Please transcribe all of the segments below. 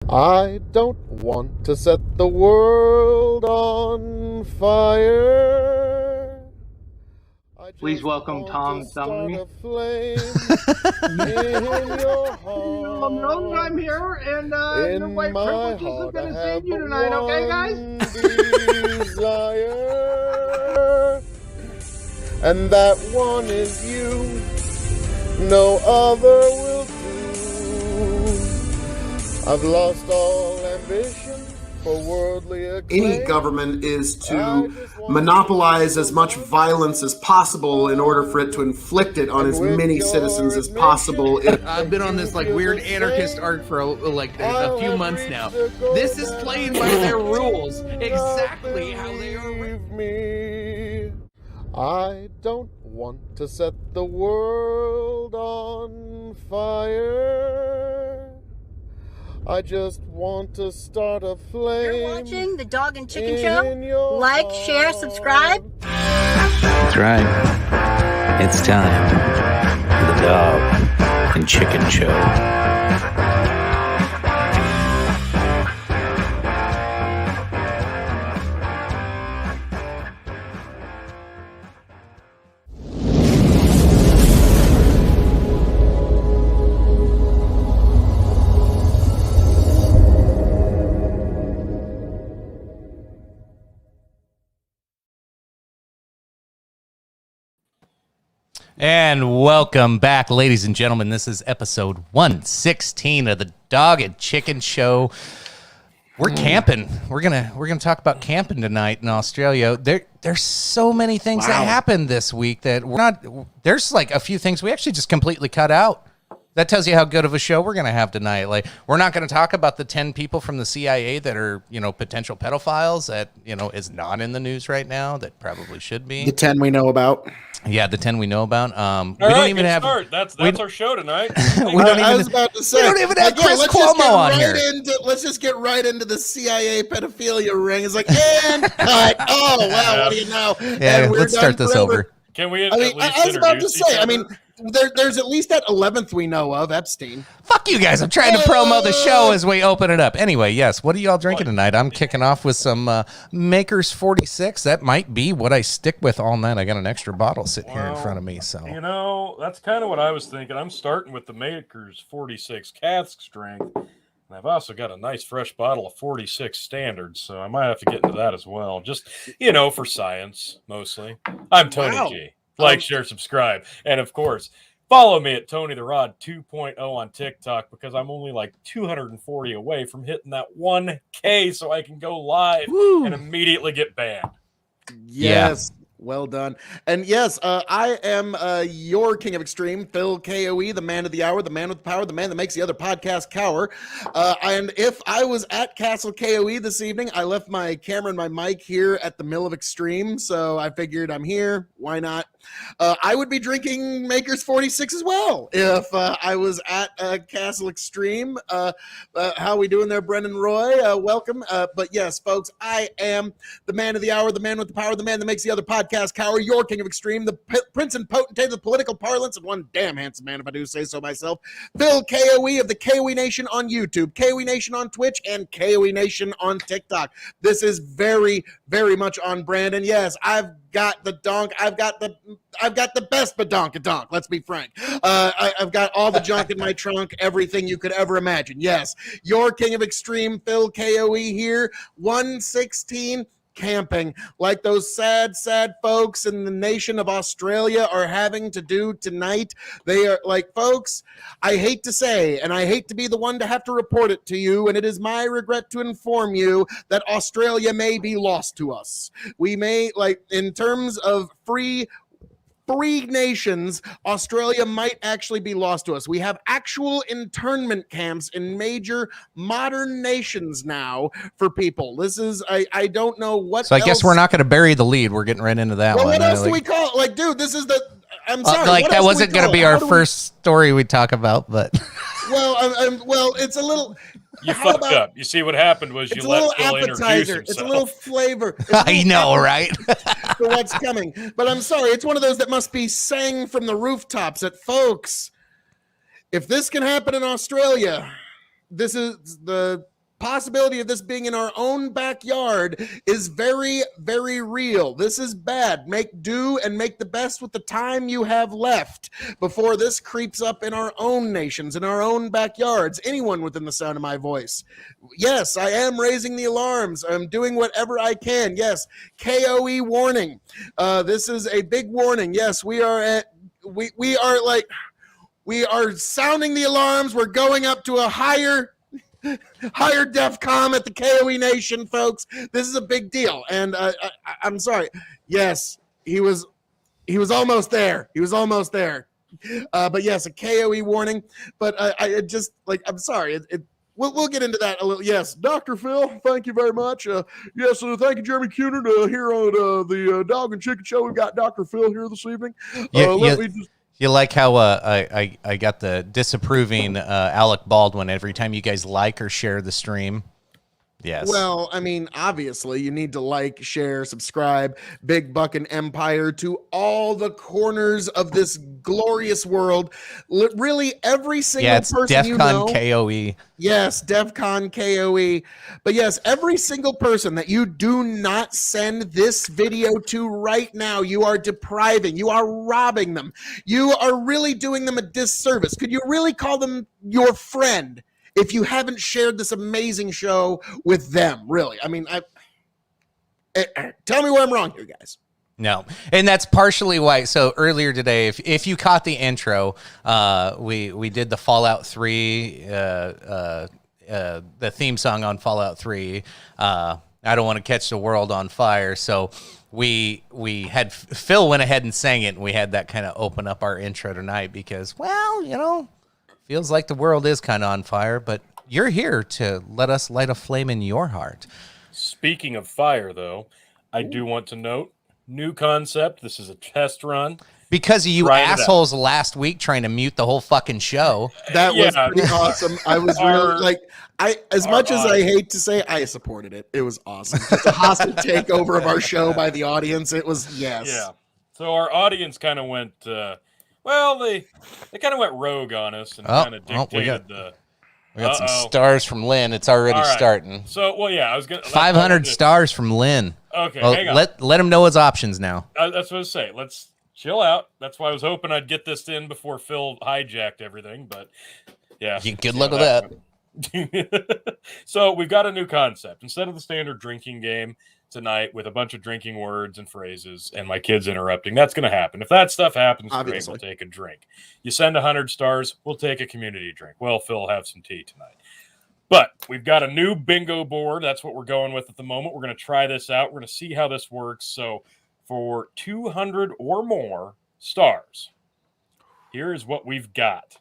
I don't want to set the world on fire. Please welcome Tom Thumley. I'm here, and your white privilege isn't going to save you tonight, okay, guys? Desire, and that one is you. No other will do. I've lost all ambition for worldly acclaim. Any government is to monopolize as much violence as possible in order for it to inflict it on as many citizens as possible. I've been on this like weird anarchist arc for a few months now. This is playing by their rules, exactly how they are. I don't want to set the world on fire. I just want to start a flame. You're watching the Dog and Chicken Show. Like, share, subscribe. That's right. It's time for the Dog and Chicken Show. And welcome back, ladies and gentlemen. This is episode 116 of the Dog and Chicken Show. We're camping. We're gonna talk about camping tonight in Australia. There's so many things that happened this week that we're not. There's like a few things we actually just completely cut out. That tells you how good of a show we're going to have tonight. Like, we're not going to talk about the 10 people from the CIA that are, potential pedophiles that, is not in the news right now that probably should be. The 10 we know about. Yeah, the 10 we know about. We don't even have. That's our show tonight. I was about to say. We don't even have Chris Cuomo on here. Let's just get right into the CIA pedophilia ring. It's like, and cut. Oh, wow, what do you know? Yeah, let's start this over. Can we? I was about to say. There's at least that 11th we know of, Epstein. Fuck you guys. I'm trying to promo the show as we open it up. Anyway, yes, what are you all drinking tonight? I'm kicking off with some Maker's 46. That might be what I stick with all night. I got an extra bottle sitting here in front of me. So that's kind of what I was thinking. I'm starting with the Maker's 46 cask strength. And I've also got a nice fresh bottle of 46 standards, so I might have to get into that as well. Just, for science, mostly. I'm Tony G. Like, share, subscribe. And, of course, follow me at Tony the Rod 2.0 on TikTok because I'm only like 240 away from hitting that 1K so I can go live and immediately get banned. Yes. Well done. And yes, I am your king of extreme, Phil KOE, the man of the hour, the man with the power, the man that makes the other podcast cower. And if I was at Castle KOE this evening, I left my camera and my mic here at the Mill of Extreme. So I figured I'm here. Why not? I would be drinking Maker's 46 as well if I was at Castle Extreme. How we doing there, Brendan Roy? Welcome. But yes, folks, I am the man of the hour, the man with the power, the man that makes the other podcast cower, your king of extreme, the prince and potentate of the political parlance, and one damn handsome man, if I do say so myself, Phil KOE of the KOE Nation on YouTube, KOE Nation on Twitch, and KOE Nation on TikTok. This is very, very much on brand. And yes, I've got the donk. I've got the best badonkadonk. Let's be frank. I've got all the junk in my trunk, everything you could ever imagine. Yes, your king of extreme, Phil KOE here, 116. Camping like those sad folks in the nation of Australia are having to do tonight. They are like, folks, I hate to say, and I hate to be the one to have to report it to you, and it is my regret to inform you that Australia may be lost to us. We may, like, in terms of free nations, Australia might actually be lost to us. We have actual internment camps in major modern nations now for people. This is, I don't know what. So I guess we're not going to bury the lead. We're getting right into that one. What else do we call it? Like, dude, this is the, I'm sorry. That wasn't going to be our first story we talk about, but. Well, it's a little. You fucked up. You see what happened was you let Phil introduce himself. It's a little flavor. I know, right? For what's coming. But I'm sorry. It's one of those that must be sang from the rooftops at folks. If this can happen in Australia, this is the possibility of this being in our own backyard is very, very real. This is bad. Make do and make the best with the time you have left before this creeps up in our own nations, in our own backyards, anyone within the sound of my voice. Yes, I am raising the alarms. I'm doing whatever I can. Yes, KOE warning. This is a big warning. Yes, we are sounding the alarms. We're going up to a higher DEFCON at the KOE Nation, folks. This is a big deal, and I'm sorry. Yes, he was almost there. He was almost there. But yes, a KOE warning. But I just I'm sorry. We'll get into that a little. Yes, Dr. Phil, thank you very much. Yes, thank you, Jeremy Cunin, here on the Dog and Chicken Show. We've got Dr. Phil here this evening. You like how I got the disapproving Alec Baldwin every time you guys like or share the stream? Yes. Well, I mean, obviously, you need to like, share, subscribe, Big Buckin' Empire to all the corners of this glorious world. Really, every single person you know. DEFCON KOE. Yes, DEFCON KOE. But yes, every single person that you do not send this video to right now, you are depriving, you are robbing them. You are really doing them a disservice. Could you really call them your friend if you haven't shared this amazing show with them? Really? I mean, tell me where I'm wrong here, guys. No, and that's partially why. So earlier today, if you caught the intro, we did the Fallout 3, the theme song on Fallout 3. I don't want to catch the world on fire. So we had Phil went ahead and sang it, and we had that kind of open up our intro tonight because, well, you know, feels like the world is kind of on fire, but you're here to let us light a flame in your heart. Speaking of fire, though, I do want to note, new concept. This is a test run. Because of you assholes last week trying to mute the whole fucking show. That was pretty awesome. I was really as much as I hate to say, I supported it. It was awesome. It's a hostile takeover of our show by the audience. It was, yes. Yeah. So our audience kind of went, they kind of went rogue on us and kind of dictated we got some stars from Lynn. It's already starting. So, I was going to 500 stars from Lynn. Okay, hang on. Let him know his options now. That's what I was saying. Let's chill out. That's why I was hoping I'd get this in before Phil hijacked everything. But yeah, good luck with that. So we've got a new concept. Instead of the standard drinking game tonight with a bunch of drinking words and phrases and my kids interrupting, that's going to happen. If that stuff happens, great, we'll take a drink. You send 100 stars, we'll take a community drink. Well, Phil will have some tea tonight. But we've got a new bingo board. That's what we're going with at the moment. We're going to try this out. We're going to see how this works. So for 200 or more stars, here's what we've got.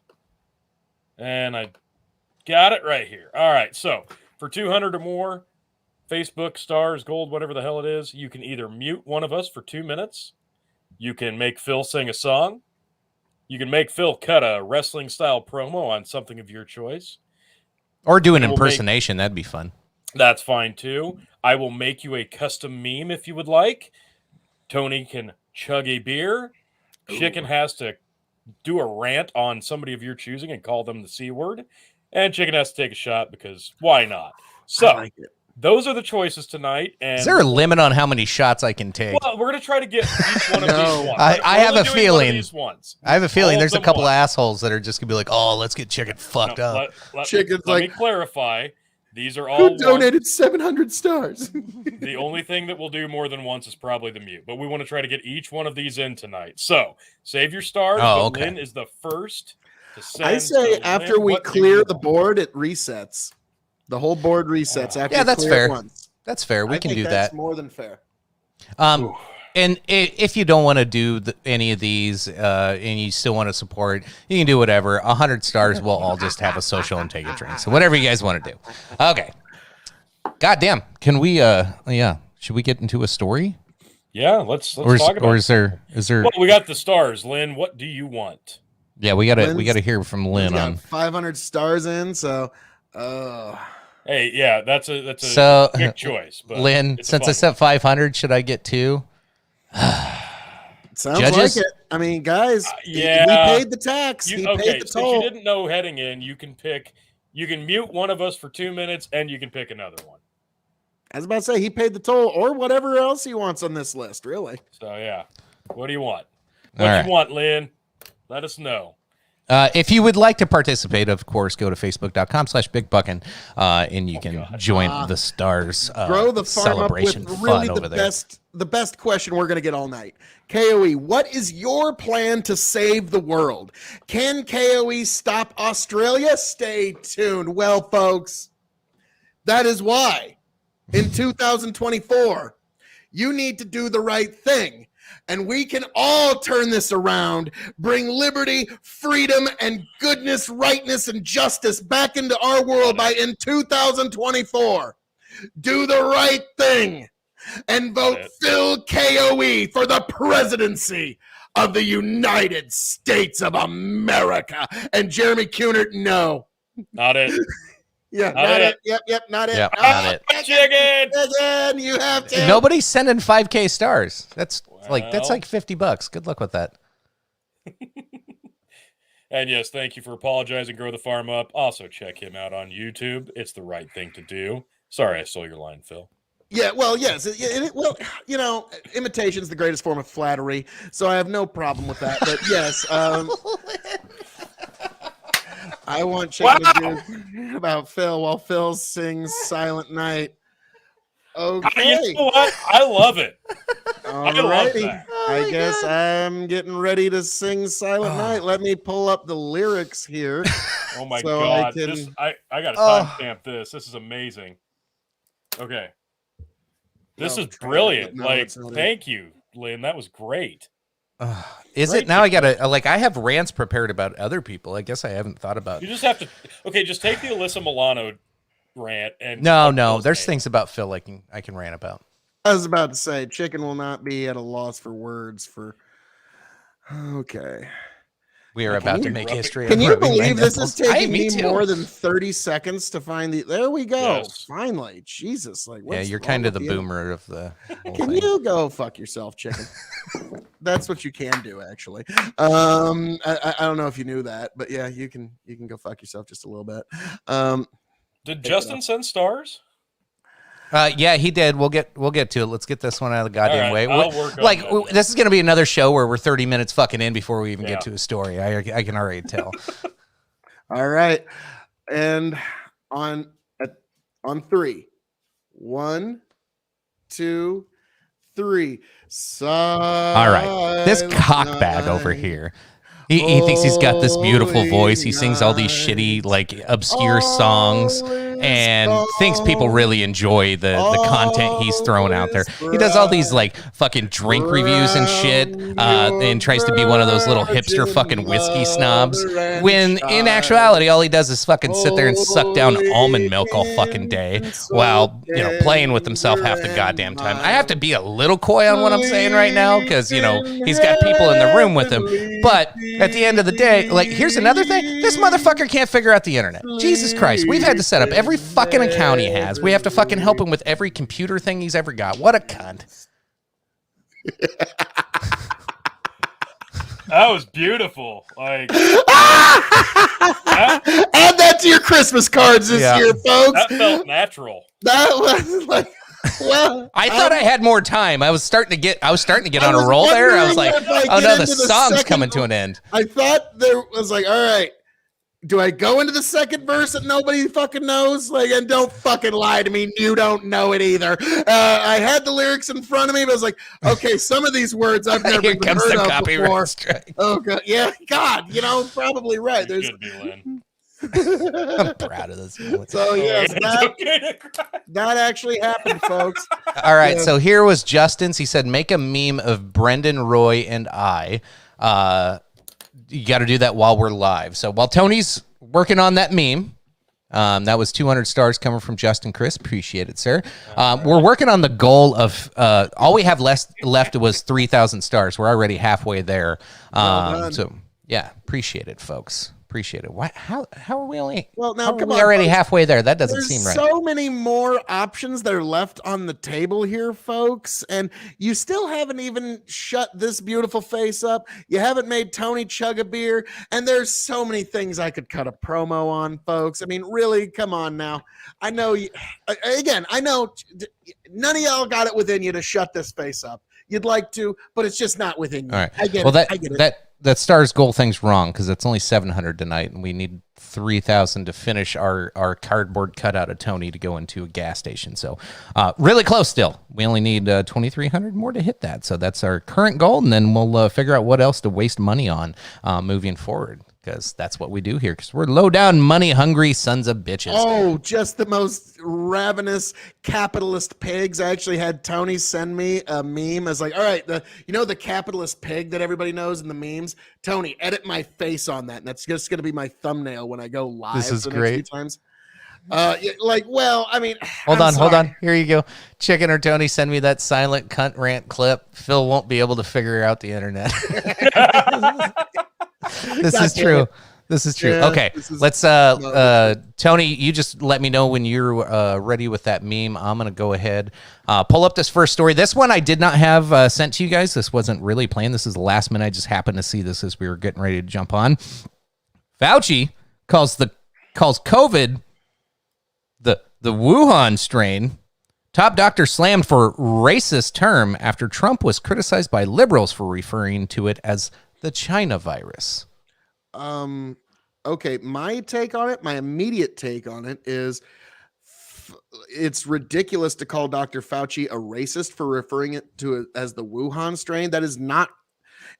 And I got it right here. All right. So for 200 or more, Facebook, stars, gold, whatever the hell it is, you can either mute one of us for 2 minutes. You can make Phil sing a song. You can make Phil cut a wrestling-style promo on something of your choice. Or do an impersonation. That'd be fun. That's fine, too. I will make you a custom meme if you would like. Tony can chug a beer. Chicken has to do a rant on somebody of your choosing and call them the C word. And Chicken has to take a shot because why not? So, those are the choices tonight. And is there a limit on how many shots I can take? Well, we're going to try to get each one of these ones. I have a feeling. I have a feeling there's a couple of assholes that are just going to be like, oh, let's get Chicken fucked up. Chicken's let me clarify. These are all who donated 700 stars. The only thing that we'll do more than once is probably the mute. But we want to try to get each one of these in tonight. So, save your stars. Lynn is the first to send. I say after we clear the board, it resets. The whole board resets after. Yeah, that's fair. Once. That's fair. We can do that. That's more than fair. And if you don't want to do any of these and you still want to support, you can do whatever. 100 stars, we'll all just have a social and take a drink. So whatever you guys want to do. Okay. Goddamn. Can we? Should we get into a story? Yeah, let's talk about it. Or is there? Well, we got the stars, Lynn. What do you want? Yeah, we gotta hear from Lynn on 500 stars in. So. Hey, yeah, that's a big choice. But Lynn, since I said 500, should I get 2? Sounds like it. I mean, guys, we paid the tax. He paid the toll. So if you didn't know heading in, you You can mute one of us for 2 minutes, and you can pick another one. I was about to say he paid the toll, or whatever else he wants on this list. Really. So yeah, what do you want? What do you want, Lynn? Let us know. If you would like to participate, of course, go to facebook.com/bigbuckin, and you can join the stars grow the farm celebration up with really fun over there. The best question we're going to get all night. KOE, what is your plan to save the world? Can KOE stop Australia? Stay tuned. Well, folks, that is why in 2024, you need to do the right thing. And we can all turn this around, bring liberty, freedom, and goodness, rightness, and justice back into our world in 2024. Do the right thing and vote Phil KOE for the presidency of the United States of America. And Jeremy Cunard, no. Not it. Yeah, not it. Yep, not it. Yep, not it. Chicken, you have to. Nobody's sending 5K stars. That's like $50. Good luck with that. And yes, thank you for apologizing. Grow the farm up. Also check him out on YouTube. It's the right thing to do. Sorry, I stole your line, Phil. Yeah, well, yes. Well, you know, imitation is the greatest form of flattery, so I have no problem with that. But yes, I want Chicken to do about Phil while Phil sings Silent Night. Okay. You know what? I love it. I love that. I guess I'm getting ready to sing Silent Night. Let me pull up the lyrics here. Oh my God. I got to timestamp this. This is amazing. Okay. This is brilliant. Thank you, Lynn. That was great. Is it? Now I got to, I have rants prepared about other people. I guess I haven't thought about. You just have to, just take the Alyssa Milano rant and. No, there's things about Phil I can rant about. I was about to say, Chicken will not be at a loss for words for. Okay. We are about to make history. Can you believe this is taking me more than 30 seconds to find the? There we go. Yes. Finally, Jesus! Yeah, you're kind of the boomer of the. Can you go fuck yourself, Chicken? That's what you can do, actually. I don't know if you knew that, but yeah, you can go fuck yourself just a little bit. Did Justin send stars? Yeah, he did. We'll get to it. Let's get this one out of the goddamn way. I'll work on that. This is going to be another show where we're 30 minutes fucking in before we even get to a story. I can already tell. All right, and on 3, 1, 2, 3. All right, this cockbag over here. He thinks he's got this beautiful voice. He sings all these shitty, obscure songs and thinks people really enjoy the content he's throwing out there. He does all these, fucking drink reviews and shit and tries to be one of those little hipster fucking whiskey snobs when, in actuality, all he does is fucking sit there and suck down almond milk all fucking day while, playing with himself half the goddamn time. I have to be a little coy on what I'm saying right now because, he's got people in the room with him. But at the end of the day, here's another thing. This motherfucker can't figure out the internet. Jesus Christ. We've had to set up every fucking account he has. We have to fucking help him with every computer thing he's ever got. What a cunt. That was beautiful. Add that to your Christmas cards this year, folks. That felt natural. That was well, I thought I had more time. I was starting to get on a roll there. I was like, oh no, the song's coming to an end. I thought there was all right, do I go into the second verse that nobody fucking knows? And don't fucking lie to me. You don't know it either. I had the lyrics in front of me, but I was like, okay, some of these words I've never even heard of before. Strike. Oh god, yeah, God, probably right. There's. Should be, Lynn. I'm proud of this. So yes, that actually happened, folks. All right, so here was Justin's. He said, "Make a meme of Brendan, Roy, and I." You got to do that while we're live. So while Tony's working on that meme, that was 200 stars coming from Justin Chris. Appreciate it, sir. We're working on the goal of all we have left was 3,000 stars. We're already halfway there. So yeah, appreciate it, folks. Appreciate it. Why? How are we only? Well, now how are come we on, already folks. halfway there. That doesn't There's seem right. so many more options that are left on the table here, folks, and you still haven't even shut this beautiful face up. You haven't made Tony chug a beer, and there's so many things I could cut a promo on, folks. I mean, really, come on now. I know you, again, I know none of y'all got it within you to shut this face up. You'd like to, but it's just not within you. All right. I get well, it. I get it. That Stars goal thing's wrong because it's only 700 tonight, and we need 3,000 to finish our cardboard cutout of Tony to go into a gas station. So really close still. We only need 2,300 more to hit that. So that's our current goal, and then we'll figure out what else to waste money on moving forward, because that's what we do here, because we're low down, money hungry sons of bitches. Oh, just the most ravenous capitalist pigs. I actually had Tony send me a meme as like, all right, the capitalist pig that everybody knows in the memes. Tony, edit my face on that, and that's just going to be my thumbnail when I go live. This is the great. Next few times. I mean, hold on. Here you go. Chicken or Tony, send me that silent cunt rant clip. Phil won't be able to figure out the internet. This is true. This is true. Yeah, okay, let's Tony, you just let me know when you're ready with that meme. I'm gonna go ahead, pull up this first story. This one I did not have sent to you guys. This wasn't really planned. This is the last minute. I just happened to see this as we were getting ready to jump on. Fauci calls COVID the Wuhan strain. Top doctor slammed for racist term after Trump was criticized by liberals for referring to it as the China virus. Okay, my immediate take on it is it's ridiculous to call Dr. Fauci a racist for referring it to it as the Wuhan strain. That is not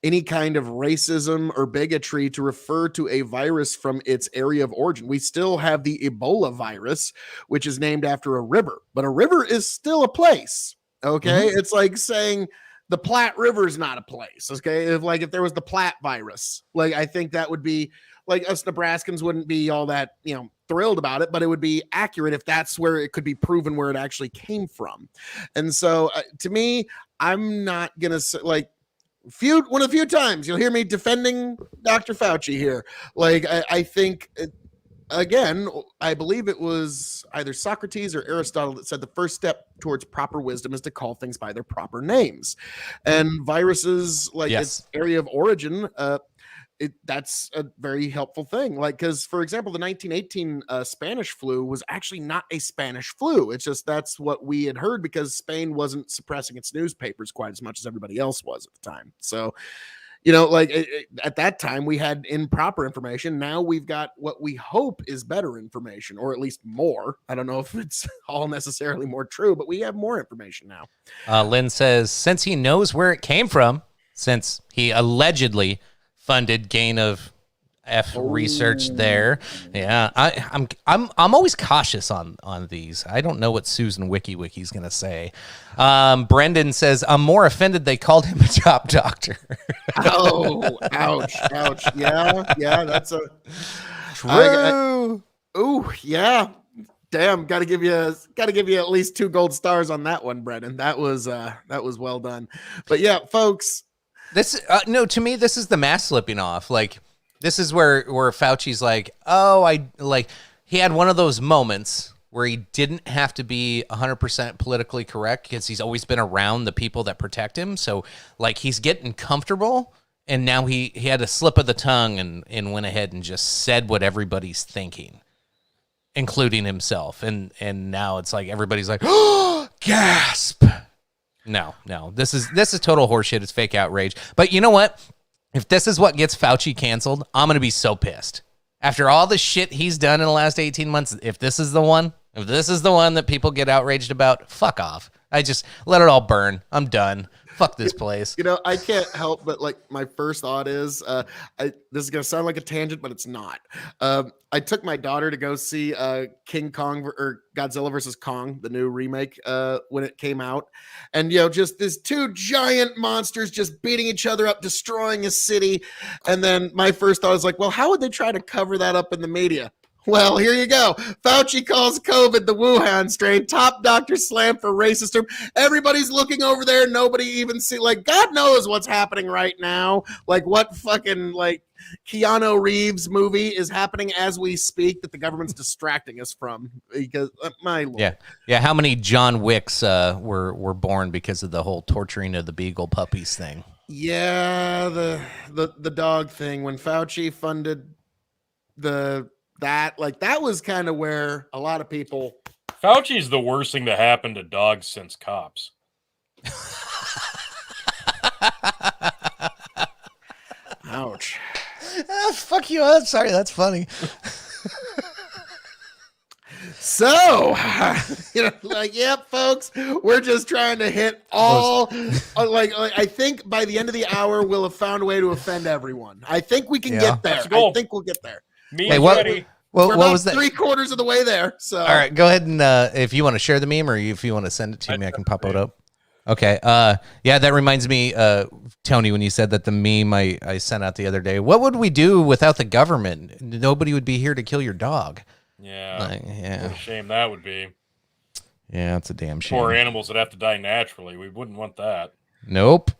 any kind of racism or bigotry to refer to a virus from its area of origin. We still have the Ebola virus, which is named after a river, but a river is still a place. Okay. Mm-hmm. It's like saying the Platte River is not a place. Okay. If there was the Platte virus, like, I think that would be like, us Nebraskans wouldn't be all that, thrilled about it, but it would be accurate if that's where it could be proven where it actually came from. And so to me, I'm not going to say like, one of the few times you'll hear me defending Dr. Fauci here. Like, I think, again, I believe it was either Socrates or Aristotle that said the first step towards proper wisdom is to call things by their proper names. And viruses, like its area of origin, that's a very helpful thing. Like, because, for example, the 1918 Spanish flu was actually not a Spanish flu. It's just that's what we had heard because Spain wasn't suppressing its newspapers quite as much as everybody else was at the time. So, at that time we had improper information. Now we've got what we hope is better information, or at least more. I don't know if it's all necessarily more true, but we have more information now. Lynn says, since he knows where it came from, since he allegedly funded gain of research there. Yeah, I'm always cautious on these. I don't know what Susan Wiki's gonna say. Brendan says, I'm more offended they called him a top doctor. Oh, ouch. Yeah, that's a true. Yeah. Damn, gotta give you at least 2 gold stars on that one, Brendan. That was well done. But yeah, folks. This to me, this is the mask slipping off. Like, this is where Fauci's like, he had one of those moments where he didn't have to be 100% politically correct because he's always been around the people that protect him. So, like, he's getting comfortable, and now he had a slip of the tongue and went ahead and just said what everybody's thinking, including himself. And now it's like everybody's like, oh, gasp. No, this is total horseshit. It's fake outrage. But you know what? If this is what gets Fauci canceled, I'm going to be so pissed. After all the shit he's done in the last 18 months, if this is the one that people get outraged about, fuck off. I just let it all burn. I'm done. Fuck this place. I can't help but, like, my first thought is, this is going to sound like a tangent, but it's not. I took my daughter to go see King Kong or Godzilla versus Kong, the new remake, when it came out. And, just these 2 giant monsters just beating each other up, destroying a city. And then my first thought was like, well, how would they try to cover that up in the media? Well, here you go. Fauci calls COVID the Wuhan strain. Top doctor slammed for racist term. Everybody's looking over there. Nobody even see. Like, God knows what's happening right now. Like, what fucking like Keanu Reeves movie is happening as we speak that the government's distracting us from? Because my Lord. Yeah. How many John Wicks were born because of the whole torturing of the beagle puppies thing? Yeah, the dog thing. When Fauci funded that was kind of where a lot of people. Fauci's the worst thing to happen to dogs since cops. Ouch. Fuck you. I'm sorry. That's funny. So, yep, folks, we're just trying to hit all. I think by the end of the hour, we'll have found a way to offend everyone. I think we can get there. I think we'll get there. Meme's ready. We're about was that? 3/4 of the way there. So, all right, go ahead and if you want to share the meme or if you want to send it to me, I can pop it up. Okay. Yeah, that reminds me, Tony, when you said that the meme I sent out the other day. What would we do without the government? Nobody would be here to kill your dog. Yeah. What a shame that would be. Yeah, it's a damn shame. Poor animals that have to die naturally. We wouldn't want that. Nope.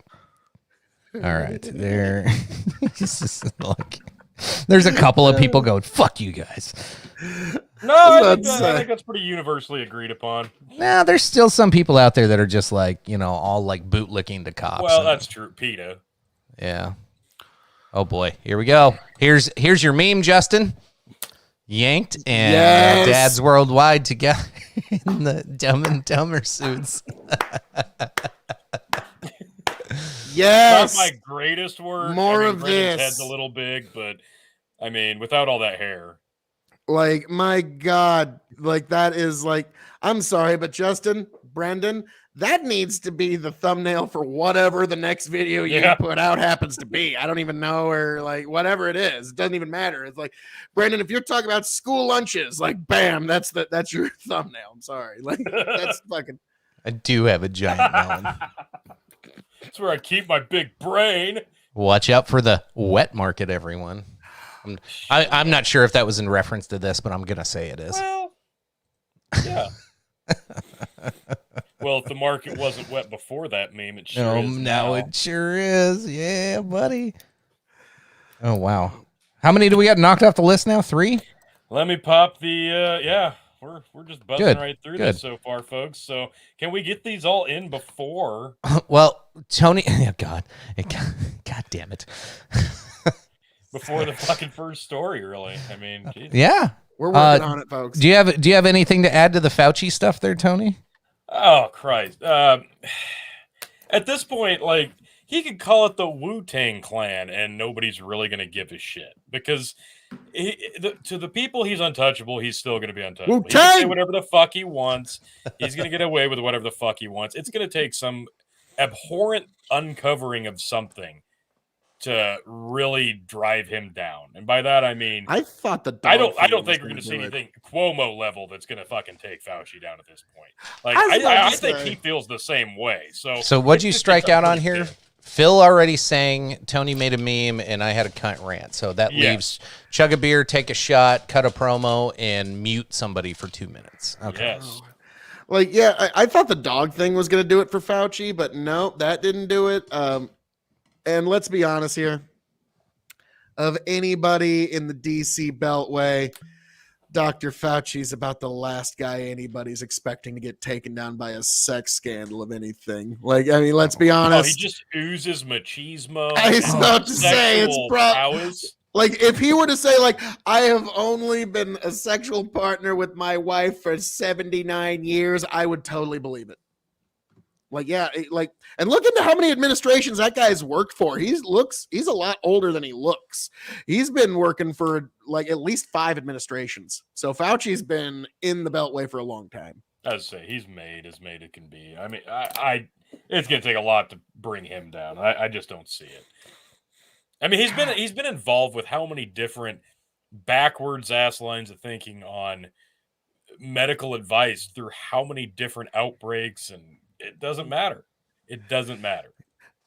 All right. There's a couple of people going, fuck you guys. No, I think that's pretty universally agreed upon. Nah, there's still some people out there that are just like, all like bootlicking to cops. Well, that's true. PETA. Yeah. Oh boy. Here we go. Here's your meme, Justin. Yanked and Dad's Worldwide together in the Dumb and Dumber suits. Yes. Not my greatest work. More of Brennan's this. head's a little big, but I mean, without all that hair. Like, my God, like that is like, I'm sorry, but Justin, Brendan, that needs to be the thumbnail for whatever the next video you put out happens to be. I don't even know, or like whatever it is. It doesn't even matter. It's like, Brendan, if you're talking about school lunches, like, bam, that's your thumbnail. I'm sorry. Like, that's fucking. I do have a giant melon. That's where I keep my big brain. Watch out for the wet market, everyone. I'm not sure if that was in reference to this, but I'm going to say it is. Well, yeah. Well, if the market wasn't wet before that meme, it sure is now. It sure is. Yeah, buddy. Oh, wow. How many do we got knocked off the list now? 3? Let me pop the, we're just buzzing right through this so far, folks. So can we get these all in before? Well, Tony, God damn it. Before the fucking first story, really. I mean, geez. Yeah. We're working on it, folks. Do you have anything to add to the Fauci stuff there, Tony? Oh, Christ. At this point, like, he could call it the Wu-Tang Clan, and nobody's really going to give a shit. Because to the people, he's untouchable. He's still going to be untouchable. He can say whatever the fuck he wants. He's going to get away with whatever the fuck he wants. It's going to take some abhorrent uncovering of something to really drive him down. And by that I mean I thought I don't think we're going to see anything Cuomo level that's going to fucking take Fauci down at this point. Like I think he feels the same way. So what'd you strike out on here? Phil already saying Tony made a meme and I had a cunt rant. So that leaves chug a beer, take a shot, cut a promo, and mute somebody for 2 minutes. Okay. Yes. Like, yeah, I thought the dog thing was going to do it for Fauci, but no, that didn't do it. And let's be honest here. Of anybody in the DC Beltway, Dr. Fauci's about the last guy anybody's expecting to get taken down by a sex scandal of anything. Like, I mean, let's be honest. He just oozes machismo. I was about to say, it's like, if he were to say, like, I have only been a sexual partner with my wife for 79 years, I would totally believe it. Like, yeah, like, and look into how many administrations that guy's worked for. He's a lot older than he looks. He's been working for like at least 5 administrations. So Fauci's been in the Beltway for a long time. I'd say he's made as made it can be. I mean, it's going to take a lot to bring him down. I just don't see it. I mean, he's been involved with how many different backwards ass lines of thinking on medical advice through how many different outbreaks, and it doesn't matter. It doesn't matter.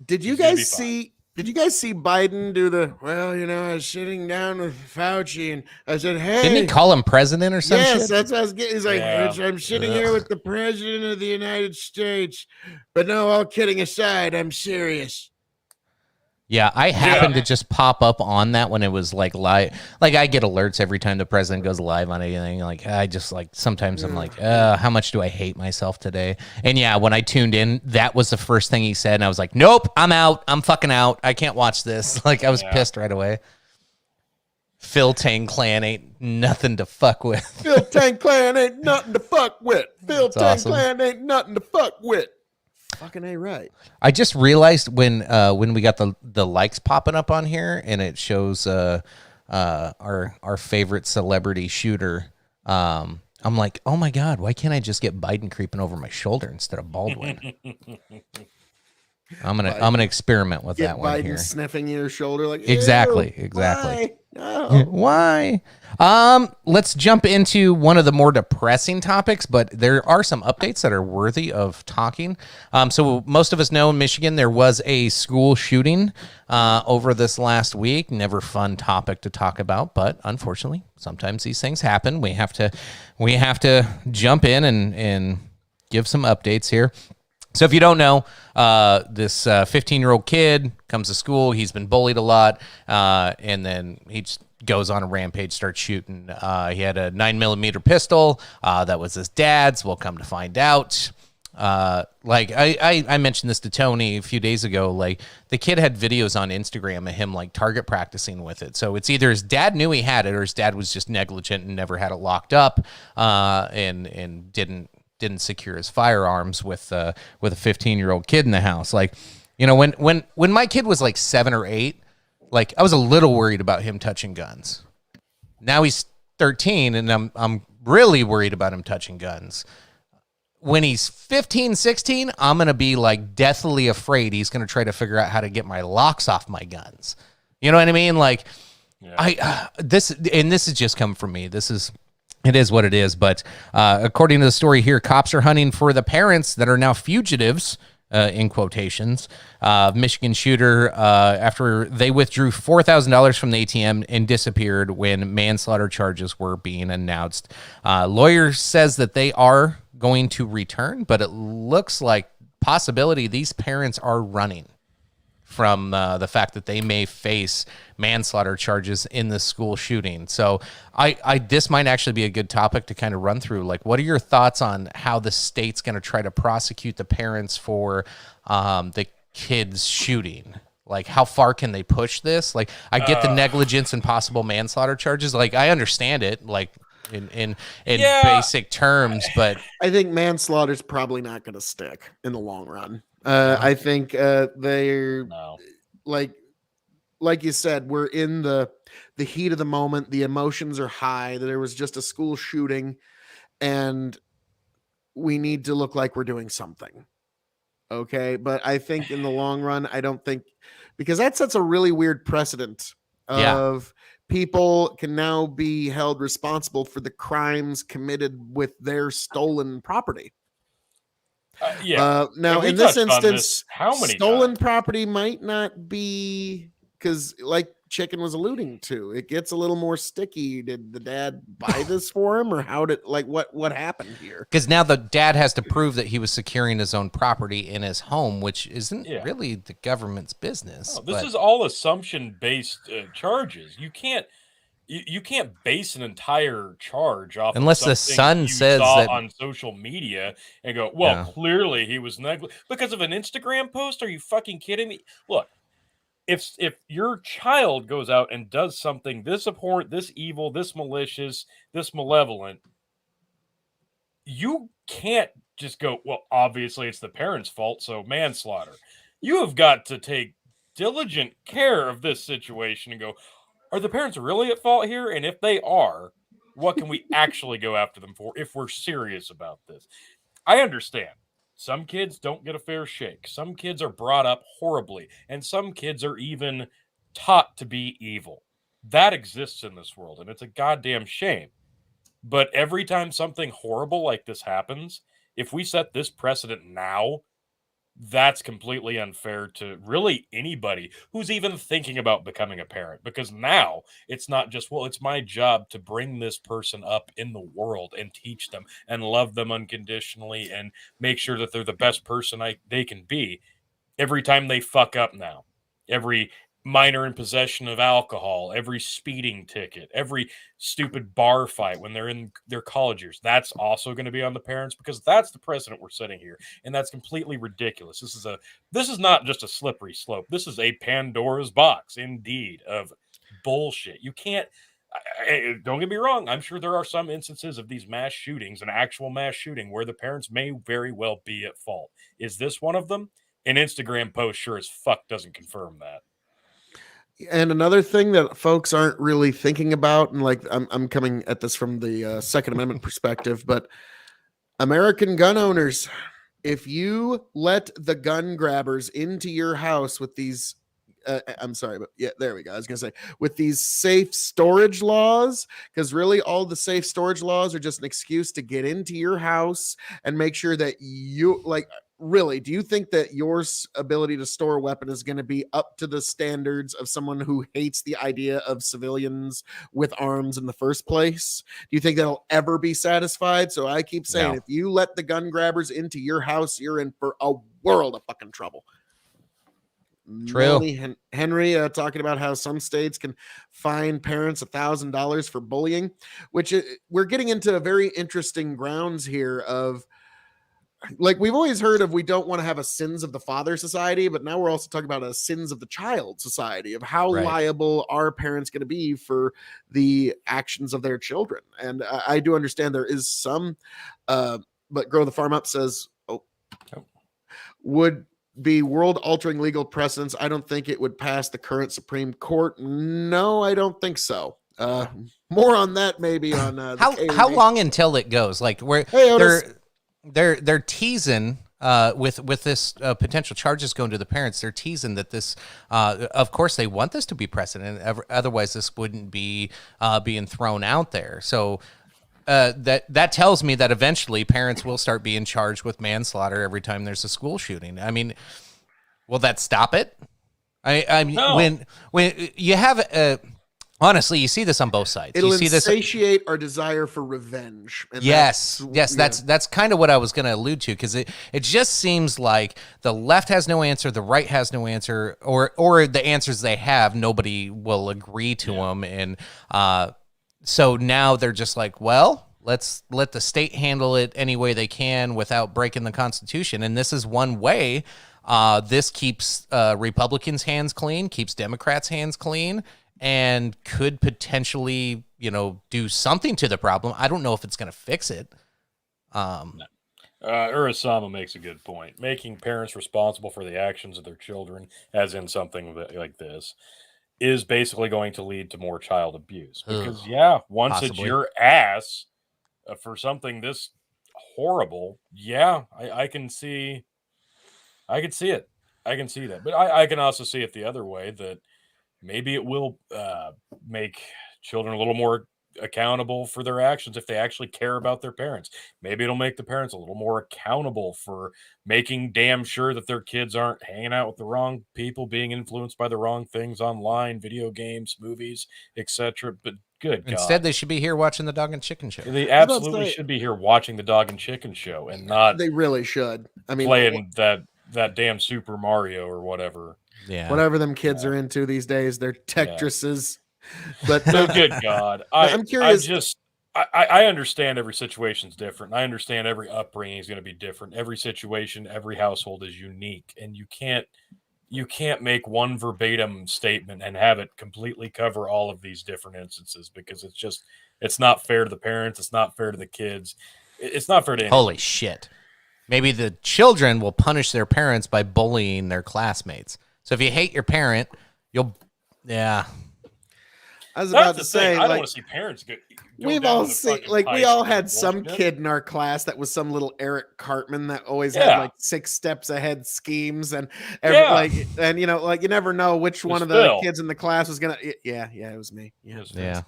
Did you guys see Did you guys see Biden do I was sitting down with Fauci and I said, hey. Didn't he call him president or something? Yes, that's what I was getting. He's like, Yeah. I'm sitting here with the president of the United States. But no, all kidding aside, I'm serious. Yeah, I happened to just pop up on that when it was like live. Like I get alerts every time the president goes live on anything. Like I just like sometimes I'm like, how much do I hate myself today? And yeah, when I tuned in, that was the first thing he said, and I was like, nope, I'm out. I'm fucking out. I can't watch this. Like I was pissed right away. Phil Tang Clan ain't nothing to fuck with. Phil Tang Clan ain't nothing to fuck with. Phil Tang awesome. Clan ain't nothing to fuck with. Fucking A right. I just realized when we got the likes popping up on here and it shows our favorite celebrity shooter, I'm like, oh my God, why can't I just get Biden creeping over my shoulder instead of Baldwin? I'm gonna experiment with that one Biden here. Sniffing your shoulder like Exactly. Why? No. Why? Let's jump into one of the more depressing topics, but there are some updates that are worthy of talking. So most of us know in Michigan there was a school shooting over this last week. Never fun topic to talk about, but unfortunately, sometimes these things happen. We have to jump in and give some updates here. So if you don't know, this 15-year-old kid comes to school. He's been bullied a lot, and then he just goes on a rampage, starts shooting. He had a 9mm pistol. That was his dad's. We'll come to find out. Like I mentioned this to Tony a few days ago. Like the kid had videos on Instagram of him like target practicing with it. So it's either his dad knew he had it, or his dad was just negligent and never had it locked up, and didn't secure his firearms with a 15-year-old kid in the house. Like, when my kid was like 7 or 8, like I was a little worried about him touching guns. Now he's 13 and I'm really worried about him touching guns. When he's 15, 16, I'm going to be like deathly afraid he's going to try to figure out how to get my locks off my guns. You know what I mean? Like this has just come from me. It is what it is, but according to the story here, cops are hunting for the parents that are now fugitives, in quotations, Michigan shooter after they withdrew $4,000 from the ATM and disappeared when manslaughter charges were being announced. Lawyer says that they are going to return, but it looks like possibility these parents are running from the fact that they may face manslaughter charges in the school shooting. So this might actually be a good topic to kind of run through. Like, what are your thoughts on how the state's going to try to prosecute the parents for the kids shooting? Like, how far can they push this? Like, I get the negligence and possible manslaughter charges. Like, I understand it, like, in basic terms, but I think manslaughter's probably not going to stick in the long run. I think they're like you said, we're in the heat of the moment. The emotions are high. There was just a school shooting, and we need to look like we're doing something. Okay, but I think in the long run, I don't think, because that sets a really weird precedent of people can now be held responsible for the crimes committed with their stolen property. Now, in this instance, stolen property might not be, because like Chicken was alluding to, it gets a little more sticky. Did the dad buy this for him, or how did, like, what happened here? Because now the dad has to prove that he was securing his own property in his home, which isn't really the government's business. No, this is all assumption-based charges. You can't base an entire charge off unless of the son says that on social media and go, well, clearly he was negligent because of an Instagram post. Are you fucking kidding me? Look, if your child goes out and does something this abhorrent, this evil, this malicious, this malevolent, you can't just go, well, obviously it's the parents' fault, so manslaughter. You have got to take diligent care of this situation and go, are the parents really at fault here? And if they are, what can we actually go after them for if we're serious about this? I understand. Some kids don't get a fair shake. Some kids are brought up horribly. And some kids are even taught to be evil. That exists in this world. And it's a goddamn shame. But every time something horrible like this happens, if we set this precedent now, that's completely unfair to really anybody who's even thinking about becoming a parent, because now it's not just, well, it's my job to bring this person up in the world and teach them and love them unconditionally and make sure that they're the best person they can be. Every time they fuck up now, every minor in possession of alcohol, every speeding ticket, every stupid bar fight when they're in their college years, that's also going to be on the parents, because that's the precedent we're setting here, and that's completely ridiculous. This is not just a slippery slope. This is a Pandora's box, indeed, of bullshit. You can't. Don't get me wrong. I'm sure there are some instances of these mass shootings, an actual mass shooting, where the parents may very well be at fault. Is this one of them? An Instagram post sure as fuck doesn't confirm that. And another thing that folks aren't really thinking about, and like I'm coming at this from the Second Amendment perspective, but American gun owners, if you let the gun grabbers into your house with these, I'm sorry, but yeah, there we go. I was going to say with these safe storage laws, because really all the safe storage laws are just an excuse to get into your house and make sure that you like. Really, do you think that your ability to store a weapon is going to be up to the standards of someone who hates the idea of civilians with arms in the first place? Do you think that'll ever be satisfied? So I keep saying, if you let the gun grabbers into your house, you're in for a world of fucking trouble. True. Melanie Henry talking about how some states can fine parents $1,000 for bullying, which we're getting into a very interesting grounds here of, like, we've always heard of, we don't want to have a sins of the father society, but now we're also talking about a sins of the child society of how liable are parents going to be for the actions of their children. And I do understand there is some, but Grow the Farm Up says, would be world altering legal precedents. I don't think it would pass the current Supreme Court. No, I don't think so. More on that maybe on how long until it goes, like where they're teasing with this potential charges going to the parents. They're teasing that this, of course, they want this to be precedent. Otherwise, this wouldn't be being thrown out there. So that tells me that eventually parents will start being charged with manslaughter every time there's a school shooting. I mean, will that stop it? I mean, no. when you have honestly, you see this on both sides. It'll you see insatiate our desire for revenge. And yes, that's kind of what I was going to allude to, because it just seems like the left has no answer, the right has no answer, or the answers they have, nobody will agree to them, and so now they're just like, well, let's let the state handle it any way they can without breaking the Constitution, and this is one way. This keeps Republicans' hands clean, keeps Democrats' hands clean, and could potentially, do something to the problem. I don't know if it's going to fix it. Urasama makes a good point. Making parents responsible for the actions of their children, as in something like this, is basically going to lead to more child abuse. Because, once possibly. It's your ass for something this horrible, I can see. I can see it. I can see that. But I can also see it the other way, that maybe it will make children a little more accountable for their actions if they actually care about their parents. Maybe it'll make the parents a little more accountable for making damn sure that their kids aren't hanging out with the wrong people, being influenced by the wrong things online, video games, movies, etc. But good God. Instead, they should be here watching the Dog and Chicken Show. They absolutely should be here watching the Dog and Chicken Show, and not they really should. I mean, playing that damn Super Mario or whatever. Yeah, whatever them kids are into these days, they're Tetrises. But no, good God, I'm curious. I understand every situation's different. I understand every upbringing is going to be different. Every situation, every household is unique, and you can't make one verbatim statement and have it completely cover all of these different instances, because it's not fair to the parents. It's not fair to the kids. It's not fair to anyone. Holy shit. Maybe the children will punish their parents by bullying their classmates. So if you hate your parent, I was about to say, I don't want to see parents go we've all seen, we all had some kid in our class that was some little Eric Cartman that always had like 6 steps ahead schemes, and you never know which one of the kids in the class was gonna. It was me. Yeah.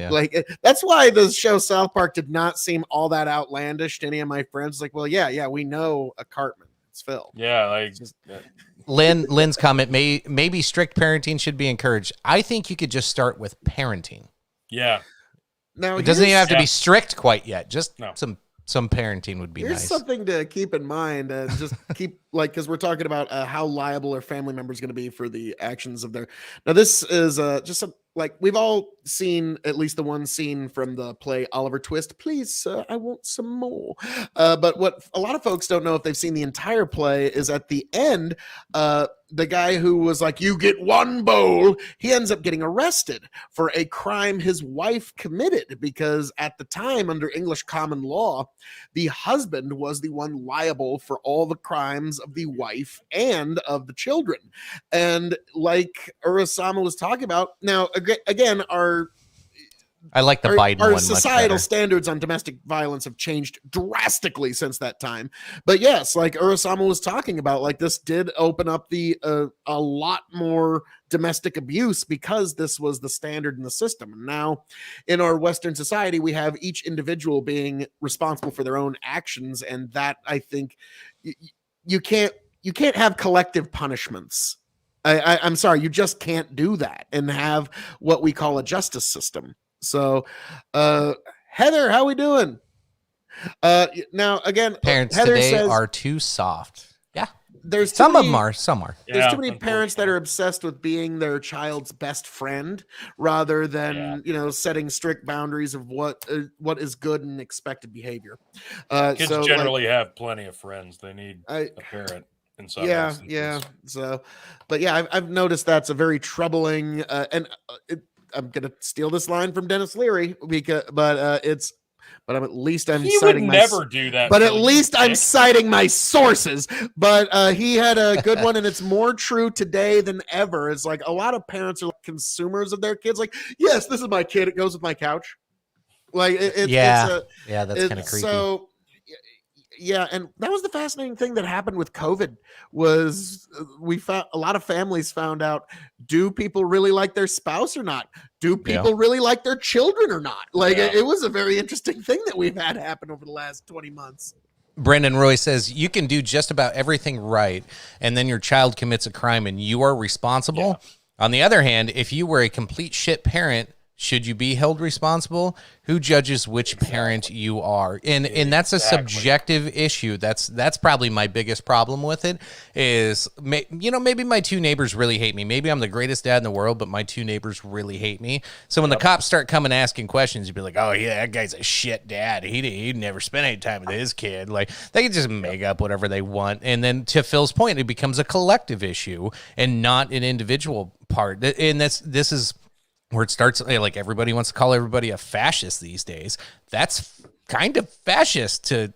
Like that's why the show South Park did not seem all that outlandish to any of my friends. Like, well, we know a Cartman. It's Phil. Yeah, like Lynn's comment, maybe strict parenting should be encouraged. I think you could just start with parenting. yeah. Now It doesn't even have to Yeah. be strict quite yet. Just No. some parenting would be Here's nice. something to keep in mind, and just keep because we're talking about how liable our family member is going to be for the actions of their. Now, this is just like we've all seen at least the one scene from the play Oliver Twist. Please, sir, I want some more. But what a lot of folks don't know if they've seen the entire play is at the end, the guy who was like, "You get one bowl," he ends up getting arrested for a crime his wife committed because at the time, under English common law, the husband was the one liable for all the crimes of the wife and of the children. And like Urasama was talking about, now again, I like the Biden our one societal much better. standards on domestic violence have changed drastically since that time. But yes, like Urasama was talking about, like this did open up the a lot more domestic abuse because this was the standard in the system. And now in our Western society, we have each individual being responsible for their own actions. And that, I think, you can't have collective punishments. I'm sorry, you just can't do that and have what we call a justice system. So, Heather, how we doing? Now again, Parents Heather today says are too soft. Yeah, there's some too of many, them are. Some are. there's Yeah, too many parents that are obsessed with being their child's best friend rather than setting strict boundaries of what is good and expected behavior. Kids so, generally have plenty of friends. They need a parent in some instances. Yeah. So, but yeah, I've noticed that's a very troubling, I'm gonna steal this line from Dennis Leary but I'm at least I'm He would citing never do that. but at Phil, you least I'm dick. citing my sources. But he had a good one, and it's more true today than ever. It's like a lot of parents are like consumers of their kids. Like, yes, this is my kid. It goes with my couch. Like, that's kind of creepy. So, yeah, and that was the fascinating thing that happened with COVID was we found a lot of families found out, do people really like their spouse or not? Do people really like their children or not? Like it was a very interesting thing that we've had happen over the last 20 months. Brendan Roy says you can do just about everything right, and then your child commits a crime and you are responsible. Yeah. On the other hand, if you were a complete shit parent, should you be held responsible? Who judges which parent you are? And that's a subjective issue. That's probably my biggest problem with it is, maybe my two neighbors really hate me. Maybe I'm the greatest dad in the world, but my two neighbors really hate me. So when the cops start coming asking questions, you'd be like, oh yeah, that guy's a shit dad. He'd never spend any time with his kid. Like they can just make up whatever they want. And then to Phil's point, it becomes a collective issue and not an individual part. And this is where it starts, like everybody wants to call everybody a fascist these days. That's kind of fascist to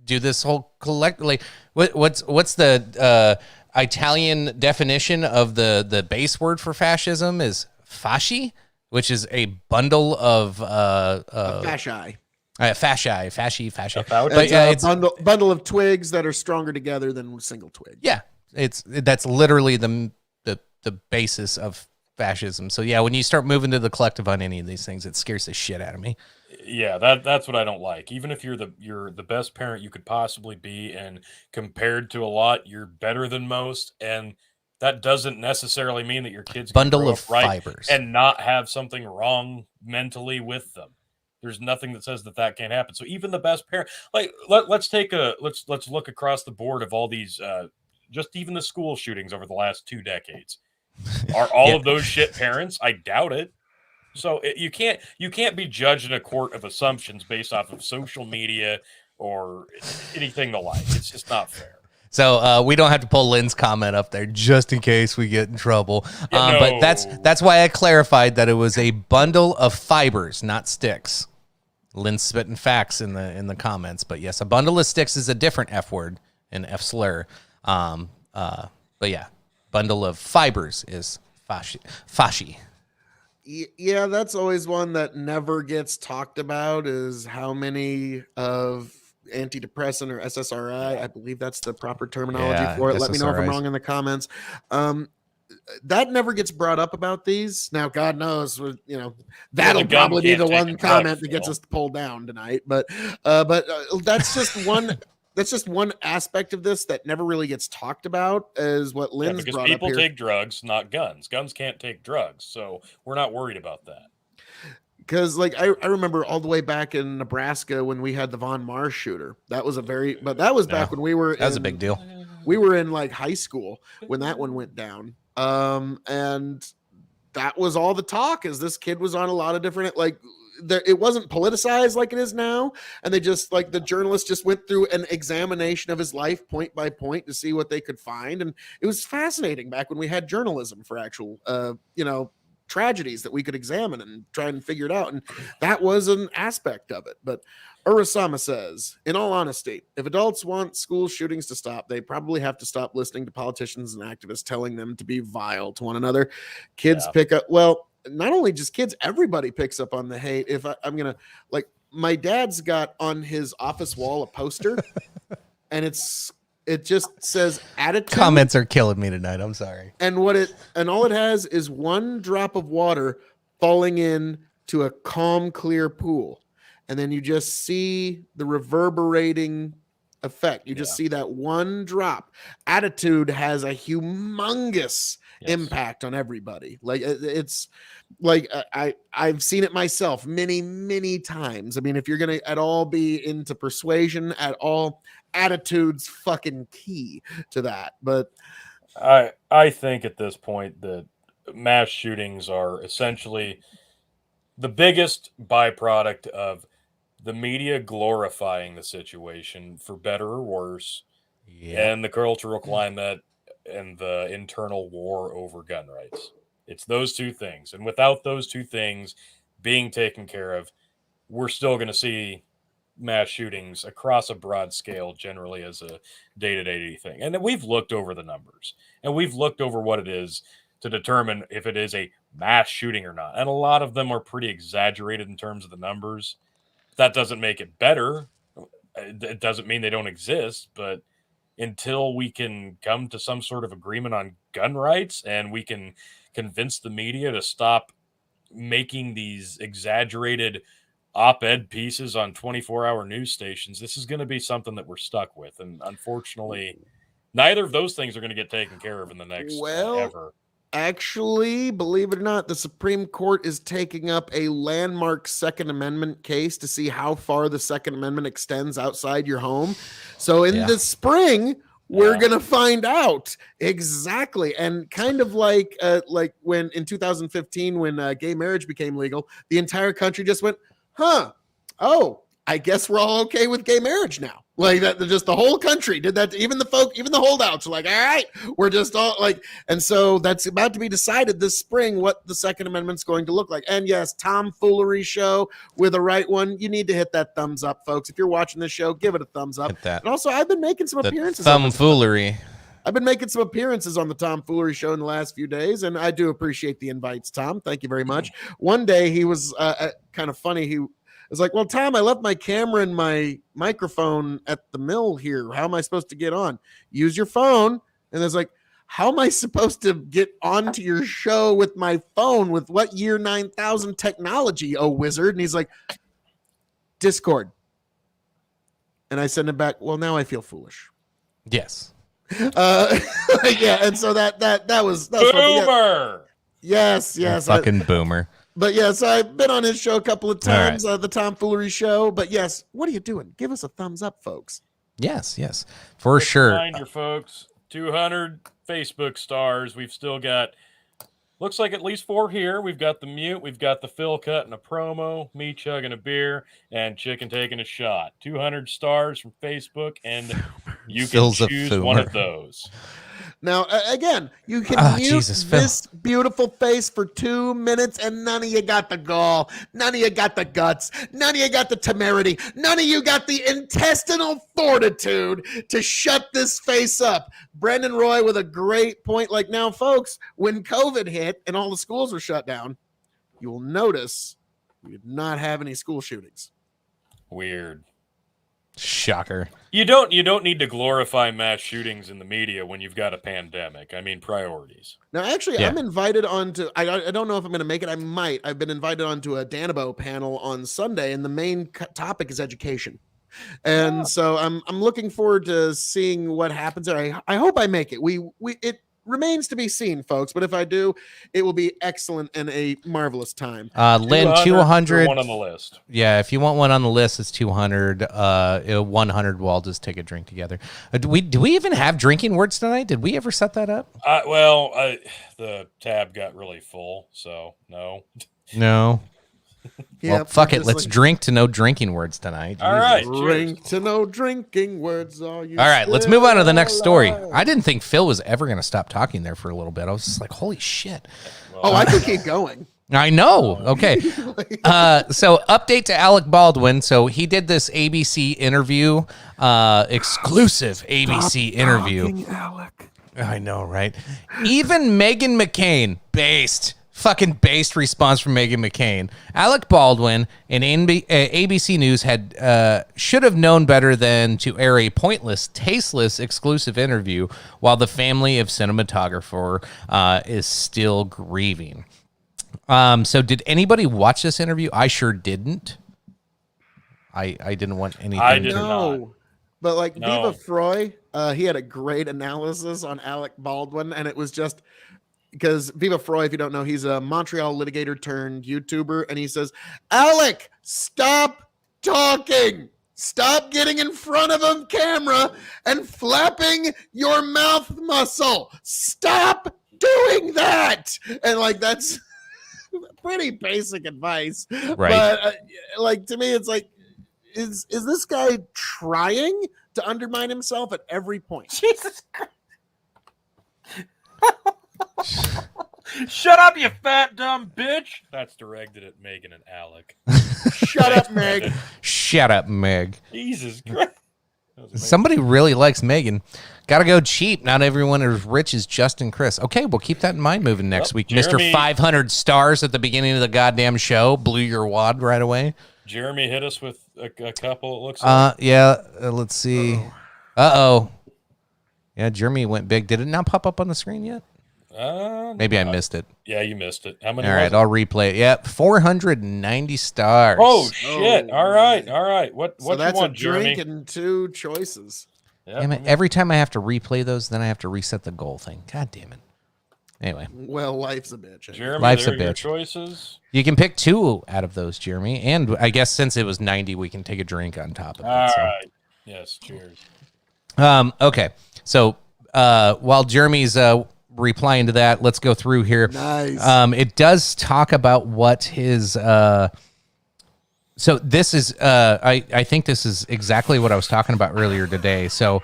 do this whole collectively. What's the Italian definition of the base word for fascism is fasci, which is a bundle of fasci. Fasci. But it's a bundle of twigs that are stronger together than a single twig. Yeah, that's literally the basis of fascism. So yeah, when you start moving to the collective on any of these things, it scares the shit out of me. Yeah, that's what I don't like. Even if you're the best parent you could possibly be, and compared to a lot, you're better than most, and that doesn't necessarily mean that your kids can bundle grow of up right fibers and not have something wrong mentally with them. There's nothing that says that can't happen. So even the best parent, like let's look across the board of all these, just even the school shootings over the last 2 decades. Are all of those shit parents? I doubt it. So you can't be judged in a court of assumptions based off of social media or anything the like. It's just not fair. So we don't have to pull Lynn's comment up there just in case we get in trouble. No. But that's why I clarified that it was a bundle of fibers, not sticks. Lynn's spitting facts in the comments. But yes, a bundle of sticks is a different F word, an F slur. But yeah. Bundle of fibers is fasci. Yeah, that's always one that never gets talked about is how many of antidepressant or SSRI, I believe that's the proper terminology for it. Let me know if I'm wrong in the comments. That never gets brought up about these. Now, God knows, that'll probably be the one comment that gets us pulled down tonight. But that's just one. that's just one aspect of this that never really gets talked about, is what Lynn's because brought people up here. take drugs, not guns. Guns can't take drugs, so we're not worried about that. Because like I remember all the way back in Nebraska when we had the Von Mars shooter. That was that was back when we were that was a big deal. We were in like high school when that one went down. And that was all the talk, is this kid was on a lot of different, like, it wasn't politicized like it is now, and they just, like, the journalists just went through an examination of his life point by point to see what they could find, and it was fascinating back when we had journalism for actual tragedies that we could examine and try and figure it out, and that was an aspect of it. But Urasama says, in all honesty, if adults want school shootings to stop, they probably have to stop listening to politicians and activists telling them to be vile to one another. Kids pick up, well, not only just kids, everybody picks up on the hate. If I'm going to, like, my dad's got on his office wall a poster, and it just says attitude. Comments are killing me tonight. I'm sorry. And all it has is one drop of water falling in to a calm, clear pool. And then you just see the reverberating effect. You just see that one drop. Attitude has a humongous impact on everybody. Like, it's like I've seen it myself many, many times. I mean, if you're going to at all be into persuasion at all, attitude's fucking key to that. But I think at this point that mass shootings are essentially the biggest byproduct of the media glorifying the situation for better or worse, and the cultural climate and the internal war over gun rights. It's those two things. And without those two things being taken care of, we're still going to see mass shootings across a broad scale generally as a day-to-day thing. And we've looked over the numbers, and we've looked over what it is to determine if it is a mass shooting or not. And a lot of them are pretty exaggerated in terms of the numbers. That doesn't make it better. It doesn't mean they don't exist, but until we can come to some sort of agreement on gun rights and we can convince the media to stop making these exaggerated op-ed pieces on 24-hour news stations, this is going to be something that we're stuck with. And unfortunately, neither of those things are going to get taken care of in the next ever. Actually, believe it or not, the Supreme Court is taking up a landmark Second Amendment case to see how far the Second Amendment extends outside your home. So in the spring, we're going to find out exactly. And kind of like when in 2015, when gay marriage became legal, the entire country just went, I guess we're all okay with gay marriage now. Like that, just the whole country did that. Even the holdouts were like, all right, we're just all like, and so that's about to be decided this spring what the Second Amendment's going to look like. And yes, tomfoolery show with a right one. You need to hit that thumbs up, folks. If you're watching this show, give it a thumbs up. Hit that. And also, I've been making some appearances. Tomfoolery. I've been making some appearances on the tomfoolery show in the last few days, and I do appreciate the invites, Tom. Thank you very much. One day he was kind of funny. He was like, well, Tom, I left my camera and my microphone at the mill here. How am I supposed to get on? Use your phone. And I was like, how am I supposed to get onto your show with my phone? With what year 9000 technology, oh wizard? And he's like, Discord. And I sent him back, well, now I feel foolish. Yes. And so that was Boomer. Yes. Fucking boomer. But yes, I've been on his show a couple of times, the Tomfoolery Show. But yes, what are you doing? Give us a thumbs up, folks. Yes, for sure. Reminder, folks, 200 Facebook stars. We've still got, looks like at least 4 here. We've got the mute, we've got the Phil cutting a promo, me chugging a beer, and Chicken taking a shot. 200 stars from Facebook, and you can choose one of those. Now, again, you can mute this beautiful face for 2 minutes, and none of you got the gall. None of you got the guts. None of you got the temerity. None of you got the intestinal fortitude to shut this face up. Brendan Roy with a great point. Like, now, folks, when COVID hit and all the schools were shut down, you will notice we did not have any school shootings. Weird. Shocker. You don't need to glorify mass shootings in the media when you've got a pandemic. I mean, priorities. Now, actually, I'm invited onto, I don't know if I'm going to make it. I might. I've been invited onto a Danabo panel on Sunday, and the main topic is education. And so I'm looking forward to seeing what happens there. I hope I make it. It remains to be seen, folks, but if I do, it will be excellent and a marvelous time. Lynn, 200 one on the list. Yeah, if you want one on the list, it's 200. 100, we'll all just take a drink together. Do we even have drinking words tonight? Did we ever set that up? The tab got really full, so no. Well, fuck it. Let's drink to no drinking words tonight. All right. Drink to no drinking words. All right, let's move on to the next story. I didn't think Phil was ever going to stop talking there for a little bit. I was just like, holy shit. I could keep going. I know. Okay. So update to Alec Baldwin. So he did this ABC interview, exclusive ABC interview. Alec. I know, right? Even Meghan McCain, fucking based response from Meghan McCain. Alec Baldwin and ABC News should have known better than to air a pointless, tasteless exclusive interview while the family of cinematographer is still grieving. So did anybody watch this interview? I sure didn't. I didn't want anything. I did not. But like Viva Froy, he had a great analysis on Alec Baldwin, and it was just because Viva Froy, if you don't know, he's a Montreal litigator turned YouTuber, and he says, Alec, stop talking. Stop getting in front of a camera and flapping your mouth muscle. Stop doing that. And like, that's pretty basic advice. Right. But to me, it's like, is this guy trying to undermine himself at every point? Jesus Christ. Shut up, you fat dumb bitch. That's directed at Megan and Alec. Shut up, Meg. Shut up, Meg. Jesus Christ. Somebody really likes Megan. Gotta go cheap. Not everyone is rich as Justin Chris. Okay, we'll keep that in mind moving next week. Jeremy, Mr. 500 stars at the beginning of the goddamn show. Blew your wad right away. Jeremy hit us with a couple, it looks like. Let's see. Uh-oh. Yeah, Jeremy went big. Did it not pop up on the screen yet? Maybe I missed it. Yeah, you missed it. How many? All right, I'll replay it. Yep, 490 stars. Oh shit! All right. What so you that's want, a drink Jeremy? and 2 choices. Yep. Damn it, every time I have to replay those, then I have to reset the goal thing. God damn it. Anyway. Well, life's a bitch. Jeremy, life's a there are your bitch. choices. You can pick 2 out of those, Jeremy. And I guess since it was 90, we can take a drink on top of it. All right. Yes, cheers. Okay. So while Jeremy's replying to that, let's go through here. Nice. It does talk about what his so this is I think this is exactly what I was talking about earlier today. So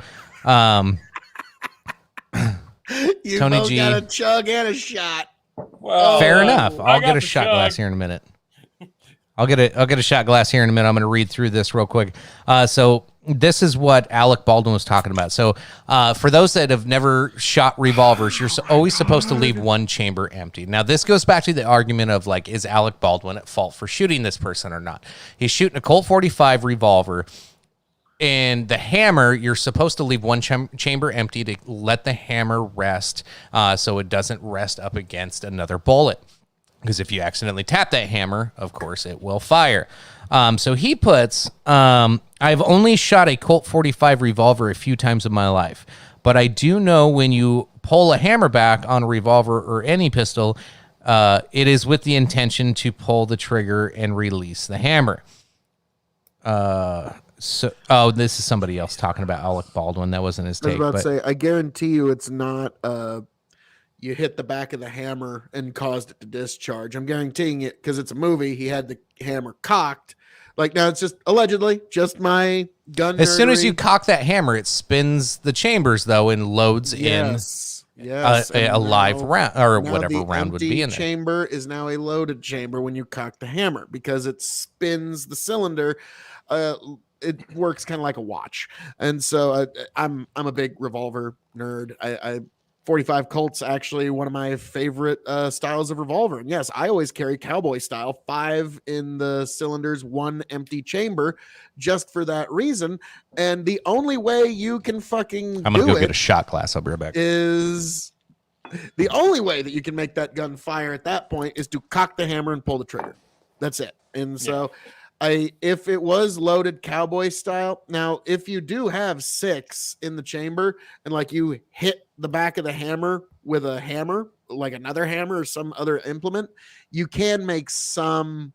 You Tony both G. got a chug and a shot. Well, fair enough. I I'll got get a the shot chug. glass here in a minute. I'll get a shot glass here in a minute. I'm going to read through this real quick. So this is what Alec Baldwin was talking about. So for those that have never shot revolvers, you're always supposed to leave one chamber empty. Now, this goes back to the argument of, like, is Alec Baldwin at fault for shooting this person or not? He's shooting a Colt 45 revolver, and the hammer, you're supposed to leave one chamber empty to let the hammer rest so it doesn't rest up against another bullet. Because if you accidentally tap that hammer, of course, it will fire. So he puts, I've only shot a Colt 45 revolver a few times in my life, but I do know when you pull a hammer back on a revolver or any pistol, it is with the intention to pull the trigger and release the hammer. This is somebody else talking about Alec Baldwin. That wasn't his take. I was about to say, I guarantee you it's not you hit the back of the hammer and caused it to discharge. I'm guaranteeing it because it's a movie. He had the hammer cocked. Like, now it's just allegedly just my gun. As soon as you cock that hammer, it spins the chambers, though, and loads in a live round or whatever round would be in there. The chamber is now a loaded chamber when you cock the hammer because it spins the cylinder. It works kind of like a watch. And so I'm a big revolver nerd. I 45 Colt's actually one of my favorite styles of revolver. And yes, I always carry cowboy style, 5 in the cylinders, 1 empty chamber, just for that reason. And the only way you can fucking I'm going to go get a shot glass. I'll be right back. Is the only way that you can make that gun fire at that point is to cock the hammer and pull the trigger. That's it. And so if it was loaded cowboy style, now if you do have 6 in the chamber and like you hit the back of the hammer with a hammer, like another hammer or some other implement, you can make some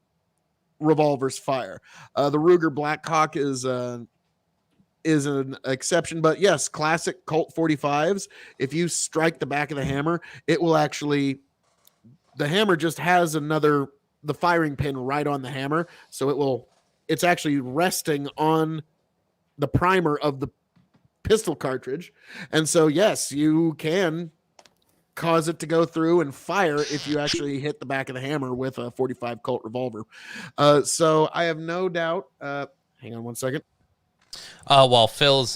revolvers fire. The Ruger Blackhawk is an exception, but yes, classic Colt 45s. If you strike the back of the hammer, it will actually, the hammer just has the firing pin right on the hammer. So it's actually resting on the primer of the pistol cartridge. And so, yes, you can cause it to go through and fire if you actually hit the back of the hammer with a 45 Colt revolver. So I have no doubt. Hang on one second. While Phil's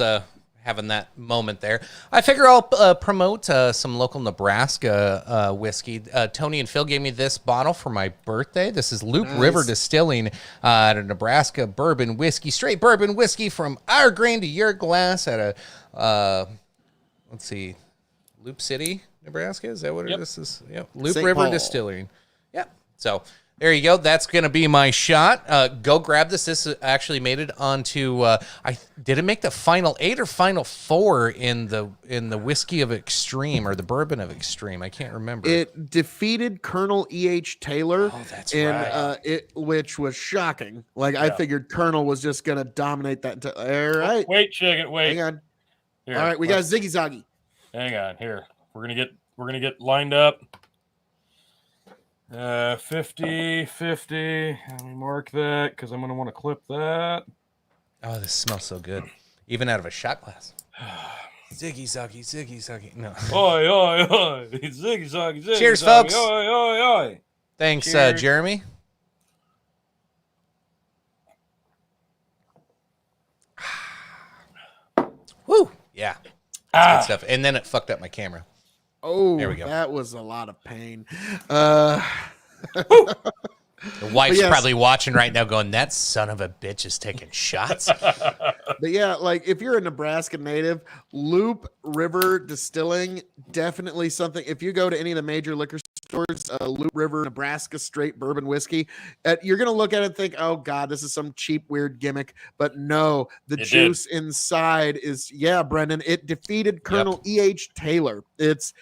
having that moment there, I figure I'll promote some local Nebraska whiskey. Tony and Phil gave me this bottle for my birthday. This is Loop River Distilling at a Nebraska bourbon whiskey, straight bourbon whiskey from our grain to your glass at a, let's see, Loop City, Nebraska. Is that what it is? Yep. Loop St. River Paul. Distilling. Yep. So there you go. That's going to be my shot. Go grab this. This actually made it onto. Did it make the final 8 or final 4 in the whiskey of Extreme or the bourbon of Extreme? I can't remember. It defeated Colonel E.H. Taylor. Oh, that's right. Which was shocking. Like I figured Colonel was just going to dominate that. All right. Wait, chicken. Wait. Hang on. Here, All right, we got Ziggy Zaggy. Hang on. Here, we're gonna get lined up. 50. Let me mark that because I'm going to want to clip that. Oh, this smells so good. Even out of a shot glass. Ziggy Zaggy. No. Oi, oi, oi. Ziggy Zaggy. Cheers, folks. Oi, oi, oi. Thanks, Cheers. Jeremy. Woo. Yeah. That's good stuff. And then it fucked up my camera. Oh, there we go. That was a lot of pain. The wife's probably watching right now going, that son of a bitch is taking shots. But yeah, like if you're a Nebraska native, Loop River Distilling, definitely something. If you go to any of the major liquor stores, Loop River, Nebraska straight bourbon whiskey, you're going to look at it and think, oh God, this is some cheap, weird gimmick. But no, the juice inside is, Brendan, it defeated Colonel E.H. Taylor. It's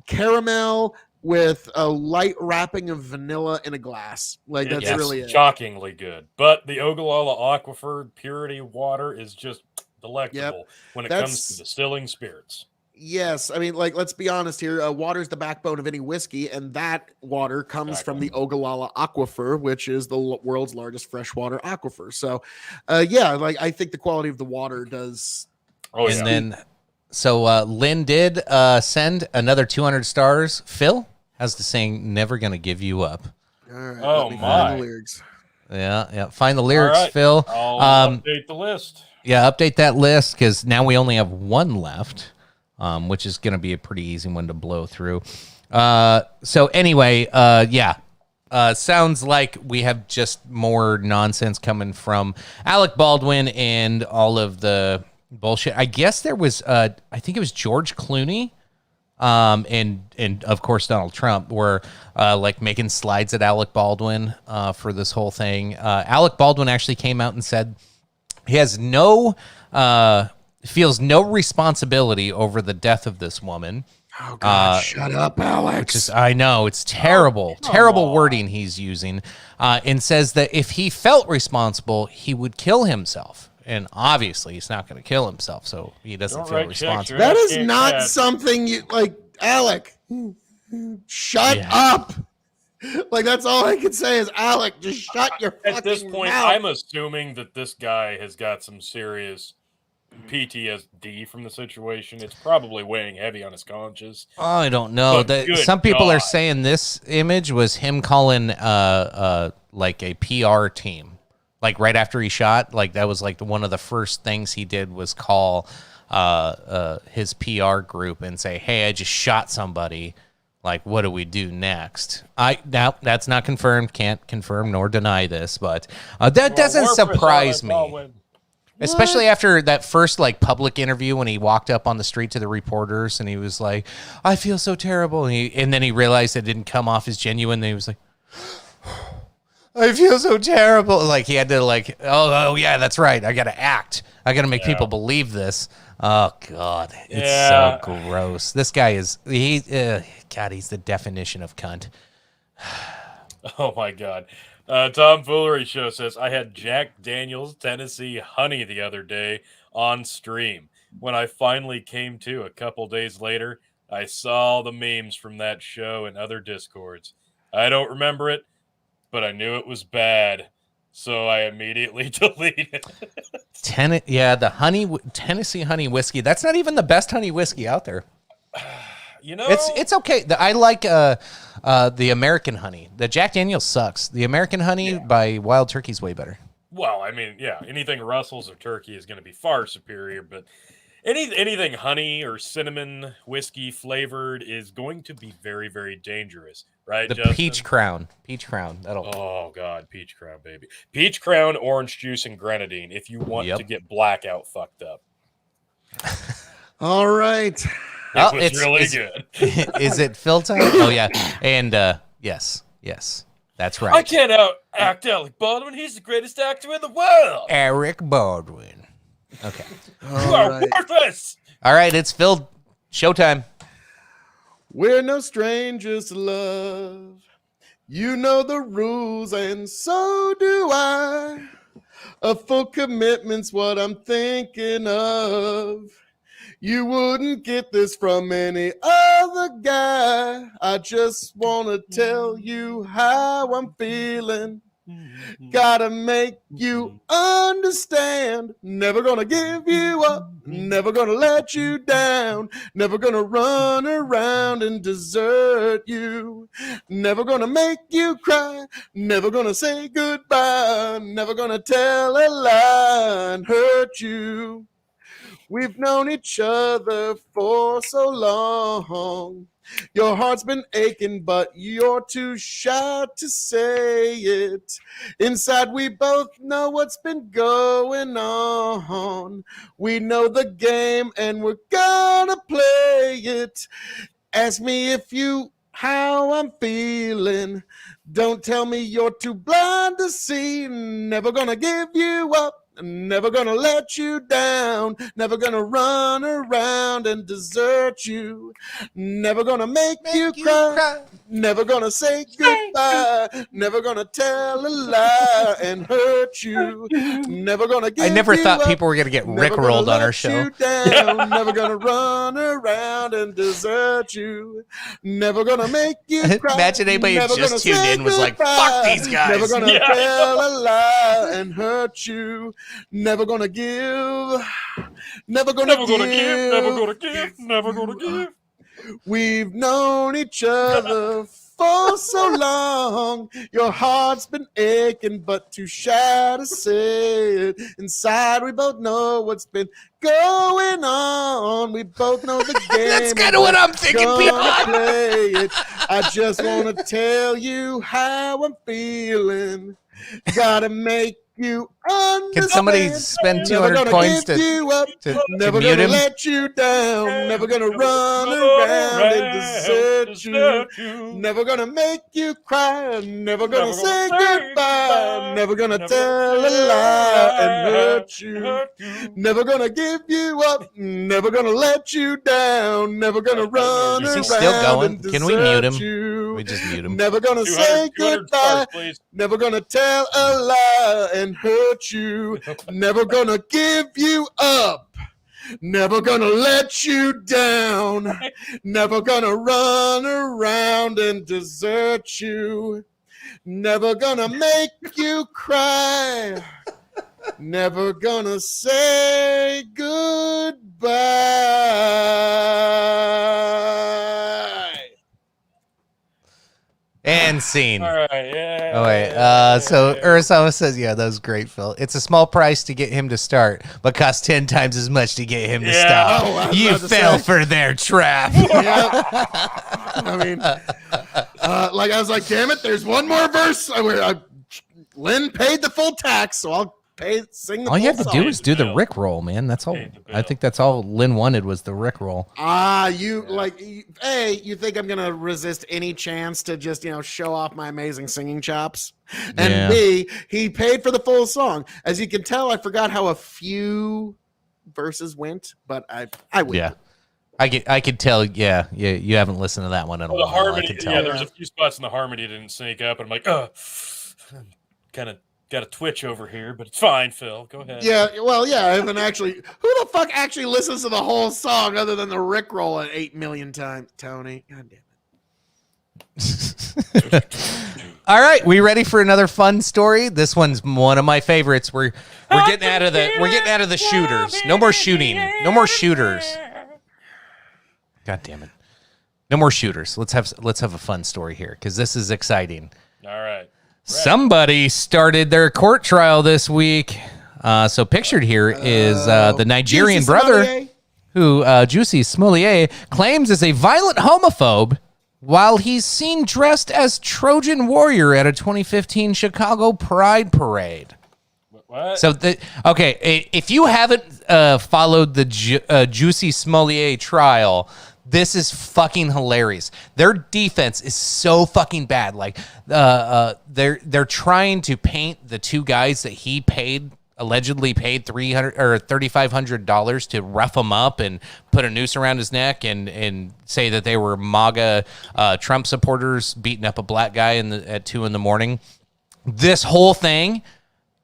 caramel with a light wrapping of vanilla in a glass. Like that's really it. Shockingly good. But the Ogallala Aquifer purity water is just delectable when it comes to distilling spirits. Yes, I mean, like, let's be honest here. Water is the backbone of any whiskey, and that water comes from the Ogallala Aquifer, which is the world's largest freshwater aquifer. So, like, I think the quality of the water does. Oh, and then, so Lynn did send another 200 stars. Phil has the saying, never going to give you up. All right, oh, my. Find the lyrics. Yeah. Find the lyrics, right. Phil. I'll update the list. Yeah, update that list because now we only have one left. Which is going to be a pretty easy one to blow through. So anyway, sounds like we have just more nonsense coming from Alec Baldwin and all of the bullshit. I guess there was, I think it was George Clooney, and of course Donald Trump were like making slides at Alec Baldwin for this whole thing. Alec Baldwin actually came out and said he has feels no responsibility over the death of this woman. Oh, God, shut up, Alex. I know, it's terrible, terrible wording he's using, and says that if he felt responsible, he would kill himself. And obviously, he's not going to kill himself, so he doesn't feel responsible. That is not something you, like, Alec, shut up. Like, that's all I can say is, Alec, just shut your fucking mouth. At this point, I'm assuming that this guy has got some serious PTSD from the situation. It's probably weighing heavy on his conscience. I don't know. Some people are saying this image was him calling like a PR team. Like right after he shot, like that was like one of the first things he did was call his PR group and say, "Hey, I just shot somebody. Like, what do we do next?" Now that's not confirmed. Can't confirm nor deny this, but that doesn't surprise me. Especially after that first like public interview when he walked up on the street to the reporters and he was like, "I feel so terrible," and then he realized it didn't come off as genuine. And he was like, I feel so terrible. Like he had to oh yeah, that's right. I got to act. I got to make people believe this. Oh God, it's so gross. This guy is God. He's the definition of cunt. Oh my God. Tom Foolery Show says, I had Jack Daniels Tennessee Honey the other day on stream. When I finally came to a couple days later, I saw the memes from that show and other discords. I don't remember it, but I knew it was bad, so I immediately deleted it. The Tennessee honey whiskey. That's not even the best honey whiskey out there. You know, it's okay. I like the American honey. The Jack Daniels sucks. The American honey by Wild Turkey's way better. Well, I mean, anything Russell's or Turkey is going to be far superior, but anything honey or cinnamon whiskey flavored is going to be very, very dangerous, right? The Justin? Peach Crown. Oh God, Peach Crown, baby. Peach Crown, orange juice, and grenadine. If you want to get blackout fucked up. All right. It's really good. Is it Phil time? Oh yeah, and yes, that's right. I can't act Alec Baldwin. He's the greatest actor in the world. Eric Baldwin. Okay. You are worthless. All right, it's Phil. Showtime. We're no strangers to love. You know the rules, and so do I. A full commitment's what I'm thinking of. You wouldn't get this from any other guy. I just want to tell you how I'm feeling. Gotta make you understand. Never gonna give you up. Never gonna let you down. Never gonna run around and desert you. Never gonna make you cry. Never gonna say goodbye. Never gonna tell a lie and hurt you. We've known each other for so long. Your heart's been aching, but you're too shy to say it. Inside, we both know what's been going on. We know the game, and we're gonna play it. Ask me how I'm feeling. Don't tell me you're too blind to see. Never gonna give you up. Never gonna let you down. Never gonna run around and desert you. Never gonna make you cry. Never gonna say goodbye. Never gonna tell a lie and hurt you. Never gonna give I never you thought up. people were gonna get rickrolled on our show. Never gonna run around and desert you. Never gonna make you cry. Imagine anybody who Never just gonna tuned say in was like, goodbye. "Fuck these guys." Never gonna tell a lie and hurt you. Never gonna give. Never gonna give. We've known each other for so long. Your heart's been aching, but too shy to say it. Inside, we both know what's been going on. We both know the game. That's kind of what I'm thinking, people. Play it. I just want to tell you how I'm feeling. Gotta make you understand. Can somebody spend 200 coins to never mute gonna him? let you down. Never gonna run around and desert you. Never gonna make you cry. Never gonna say goodbye. Never gonna tell a lie and hurt you. Never gonna give you up. Never gonna let you down. Never gonna run around. Is he still going? And Can we mute him? you. We just mute him. Never gonna say 200 goodbye. stars, please. Never gonna tell a lie and hurt you. Never gonna give you up. Never gonna let you down. Never gonna run around and desert you. Never gonna make you cry. Never gonna say goodbye. And scene. All right, yeah. Oh wait. So Urasawa says, "Yeah, that was great, Phil. It's a small price to get him to start, but costs 10 times as much to get him to stop. Oh, I was You about to fell say. for their trap." I mean, I was like, damn it, there's one more verse where Lynn paid the full tax, so sing the All you full have to song. do is do the Rickroll, man. That's all. Paid the bill. I think that's all Lynn wanted was the Rickroll. A, you think I'm gonna resist any chance to just show off my amazing singing chops? And Yeah. B, he paid for the full song. As you can tell, I forgot how a few verses went, but I would. Yeah. I could tell. Yeah, you haven't listened to that one in a Well, the while. I harmony, could tell. yeah, there's a few spots in the harmony didn't sync up, and I'm like, kind of got a twitch over here, but it's fine, Phil. Go ahead. Yeah, well, yeah, I haven't actually. Who the fuck actually listens to the whole song other than the Rickroll at 8 million times, Tony? God damn it. All right, we ready for another fun story? This one's one of my favorites. We're getting out of the shooters. No more shooting. No more shooters. God damn it. No more shooters. Let's have a fun story here because this is exciting. All right. Somebody started their court trial this week. So pictured here is the Nigerian Juicy brother Sommelier? who Juicy Smollett claims is a violent homophobe while he's seen dressed as Trojan Warrior at a 2015 Chicago Pride Parade. What? So, if you haven't followed the Juicy Smollett trial, this is fucking hilarious. Their defense is so fucking bad. Like, they're trying to paint the two guys that he allegedly paid $300 or $3,500 to rough him up and put a noose around his neck and say that they were MAGA Trump supporters beating up a black guy at 2 a.m. This whole thing.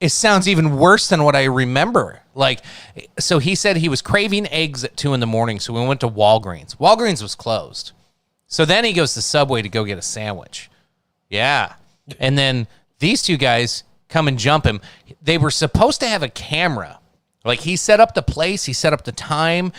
It sounds even worse than what I remember. Like, so he said he was craving eggs at 2 a.m, so we went to Walgreens. Walgreens was closed. So then he goes to Subway to go get a sandwich. Yeah. And then these two guys come and jump him. They were supposed to have a camera. Like, he set up the place, he set up the time,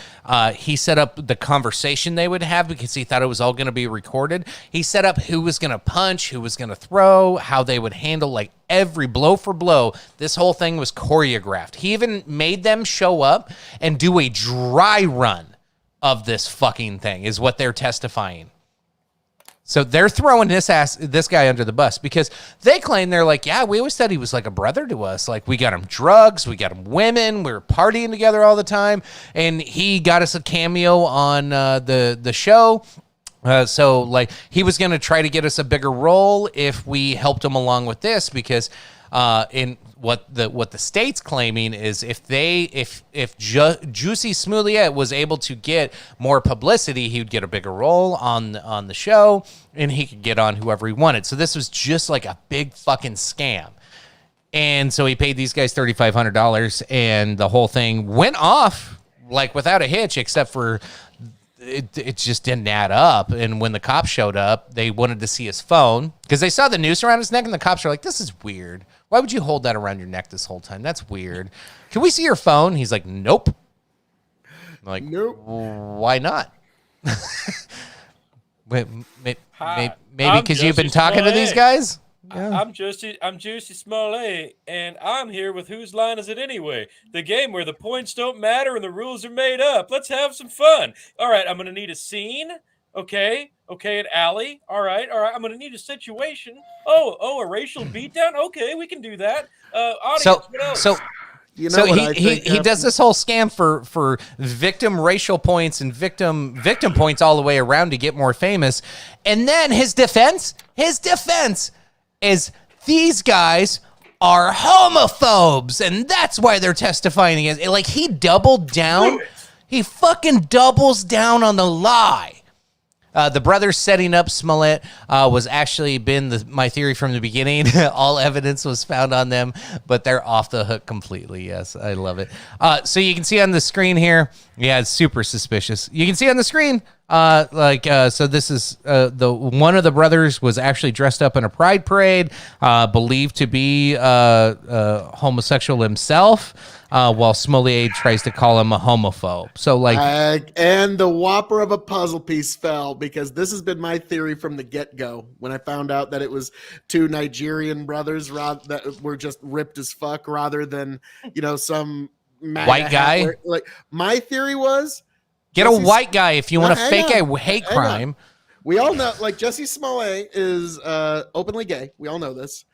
he set up the conversation they would have because he thought it was all going to be recorded. He set up who was going to punch, who was going to throw, how they would handle, like, every blow for blow. This whole thing was choreographed. He even made them show up and do a dry run of this fucking thing, is what they're testifying. So they're throwing this guy under the bus because they claim they're like, yeah, we always thought he was like a brother to us. Like, we got him drugs, we got him women, we were partying together all the time, and he got us a cameo on the show. So like, he was going to try to get us a bigger role if we helped him along with this because in what the state's claiming is if Juicy Smollett was able to get more publicity, he would get a bigger role on the show and he could get on whoever he wanted. So this was just like a big fucking scam. And so he paid these guys $3,500 and the whole thing went off like without a hitch, except for it just didn't add up. And when the cops showed up, they wanted to see his phone because they saw the noose around his neck and the cops are like, this is weird. Why would you hold that around your neck this whole time? That's weird. Can we see your phone? He's like, nope. I'm like, Nope. Why not? Maybe I'm because you've been Juicy talking to these Smollett. guys? I'm Juicy Smollett, and I'm here with Whose Line Is It Anyway? The game where the points don't matter and the rules are made up. Let's have some fun. All right, I'm going to need a scene. Okay, an alley. All right. I'm going to need a situation. Oh, a racial beatdown. Okay, we can do that. Audience, what else? So You know what I he think, does this whole scam for victim racial points and victim points all the way around to get more famous. And then his defense is these guys are homophobes, and that's why they're testifying against it. Like, he doubled down. He fucking doubles down on the lie. The brothers setting up Smollett was actually my theory from the beginning. All evidence was found on them, but they're off the hook completely. Yes, I love it. So you can see on the screen here. Yeah, it's super suspicious. You can see on the screen, so this is one of the brothers was actually dressed up in a pride parade, believed to be homosexual himself. While Smollett tries to call him a homophobe. So, like, and the whopper of a puzzle piece fell because this has been my theory from the get-go when I found out that it was two Nigerian brothers that were just ripped as fuck rather than, some white guy. Like, my theory was get a white guy if you want to fake a hate crime. We all know, like, Jussie Smollett is openly gay. We all know this.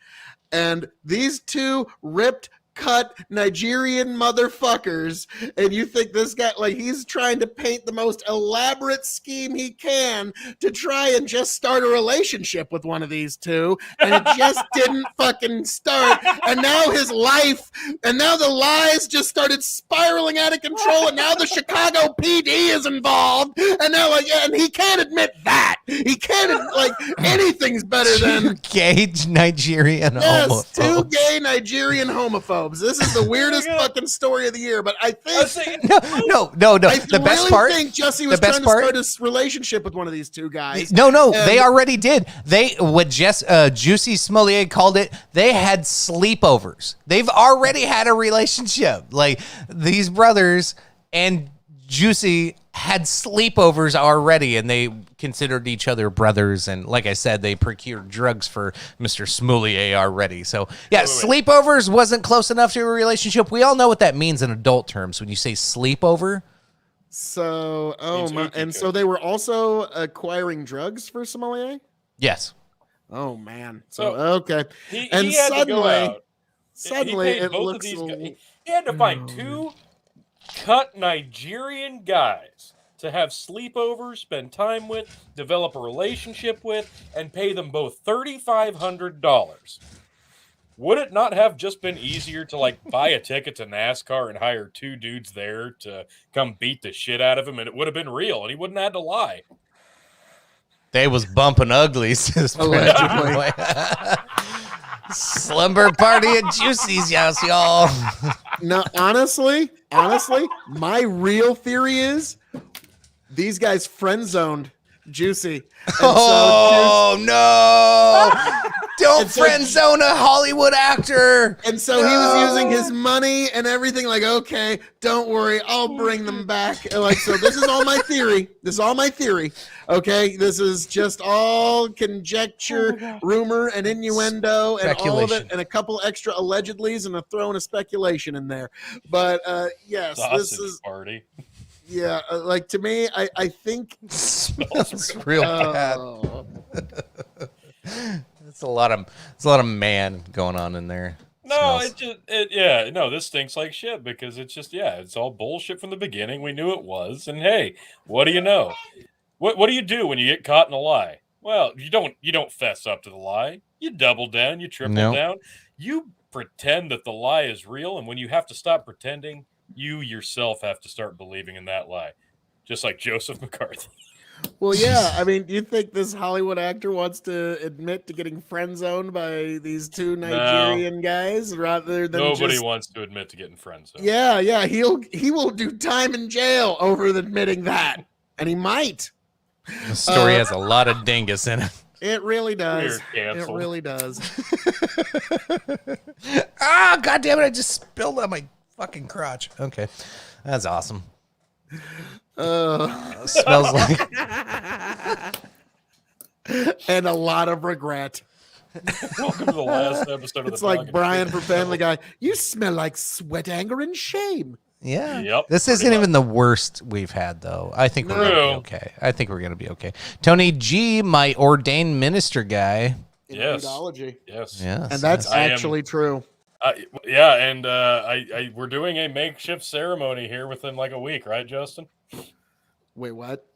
And these two ripped cut Nigerian motherfuckers, and you think this guy, like, he's trying to paint the most elaborate scheme he can to try and just start a relationship with one of these two, and it just didn't fucking start, and now his life, and now the lies just started spiraling out of control, and now the Chicago PD is involved, and now, like, and he can't admit that. He can't, like, anything's better than gay Nigerian homophobes. Two gay Nigerian homophobes. This is the weirdest fucking story of the year, but I think no. I The best really part, think Jussie was trying to start a relationship with one of these two guys. No, they already did. What Juicy Smollett called it, they had sleepovers. They've already had a relationship. Like, these brothers and Juicy had sleepovers already, and they considered each other brothers. And like I said, they procured drugs for Mr. Smollett already. So yeah, sleepovers wasn't close enough to a relationship. We all know what that means in adult terms when you say sleepover. So, so they were also acquiring drugs for Smollett? Yes. Oh man. So okay. He had to go out. Suddenly it looks. He had to find two cut Nigerian guys to have sleepovers, spend time with, develop a relationship with, and pay them both $3,500. Would it not have just been easier to, like, buy a ticket to NASCAR and hire two dudes there to come beat the shit out of him, and it would have been real, and he wouldn't have had to lie? They was bumping uglies. Allegedly. Slumber party at Juicy's house, y'all. No, honestly, my real theory is these guys friend zoned Juicy. No! Don't friend zone a Hollywood actor. And so he was using his money and everything. Like, okay, don't worry, I'll bring them back. And like, so this is all my theory. Okay, this is just all conjecture, rumor, and innuendo, and all of it, and a couple extra allegedlys, and a throwing a speculation in there. But yes, this is party. Yeah, like, to me, I think smells real bad. It's a lot of man going on in there. No, this stinks like shit because it's just, it's all bullshit from the beginning. We knew it was, and hey, what do you know? What do you do when you get caught in a lie? Well, you don't fess up to the lie. You double down, you triple down. You pretend that the lie is real, and when you have to stop pretending, you yourself have to start believing in that lie. Just like Joseph McCarthy. Well, yeah. I mean, do you think this Hollywood actor wants to admit to getting friend zoned by these two Nigerian guys rather than nobody wants to admit to getting friend zoned? Yeah. He will do time in jail over admitting that, and he might. The story has a lot of dingus in it. It really does. It really does. God damn it! I just spilled on my fucking crotch. Okay, that's awesome. Smells like and a lot of regret. Welcome to the last episode of It's like Brian from Family Guy. You smell like sweat, anger, and shame. Yeah. Yep, this isn't even the worst we've had, though. I think we're going to be okay. Tony G, my ordained minister guy. Yes. Yes. And that's actually true. We're doing a makeshift ceremony here within like a week, right, Justin? Wait, what?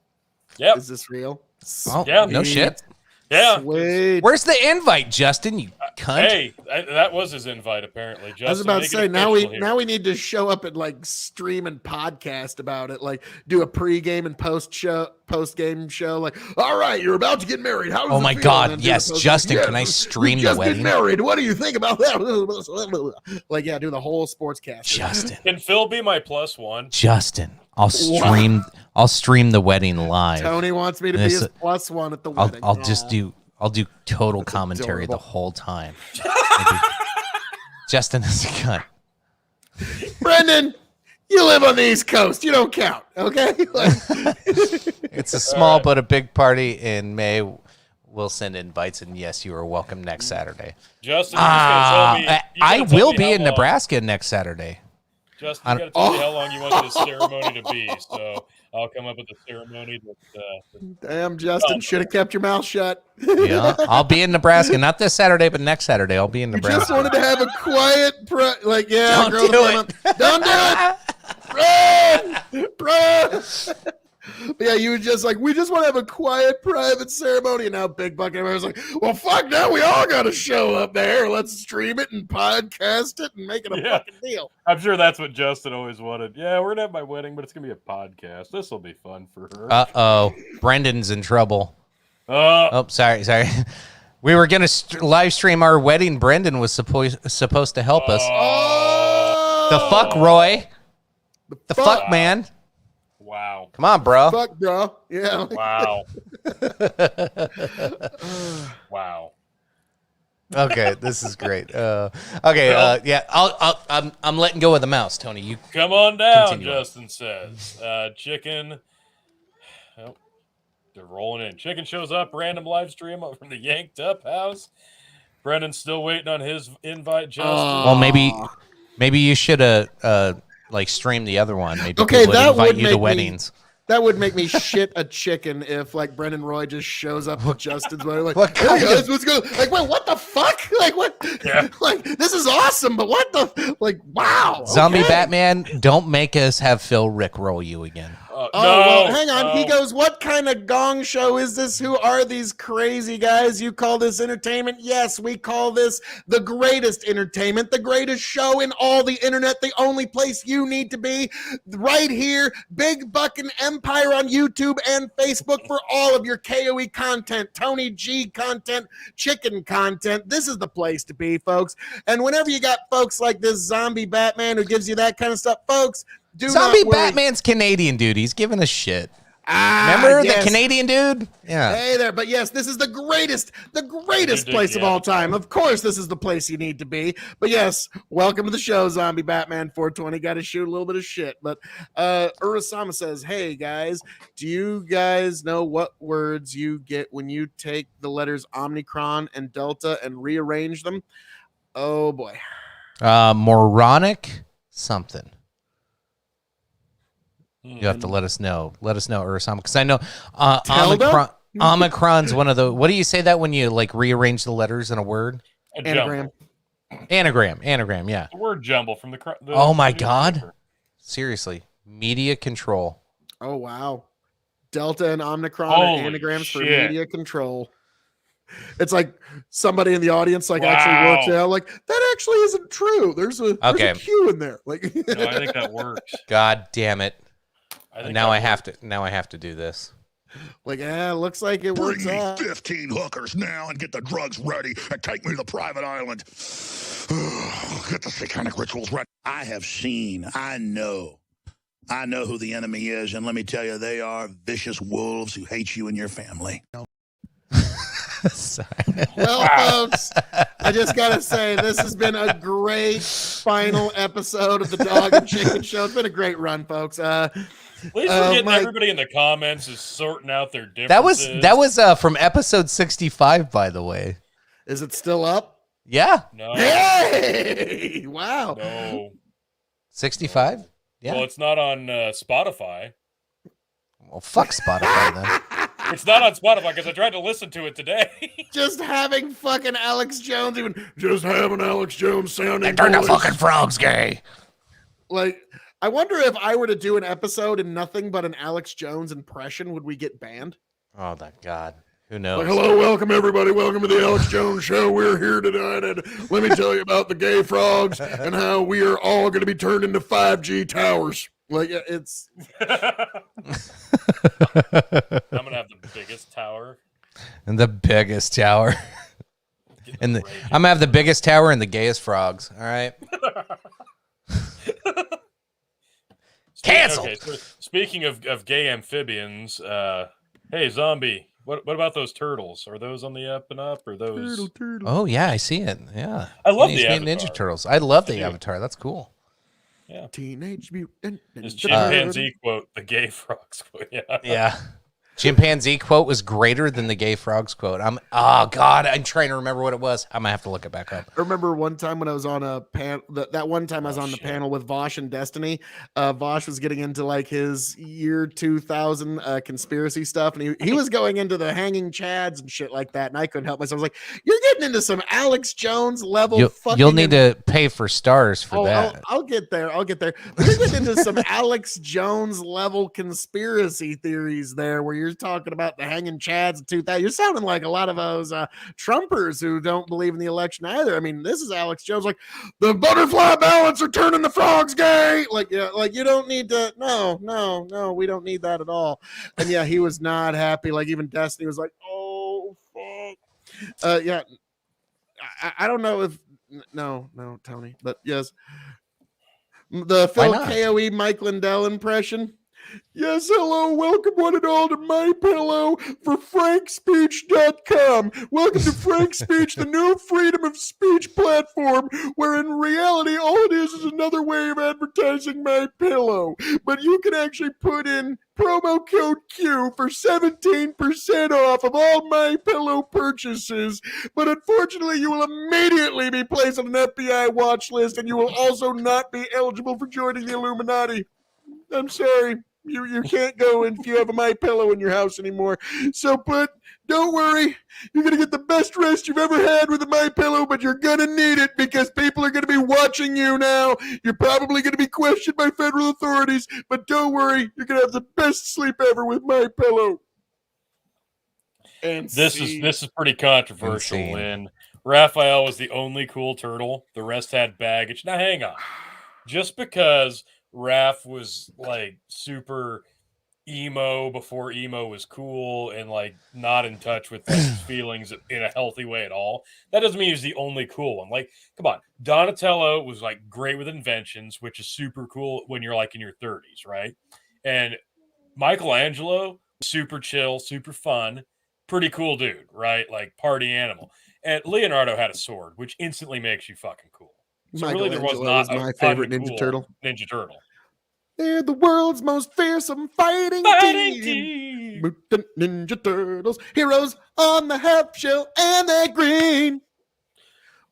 Yeah. Is this real? Oh, yeah. No shit. Yeah. Sweet. Where's the invite, Justin? You cunt. Hey, that was his invite, apparently. Justin, I was about to say, now we need to show up and like stream and podcast about it, like do a pre-game and post-game show. Like, all right, you're about to get married. How does it my feel? God, yes, Justin, can I stream the wedding? Get married. What do you think about that? Like, yeah, do the whole sportscast. Justin, can Phil be my +1? Justin, I'll stream the wedding live. Tony wants me to be his +1 at the wedding. I'll do total commentary the whole time. Justin is a cunt. Brendan, you live on the East Coast. You don't count, okay? It's a small but a big party in May. We'll send invites, and yes, you are welcome next Saturday. Justin, I will be in Nebraska next Saturday. Justin, you got to tell me how long you want this ceremony to be. So I'll come up with a ceremony that. Damn, Justin, should have kept your mouth shut. Yeah, I'll be in Nebraska, not this Saturday, but next Saturday. I'll be in You Nebraska. just wanted to have a quiet, Don't grow do the it. Don't do it. Run! But yeah, you were just like, we just want to have a quiet, private ceremony. And now Big Buck and everyone's like, well, fuck, now we all got to show up there. Let's stream it and podcast it and make it a fucking deal. I'm sure that's what Justin always wanted. Yeah, we're going to have my wedding, but it's going to be a podcast. This will be fun for her. Uh-oh. Brendan's in trouble. Oh, sorry. We were going to live stream our wedding. Brendan was supposed to help us. Oh! The fuck, Roy? The fuck, man? Wow. Come on, bro. Fuck, bro. Yeah. Wow. Wow. Okay, this is great. Yeah, I'm letting go of the mouse, Tony. You come on down, continue. Justin says. Chicken. Oh, they're rolling in. Chicken shows up, random live stream over from the Yanked Up house. Brendan's still waiting on his invite, Justin. Well, maybe you should have stream the other one. Maybe Okay, people that invite would you make to me- weddings. That would make me shit a chicken if Brendan Roy just shows up to Justin's wedding. Like, what hey kind guys, of- what's going? Like, wait, what the fuck? Like, what? Yeah. Like, this is awesome, but what the? Like, wow. Zombie okay. Batman, don't make us have Phil rickroll you again. Oh, no, well, hang on. no. He goes, what kind of gong show is this? Who are these crazy guys? You call this entertainment? Yes, we call this the greatest entertainment, the greatest show in all the internet, the only place you need to be, right here. Big Buckin' Empire on YouTube and Facebook for all of your KOE content, Tony G content, chicken content. This is the place to be, folks. And whenever you got folks like this Zombie Batman who gives you that kind of stuff, folks, do Zombie not worry. Batman's Canadian dude. He's giving us shit. Remember yes. the Canadian dude? Yeah. Hey there, but yes, this is the greatest place of all time. Of course, this is the place you need to be. But yes, welcome to the show, Zombie Batman 420. Got to shoot a little bit of shit. But Urasama says, hey guys, do you guys know what words you get when you take the letters Omicron and Delta and rearrange them? Oh boy. Moronic something. You have to Mm. let us know. Let us know, Urasama, because I know Telda? Omicron's one of the. What do you say that when you rearrange the letters in a word? Anagram. Anagram. Yeah. The word jumble from the Oh my newspaper. God. Seriously, media control. Oh wow. Delta and Omicron Holy are anagrams for shit. media control. It's like somebody in the audience actually Wow. works it out. Like, that actually isn't true. There's a Q in there. Like, No, I think that works. God damn it! I think Now that I have to. Now I have to do this. like, looks like it Bring works me out. 15 hookers now and get the drugs ready and take me to the private island. Get the satanic rituals ready. I know who the enemy is, and let me tell you, they are vicious wolves who hate you and your family. Sorry. Well, folks, I just got to say, this has been a great final episode of the Dog and Chicken Show. It's been a great run, folks. At least we're getting Mike- everybody in the comments is sorting out their differences. That was from episode 65, by the way. Is it still up? Yeah, No. Hey! Wow. No. 65. Yeah. Well, it's not on Spotify. Well, fuck Spotify then. It's not on Spotify because I tried to listen to it today. Just having fucking Alex Jones, just having Alex Jones sounding. Turn the voice. fucking frogs gay. Like, I wonder if I were to do an episode in nothing but an Alex Jones impression, would we get banned? Oh my God. Who knows? Like, hello, welcome everybody. Welcome to the Alex Jones Show. We're here tonight, and let me tell you about the gay frogs and how we are all going to be turned into 5G towers. Like, it's I'm gonna have the biggest tower. And the biggest tower. And I'm gonna have the biggest tower and the gayest frogs. All right. Canceled. Okay, so speaking of gay amphibians, hey zombie, what about those turtles? Are those on the up and up? Or those? turtle. Oh yeah, I see it. Yeah. I love Teenage the Mutant Avatar. Ninja Turtles. I love the I do. Avatar. That's cool. Teenage Mutant This Ninja chimpanzee quote, the gay frogs quote. Yeah. Yeah. chimpanzee quote was greater than the gay frogs quote. I'm trying to remember what it was. I'm gonna have to look it back up. I remember one time when I was on a panel. That one time I was on the panel with Vosh and Destiny. Vosh was getting into like his year 2000 conspiracy stuff, and he was going into the hanging chads and shit like that. And I couldn't help myself. I was like, "You're getting into some Alex Jones level. You'll need to pay for stars for that." I'll get there. But you're getting into some Alex Jones level conspiracy theories there, where you're talking about the hanging chads in 2000. You're sounding like a lot of those Trumpers who don't believe in the election either. I mean, this is Alex Jones, like the butterfly ballots are turning the frogs gay. Like, yeah, like you don't need to. No, we don't need that at all. And yeah, he was not happy. Like even Destiny was like, oh fuck. Yeah, I don't know if no, Tony, but yes, the Phil KOE Mike Lindell impression. Yes, hello, welcome one and all to My Pillow for FrankSpeech.com. Welcome to Frank Speech, the new freedom of speech platform, where in reality all it is another way of advertising My Pillow. But you can actually put in promo code Q for 17% off of all My Pillow purchases. But unfortunately, you will immediately be placed on an FBI watch list, and you will also not be eligible for joining the Illuminati. I'm sorry. You can't go if you have a My Pillow in your house anymore. But don't worry, you're gonna get the best rest you've ever had with a My Pillow, but you're gonna need it because people are gonna be watching you now. You're probably gonna be questioned by federal authorities, but don't worry, you're gonna have the best sleep ever with My Pillow. And this is pretty controversial. When Raphael was the only cool turtle, the rest had baggage. Now hang on, just because Raph was like super emo before emo was cool and like not in touch with like, his feelings in a healthy way at all, that doesn't mean he's the only cool one. Like, come on, Donatello was like great with inventions, which is super cool when you're like in your 30s, right? And Michelangelo, super chill, super fun, pretty cool dude, right? Like party animal. And Leonardo had a sword, which instantly makes you fucking cool. So really, there was not my favorite Ninja Turtle. Ninja Turtle. They're the world's most fearsome fighting team. Mutant Ninja Turtles, heroes on the half shell, and they're green.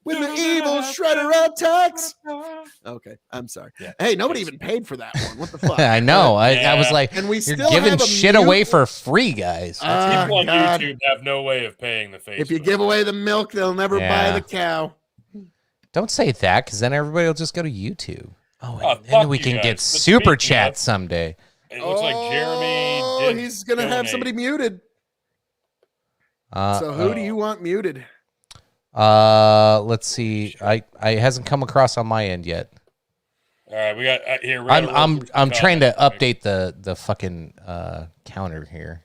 When the evil Shredder attacks. Okay, I'm sorry. Yeah, hey, nobody even paid for that one. What the fuck? I know. I was like, and you're giving shit away for free, guys. People on YouTube have no way of paying the face. If you give away the milk, they'll never buy the cow. Don't say that, because then everybody will just go to YouTube. Oh, and then we can get super chat someday. It looks like Jeremy. He's gonna have somebody muted. So who do you want muted? Let's see. I hasn't come across on my end yet. All right, we got here. I'm trying to update the fucking counter here.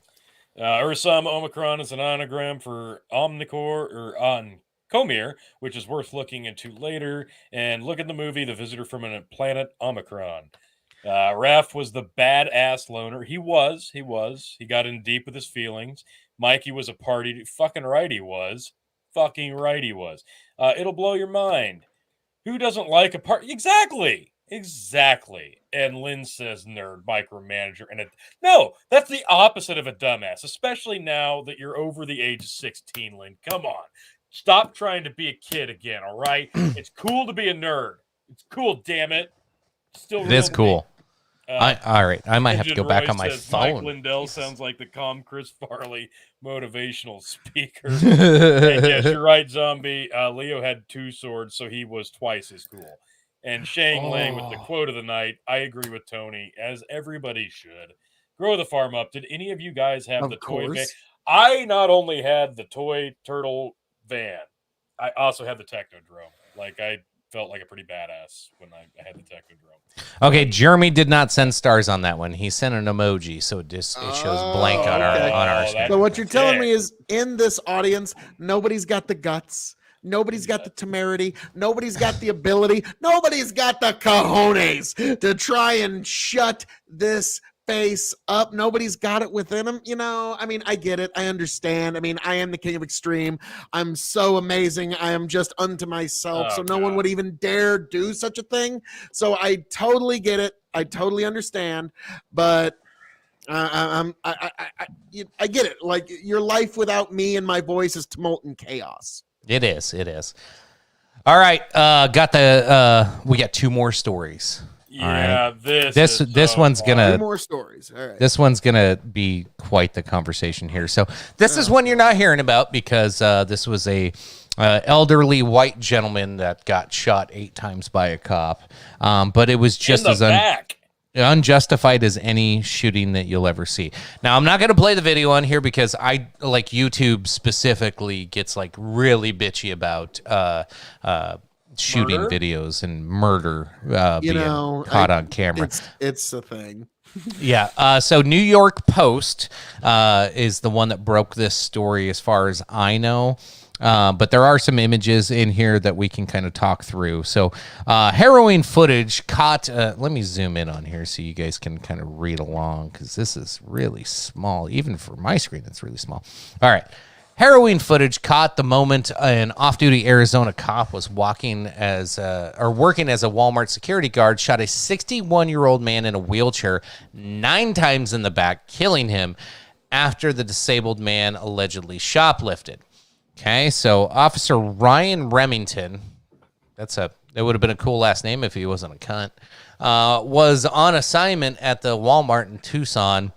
Ursum Omicron is an anagram for Omnicore or on Comir, which is worth looking into later. And look at the movie The Visitor from a Planet Omicron. Raph was the badass loner. He was. He got in deep with his feelings. Mikey was a party. Fucking right he was. It'll blow your mind. Who doesn't like a party? Exactly. And Lynn says nerd, micromanager. No, that's the opposite of a dumbass, especially now that you're over the age of 16, Lynn. Come on. Stop trying to be a kid again, all right? It's cool to be a nerd. It's cool, damn it. It is cool. All right, I might have to go back on my phone. Mike Lindell sounds like the calm Chris Farley motivational speaker. And yes, you're right, Zombie. Leo had 2 swords, so he was twice as cool. And Shang Lang with the quote of the night. I agree with Tony, as everybody should. Grow the farm up. Did any of you guys have the toy van? I not only had the toy turtle van, I also had the Technodrome. Like, I felt like a pretty badass when I had the Technodrome. Okay, Jeremy did not send stars on that one. He sent an emoji, so it shows blank on our screen. So what you're telling me is, in this audience, nobody's got the guts. Nobody's got the temerity. Nobody's got the ability. Nobody's got the cojones to try and shut this face up. Nobody's got it within them. You know, I mean, I get it. I understand. I mean, I am the king of extreme. I'm so amazing. I am just unto myself. So no one would even dare do such a thing. So I totally get it. I totally understand. But I get it. Like, your life without me and my voice is tumult and chaos. It is. All right, we got 2 more stories. Yeah, right. This one's gonna 2 more stories. All right. This one's gonna be quite the conversation here. So this is one you're not hearing about because this was a elderly white gentleman that got shot 8 times by a cop, but it was just as unjustified as any shooting that you'll ever see. Now, I'm not going to play the video on here because YouTube specifically gets like really bitchy about shooting videos and murder being caught on camera. It's a thing. Yeah. So New York Post is the one that broke this story as far as I know. But there are some images in here that we can kind of talk through. So harrowing footage caught, let me zoom in on here so you guys can kind of read along because this is really small. Even for my screen, it's really small. All right. Harrowing footage caught the moment an off-duty Arizona cop was working as a Walmart security guard, shot a 61-year-old man in a wheelchair 9 times in the back, killing him after the disabled man allegedly shoplifted. Okay, so Officer Ryan Remington, that would have been a cool last name if he wasn't a cunt, was on assignment at the Walmart in Tucson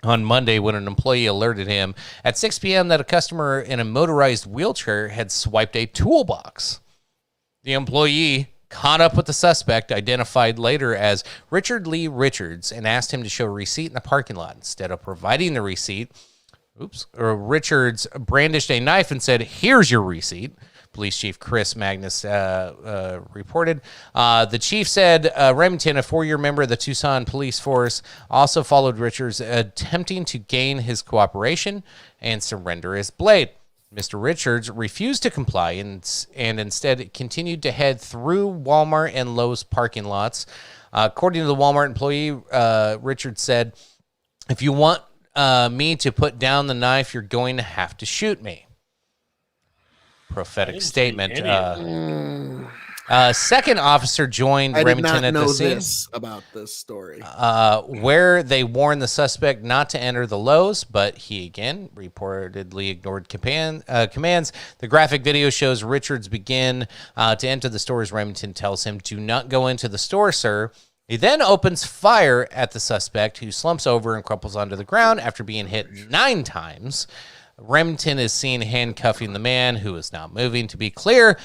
on Monday when an employee alerted him at 6 p.m. that a customer in a motorized wheelchair had swiped a toolbox. The employee caught up with the suspect, identified later as Richard Lee Richards, and asked him to show a receipt in the parking lot. Instead of providing the receipt, Richards brandished a knife and said, "Here's your receipt." Police Chief Chris Magnus reported. The chief said Remington, a 4-year member of the Tucson police force, also followed Richards, attempting to gain his cooperation and surrender his blade. Mr. Richards refused to comply and instead continued to head through Walmart and Lowe's parking lots. According to the Walmart employee, Richards said, "If you want me to put down the knife, you're going to have to shoot me." Prophetic statement. Second officer joined Remington at the scene. I did not know this about this story. Where they warned the suspect not to enter the Lowe's, but he again reportedly ignored commands. The graphic video shows Richards begin to enter the store as Remington tells him, "Do not go into the store, sir." He then opens fire at the suspect, who slumps over and crumples onto the ground after being hit 9 times. Remington is seen handcuffing the man, who is not moving. To be clear,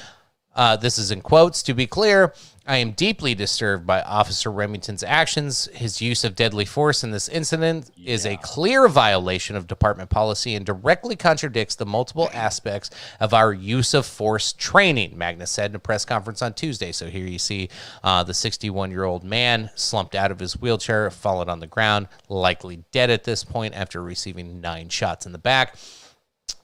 this is in quotes, "To be clear, I am deeply disturbed by Officer Remington's actions. His use of deadly force in this incident is a clear violation of department policy and directly contradicts the multiple aspects of our use of force training," Magnus said in a press conference on Tuesday. So here you see the 61-year-old man slumped out of his wheelchair, fallen on the ground, likely dead at this point after receiving 9 shots in the back.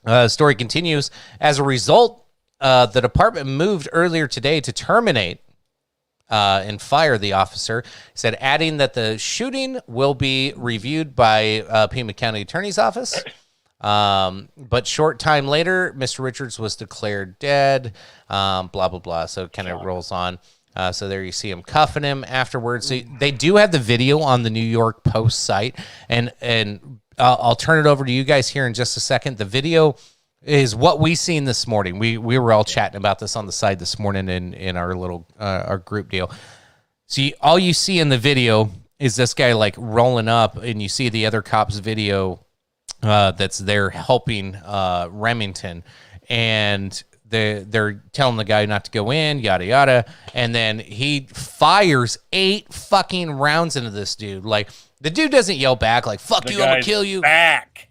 The story continues. As a result, the department moved earlier today to terminate and fire the officer. He said, adding that the shooting will be reviewed by Pima County Attorney's Office. But short time later, Mr. Richards was declared dead. Blah, blah, blah. So it kind of rolls on. So there you see him cuffing him afterwards. So they do have the video on the New York Post site. And I'll turn it over to you guys here in just a second. The video is what we seen this morning. We were all chatting about this on the side this morning in our little our group deal. See, all you see in the video is this guy like rolling up, and you see the other cop's video that's there helping Remington, and they're telling the guy not to go in, yada yada, and then he fires 8 fucking rounds into this dude. Like, the dude doesn't yell back like, "Fuck you, I'm gonna kill you." Back.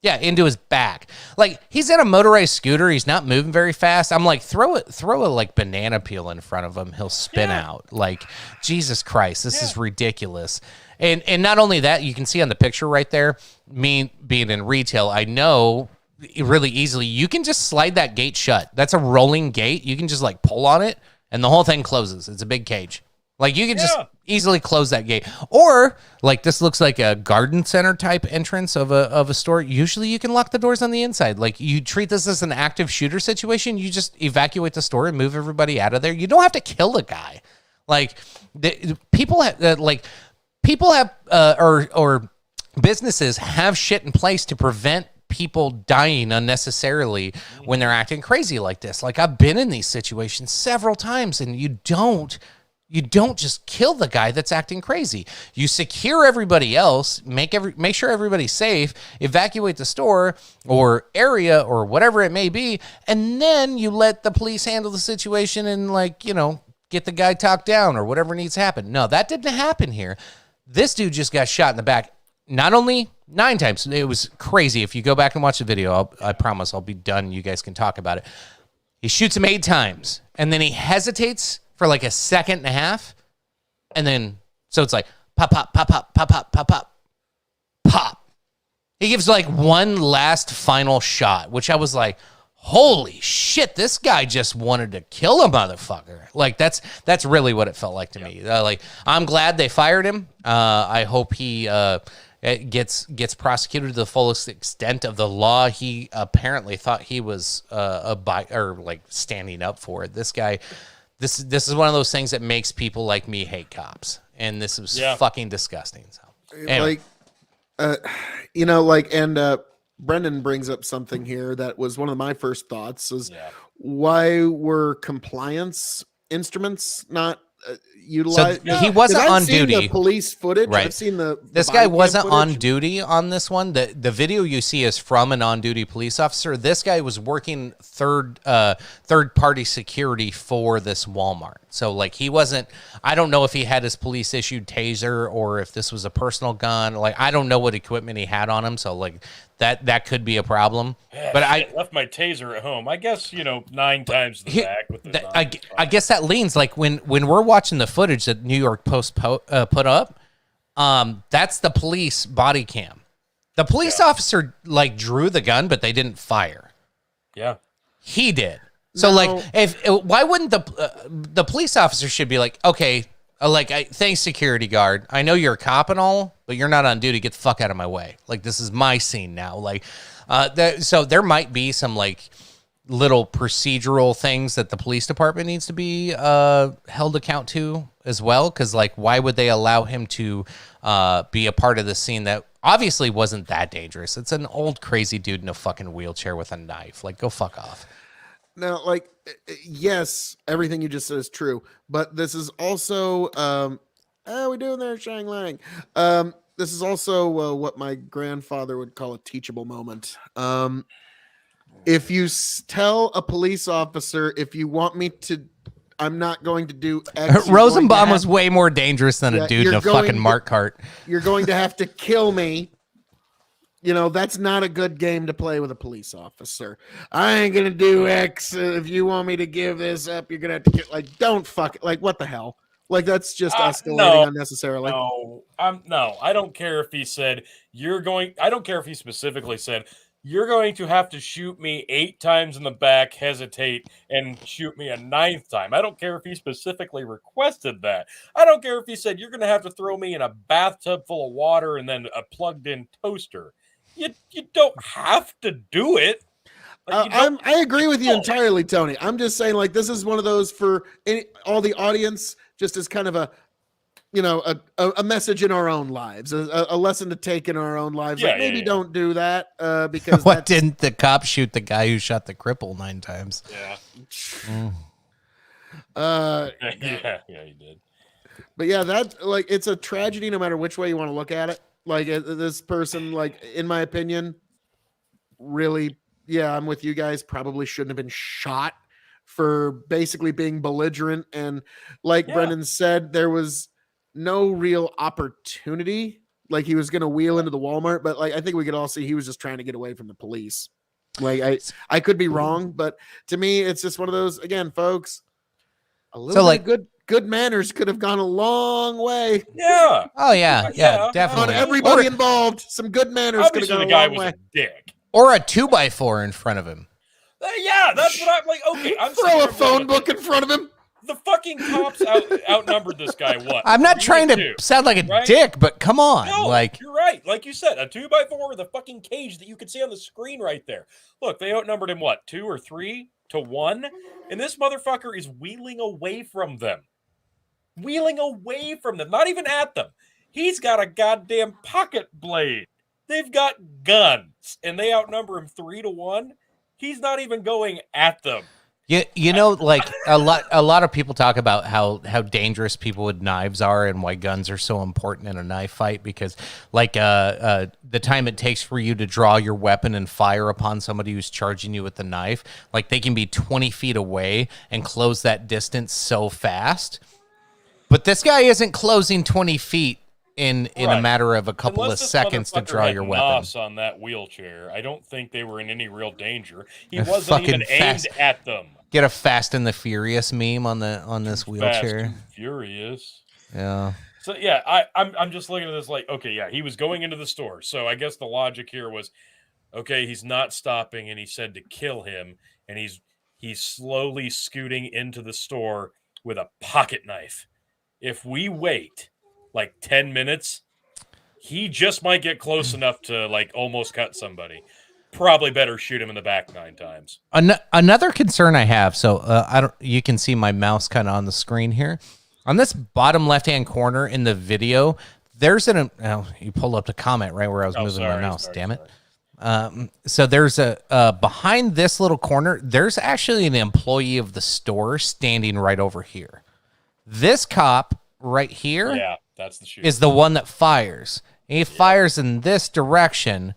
Yeah, into his back. Like, he's in a motorized scooter. He's not moving very fast. I'm like, throw a like banana peel in front of him. He'll spin out. Like, Jesus Christ, this is ridiculous. And not only that, you can see on the picture right there, me being in retail, I know really easily, you can just slide that gate shut. That's a rolling gate. You can just like pull on it and the whole thing closes. It's a big cage. Like, you can just easily close that gate. Or, like, this looks like a garden center type entrance of a store. Usually you can lock the doors on the inside. Like, you treat this as an active shooter situation. You just evacuate the store and move everybody out of there. You don't have to kill the guy. Like, people have businesses have shit in place to prevent people dying unnecessarily when they're acting crazy like this. Like, I've been in these situations several times, and you don't just kill the guy that's acting crazy. You secure everybody else, make sure everybody's safe, evacuate the store or area or whatever it may be, and then you let the police handle the situation and, like, you know, get the guy talked down or whatever needs to happen. No, that didn't happen here. This dude just got shot in the back. Not only 9 times, it was crazy. If you go back and watch the video, I promise I'll be done. You guys can talk about it. He shoots him 8 times, and then he hesitates for like a second and a half, and then, so it's like, pop, pop, pop, pop, pop, pop, pop, pop, pop. He gives like one last final shot, which I was like, holy shit, this guy just wanted to kill a motherfucker. Like, that's really what it felt like to me. Like, I'm glad they fired him. I hope he gets prosecuted to the fullest extent of the law. He apparently thought he was standing up for it. This guy, this is one of those things that makes people like me hate cops, and this was fucking disgusting. So, anyway. Brendan brings up something here that was one of my first thoughts is why were compliance instruments not utilized? So he wasn't on duty. The police footage. Right. I've seen this guy wasn't on duty on this one. The video you see is from an on-duty police officer. This guy was working third-party security for this Walmart. So, like, he wasn't, I don't know if he had his police issued taser or if this was a personal gun. Like, I don't know what equipment he had on him. So, like, that could be a problem. But I left my taser at home. I guess, 9 times the back with the I guess that leans, like, when we're watching the footage that New York Post put up, that's the police body cam. The police officer, like, drew the gun, but they didn't fire. Yeah. He did. So, like, why wouldn't the police officer should be like, okay, thanks, security guard. I know you're a cop and all, but you're not on duty. Get the fuck out of my way. Like, this is my scene now. Like, so there might be some, like, little procedural things that the police department needs to be held account to as well. Because, like, why would they allow him to be a part of the scene that obviously wasn't that dangerous? It's an old crazy dude in a fucking wheelchair with a knife. Like, go fuck off. Now, like, yes, everything you just said is true, but this is also, we doing there, Shang Lang. This is also what my grandfather would call a teachable moment. If you tell a police officer, if you want me to, I'm not going to do X. Rosenbaum was way more dangerous than a dude in a fucking Mart cart. You're going to have to kill me. That's not a good game to play with a police officer. I ain't going to do X. If you want me to give this up, you're going to have to get, like, don't fuck it. Like, what the hell? Like, that's just escalating unnecessarily. No, I don't care if he said, I don't care if he specifically said, you're going to have to shoot me 8 times in the back, hesitate, and shoot me a 9th time. I don't care if he specifically requested that. I don't care if he said, you're going to have to throw me in a bathtub full of water and then a plugged-in toaster. You don't have to do it. I agree with you entirely, Tony. I'm just saying, like, this is one of those for all the audience, just as kind of a message in our own lives, a lesson to take in our own lives. Don't do that because why didn't the cop shoot the guy who shot the cripple 9 times? Yeah. Yeah, he did. But yeah, that, like, it's a tragedy no matter which way you want to look at it. Like, this person, like, in my opinion, really, I'm with you guys, probably shouldn't have been shot for basically being belligerent. And like Brendan said, there was no real opportunity. Like, he was going to wheel into the Walmart, but, like, I think we could all see he was just trying to get away from the police. Like, I could be wrong, but to me, it's just one of those, again, folks, a little bit good manners could have gone a long way. Yeah. Oh yeah, definitely. On everybody involved, some good manners could have gone a long way. A dick. Or a 2x4 in front of him. Yeah, that's what I'm like. Okay, I'm throw a phone book in front of him. The fucking cops outnumbered this guy. What? I'm not trying to sound like a dick, but come on. No, like, you're right. Like you said, a 2x4 with a fucking cage that you could see on the screen right there. Look, they outnumbered him, what, 2 or 3 to 1? And this motherfucker is wheeling away from them. Not even at them. He's got a goddamn pocket blade. They've got guns, and they outnumber him 3-1. He's not even going at them. You know, like a lot of people talk about how dangerous people with knives are and why guns are so important in a knife fight, because like the time it takes for you to draw your weapon and fire upon somebody who's charging you with the knife, like they can be 20 feet away and close that distance so fast. But this guy isn't closing 20 feet in a matter of a couple of seconds to draw your weapon. On that wheelchair, I don't think they were in any real danger. He wasn't even aimed at them. Get a Fast and the Furious meme on this wheelchair. Fast and Furious. Yeah. So yeah, I'm just looking at this like, okay, yeah, he was going into the store. So I guess the logic here was, okay, he's not stopping, and he said to kill him, and he's slowly scooting into the store with a pocket knife. If we wait like 10 minutes, he just might get close enough to like almost cut somebody. Probably better shoot him in the back 9 times. Another concern I have, so you can see my mouse kind of on the screen here. On this bottom left-hand corner in the video, there's you pulled up the comment right where I was moving my mouse. Damn it. So there's behind this little corner, there's actually an employee of the store standing right over here. This cop right here, yeah, that's the shooter, is the one that fires. And he fires in this direction.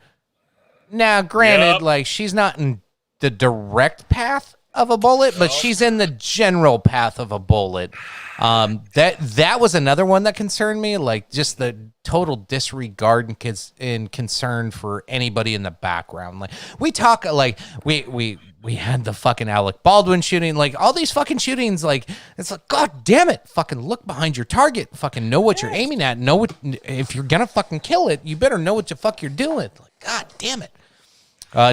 Now, granted, like she's not in the direct path of a bullet, but she's in the general path of a bullet. That was another one that concerned me, like just the total disregard and concern for anybody in the background. Like we talk, like we had the fucking Alec Baldwin shooting, like all these fucking shootings. Like it's like, God damn it, fucking look behind your target, fucking know what you're aiming at, know what, if you're gonna fucking kill it, you better know what the fuck you're doing. Like, God damn it.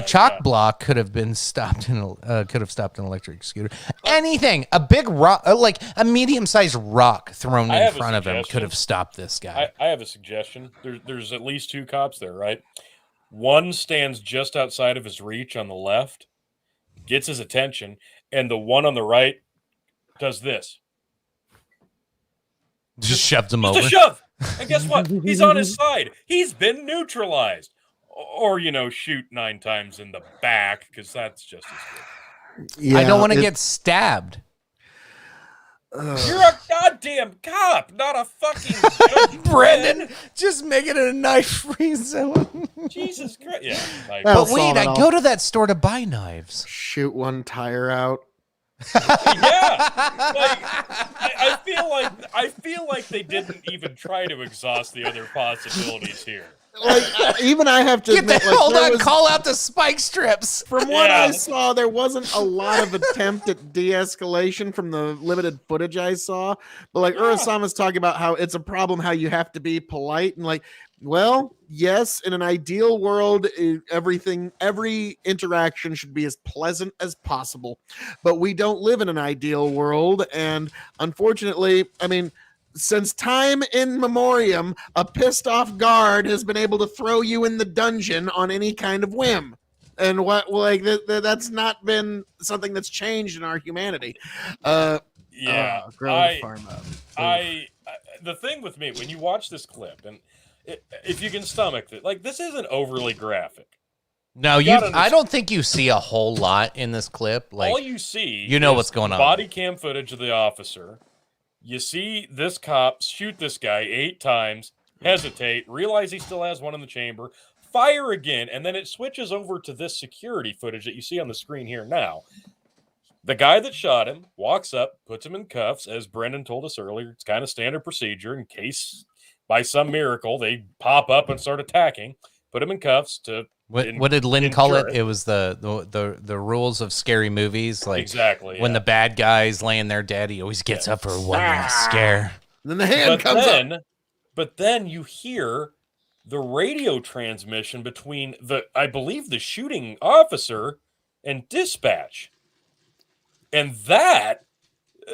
Chalk block could have been stopped could have stopped an electric scooter. Anything, a big rock, like a medium-sized rock thrown in front of him could have stopped this guy. I have a suggestion. There's at least 2 cops there, right? One stands just outside of his reach on the left, gets his attention, and the one on the right does this. Just shoves him over. A shove. And guess what? He's on his side. He's been neutralized. Or, shoot 9 times in the back, because that's just as good. Yeah, I don't want to get stabbed. You're a goddamn cop, not a fucking Brendan, just make it a knife-free zone. Jesus Christ. Yeah. But wait, I go to that store to buy knives. Shoot one tire out. Yeah. Like, I feel like they didn't even try to exhaust the other possibilities here. Like, even I have to admit, hold on, call out the spike strips. From what I saw, there wasn't a lot of attempt at de-escalation from the limited footage I saw. But like Urasama's talking about how it's a problem, how you have to be polite, and like, well, yes, in an ideal world, every interaction should be as pleasant as possible. But we don't live in an ideal world, and unfortunately, I mean, since time in memoriam, a pissed off guard has been able to throw you in the dungeon on any kind of whim. And that's not been something that's changed in our humanity. The thing with me, when you watch this clip, and if you can stomach it, like, this isn't overly graphic. No, I don't think you see a whole lot in this clip. Like, all you see, what's going on. Body cam footage of the officer. You see this cop shoot this guy 8 times, hesitate, realize he still has one in the chamber, fire again, and then it switches over to this security footage that you see on the screen here now. The guy that shot him walks up, puts him in cuffs, as Brendan told us earlier. It's kind of standard procedure in case, by some miracle, they pop up and start attacking. Put him in cuffs to... What did Lynn call it? It was the rules of scary movies. Like, exactly. When the bad guy's laying there dead, he always gets up for one last scare. And then the hand comes up. But then you hear the radio transmission between I believe the shooting officer and dispatch. And that,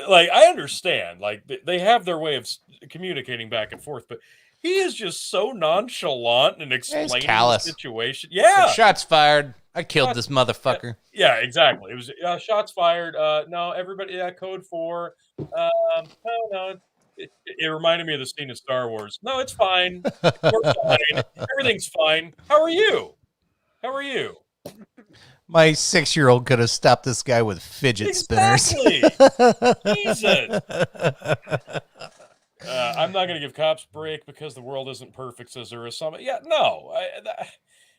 like, I understand, like, they have their way of communicating back and forth, but he is just so nonchalant and explaining the situation. Yeah. Like, shots fired. I killed this motherfucker. Yeah, exactly. It was shots fired. No, everybody, code 4. No. It reminded me of the scene in Star Wars. No, it's fine. We're fine. Everything's fine. How are you? How are you? My 6-year-old could have stopped this guy with fidget Exactly. spinners. Jesus. I'm not going to give cops a break because the world isn't perfect, says there is some. Yeah, no.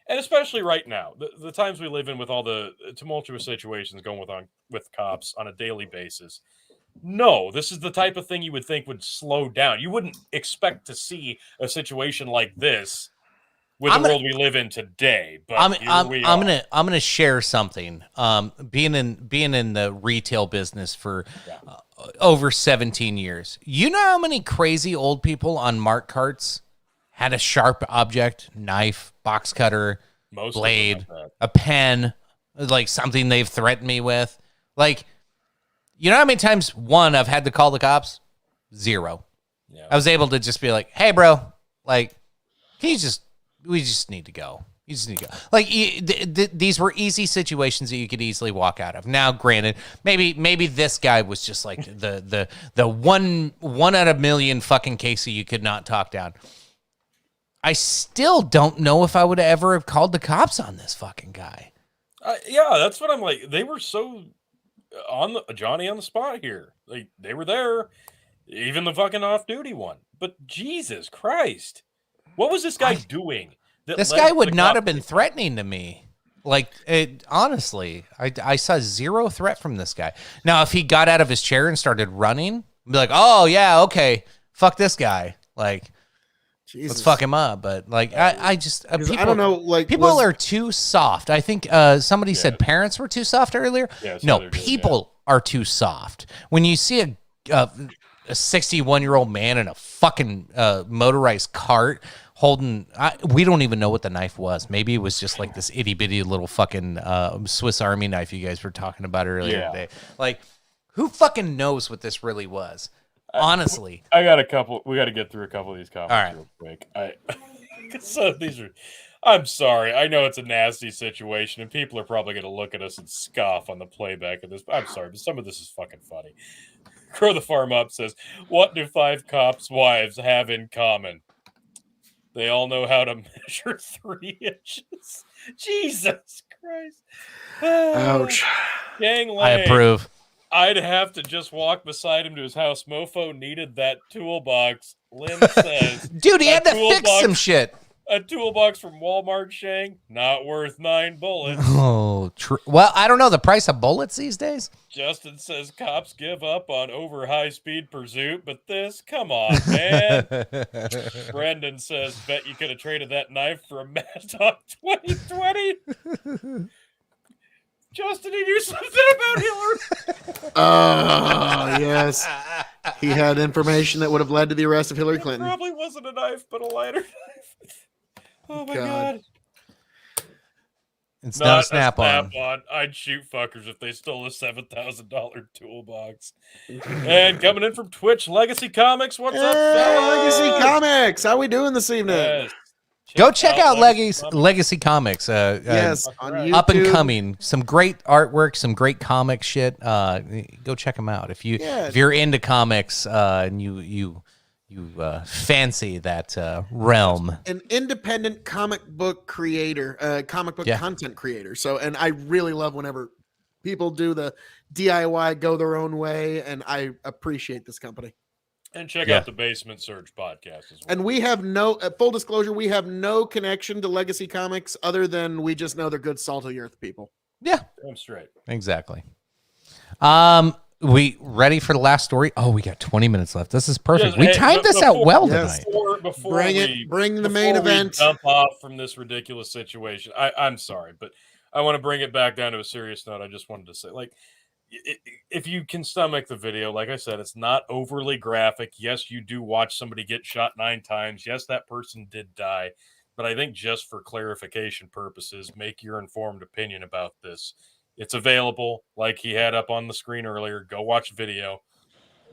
And especially right now, the times we live in with all the tumultuous situations going with cops on a daily basis. No, this is the type of thing you would think would slow down. You wouldn't expect to see a situation like this with the world we live in today. But I'm gonna share something. Being in the retail business for over 17 years, you know how many crazy old people on Mart carts had a sharp object, knife, box cutter, blade, a pen, like something they've threatened me with. Like, you know how many times, one, I've had to call the cops? 0. Yeah. I was able to just be like, hey, bro, like, we just need to go. You just need to go. Like, these were easy situations that you could easily walk out of. Now, granted, maybe this guy was just like the one out of a million fucking case that you could not talk down. I still don't know if I would ever have called the cops on this fucking guy. Yeah, that's what I'm like. They were so Johnny on the spot here. Like, they were there, even the fucking off-duty one. But Jesus Christ, what was this guy doing? This guy would not have been threatening to me. Like, honestly, I saw 0 threat from this guy. Now, if he got out of his chair and started running, I'd be like, oh yeah, okay, fuck this guy. Like, Jesus. Let's fuck him up. But like, I just people, I don't know. Like, people are too soft. I think somebody said parents were too soft earlier. Yeah, no, people are too soft. When you see a 61-year-old man in a fucking motorized cart holding, we don't even know what the knife was. Maybe it was just like this itty bitty little fucking Swiss Army knife you guys were talking about earlier today. Like, who fucking knows what this really was? Honestly, I got a couple. We got to get through a couple of these comments real quick. So these are. I'm sorry. I know it's a nasty situation, and people are probably going to look at us and scoff on the playback of this. I'm sorry, but some of this is fucking funny. Crow the Farm Up says, "What do 5 cops' wives have in common? They all know how to measure 3 inches." Jesus Christ! Ouch. Gang Lang. I approve. I'd have to just walk beside him to his house. Mofo needed that toolbox. Lynn says, dude, he had to fix some shit. A toolbox from Walmart, Shang, not worth 9 bullets. Oh, true. Well, I don't know the price of bullets these days. Justin says cops give up on over high-speed pursuit, but this, come on, man. Brendan says, bet you could have traded that knife for a Mad Dog 2020. Justin, he knew something about Hillary. Oh, yes. He had information that would have led to the arrest of Hillary Clinton. It probably wasn't a knife, but a lighter knife. Oh, my God. It's not a snap-on. I'd shoot fuckers if they stole a $7,000 toolbox. And coming in from Twitch, Legacy Comics. What's up, fellas? Legacy Comics. How we doing this evening? Yes. Go check out Legacy Comics. Yes, on YouTube. Up and coming. Some great artwork, some great comic shit. Go check them out if you're into comics and you fancy that realm. An independent comic book creator, comic book content creator. So, and I really love whenever people do the DIY, go their own way, and I appreciate this company. And check out the Basement Surge podcast as well. And we have full disclosure, we have no connection to Legacy Comics other than we just know they're good Salt of the Earth people. Yeah. Damn straight. Exactly. We ready for the last story? Oh, we got 20 minutes left. This is perfect. We timed this out well tonight. Before bring the main event. Dump off from this ridiculous situation. I'm sorry, but I want to bring it back down to a serious note. I just wanted to say, like, if you can stomach the video, like I said, it's not overly graphic. Yes, you do watch somebody get shot 9 times. Yes, that person did die. But I think just for clarification purposes, make your informed opinion about this. It's available, like he had up on the screen earlier. Go watch video.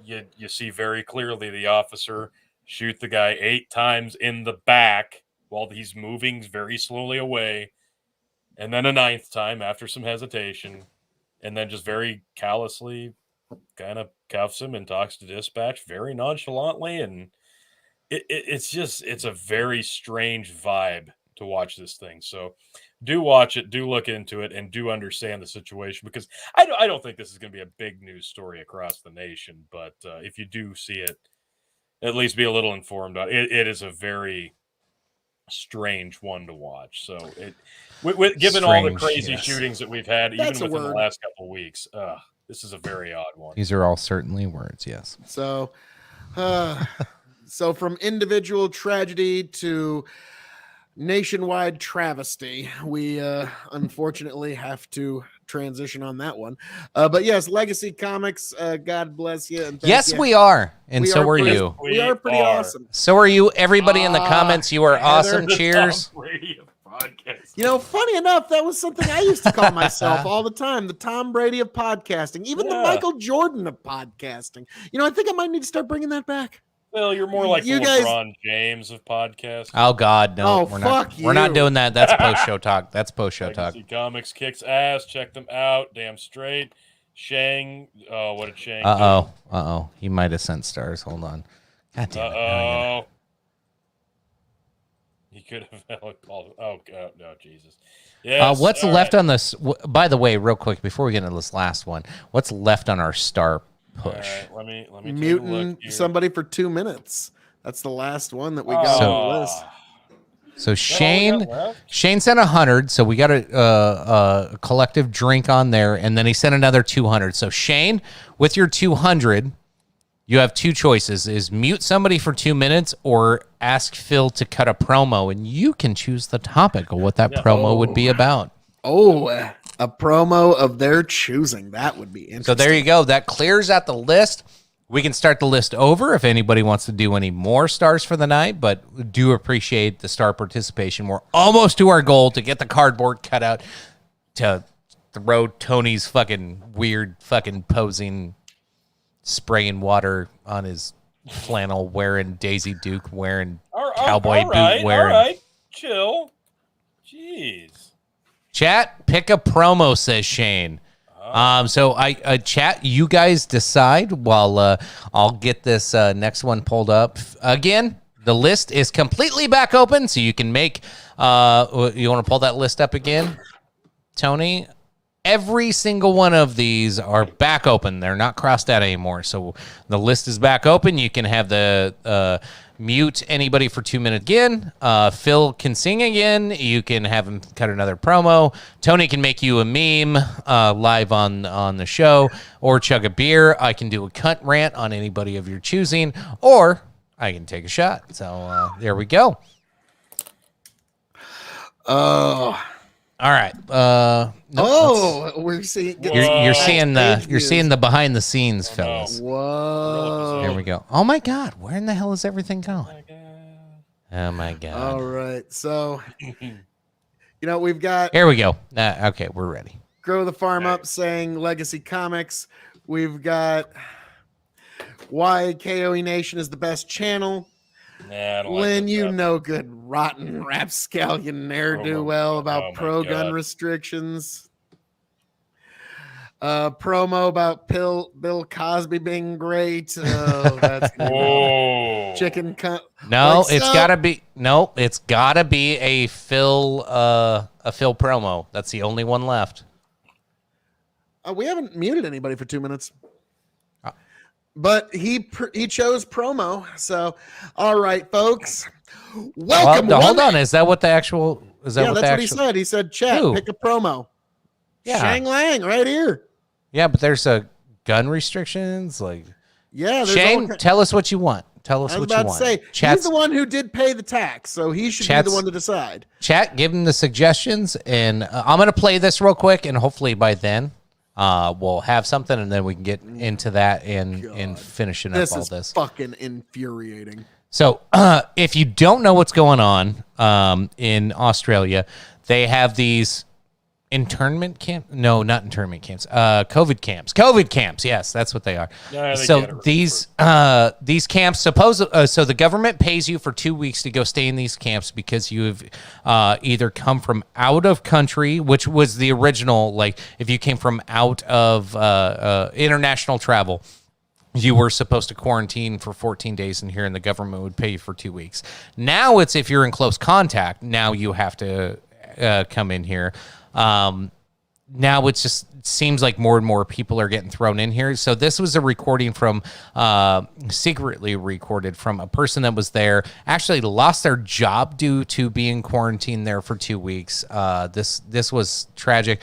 You see very clearly the officer shoot the guy 8 times in the back while he's moving very slowly away. And then a 9th time after some hesitation. And then just very callously kind of cuffs him and talks to dispatch very nonchalantly. And it's a very strange vibe to watch this thing. So do watch it, do look into it, and do understand the situation, because I don't think this is going to be a big news story across the nation. But if you do see it, at least be a little informed on it. It is a very strange one to watch. So given all the crazy shootings that we've had, even within the last couple of weeks, this is a very odd one. These are all certainly words, yes. So, so from individual tragedy to nationwide travesty, we unfortunately have to transition on that one. But yes, Legacy Comics, God bless you. And yes, you. We are. And so are you. We are pretty awesome. So are you. Everybody in the comments, you are awesome. Cheers. You know, funny enough, that was something I used to call myself all the time, the Tom Brady of podcasting, even the Michael Jordan of podcasting. You know, I think I might need to start bringing that back. Well, you're more like you LeBron James of podcasts. Oh God, no! Oh, we're not doing that. That's post show talk. That's post show talk. Comics kicks ass. Check them out. Damn straight. Shang. Oh, what did Shang? Uh oh. He might have sent stars. Hold on. God damn it. Oh. He could have called. Oh God, no, Jesus. Yes. What's left on this? By the way, real quick before we get into this last one, what's left on our star push? Let me muting somebody for 2 minutes. That's the last one that we got on the list. So Shane sent 100, so we got a collective drink on there, and then he sent another 200. So Shane, with your 200, you have two choices: is mute somebody for 2 minutes, or ask Phil to cut a promo, and you can choose the topic of what that promo would be about. Oh, a promo of their choosing. That would be interesting. So there you go. That clears out the list. We can start the list over if anybody wants to do any more stars for the night, but do appreciate the star participation. We're almost to our goal to get the cardboard cut out to throw Tony's fucking weird fucking posing, spraying water on his flannel wearing, Daisy Duke wearing, cowboy boot wearing. All right, chill. Jeez. Chat, pick a promo, says Shane. So I chat, you guys decide while I'll get this next one pulled up. Again, the list is completely back open, so you can make, you want to pull that list up again, Tony? Every single one of these are back open. They're not crossed out anymore. So the list is back open. You can have the mute anybody for 2 minutes again. Phil can sing again. You can have him cut another promo. Tony can make you a meme live on the show, or chug a beer. I can do a cunt rant on anybody of your choosing, or I can take a shot. So there we go. All right. We're seeing. You're seeing the behind the scenes, fellas. Whoa! There we go. Oh my God, where in the hell is everything going? Oh my God. All right, so we've got. Here we go. Okay, we're ready. Grow the Farm Up saying Legacy Comics. We've got why KOE Nation is the best channel. Lynn, no good rotten rapscallion ne'er-do-well about pro-gun restrictions. Promo about Bill Cosby being great. Oh, that's chicken cut. No, it's gotta be a Phil promo. That's the only one left. We haven't muted anybody for 2 minutes. But he chose promo. So, all right, folks. Welcome. Hold on. Is that what the actual? Is that what he said? He said, "Chat, pick a promo." Yeah, Shang Lang, right here. Yeah, but there's a gun restrictions. Like, Shane, tell us what you want. Tell us what you want. I was about to say, he's the one who did pay the tax, so he should be the one to decide. Chat, give him the suggestions, and I'm gonna play this real quick, and hopefully by then. We'll have something, and then we can get into that and finishing up all this. This is fucking infuriating. So, if you don't know what's going on in Australia, they have these internment camp? No, not internment camps. COVID camps. COVID camps. Yes, that's what they are. Yeah, they So get it these camps, so the government pays you for 2 weeks to go stay in these camps because you've either come from out of country, which was the original, like if you came from out of international travel, you were supposed to quarantine for 14 days in here and the government would pay you for 2 weeks. Now it's if you're in close contact, now you have to come in here. Now it seems like more and more people are getting thrown in here. So this was a recording from, secretly recorded from a person that was there, actually lost their job due to being quarantined there for 2 weeks. This was tragic.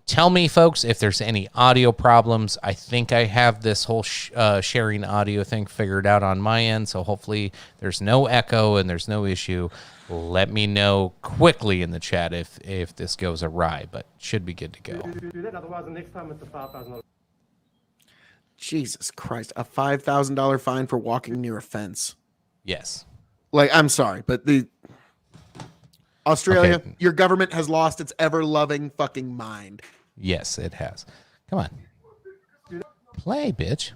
Tell me, folks, if there's any audio problems. I think I have this whole sharing audio thing figured out on my end, so hopefully there's no echo and there's no issue. Let me know quickly in the chat if this goes awry, but should be good to go. Jesus Christ, a $5,000 fine for walking near a fence. Yes. Like, I'm sorry, but Australia, Okay. your government has lost its ever-loving fucking mind. Yes, it has. Come on. Play, bitch.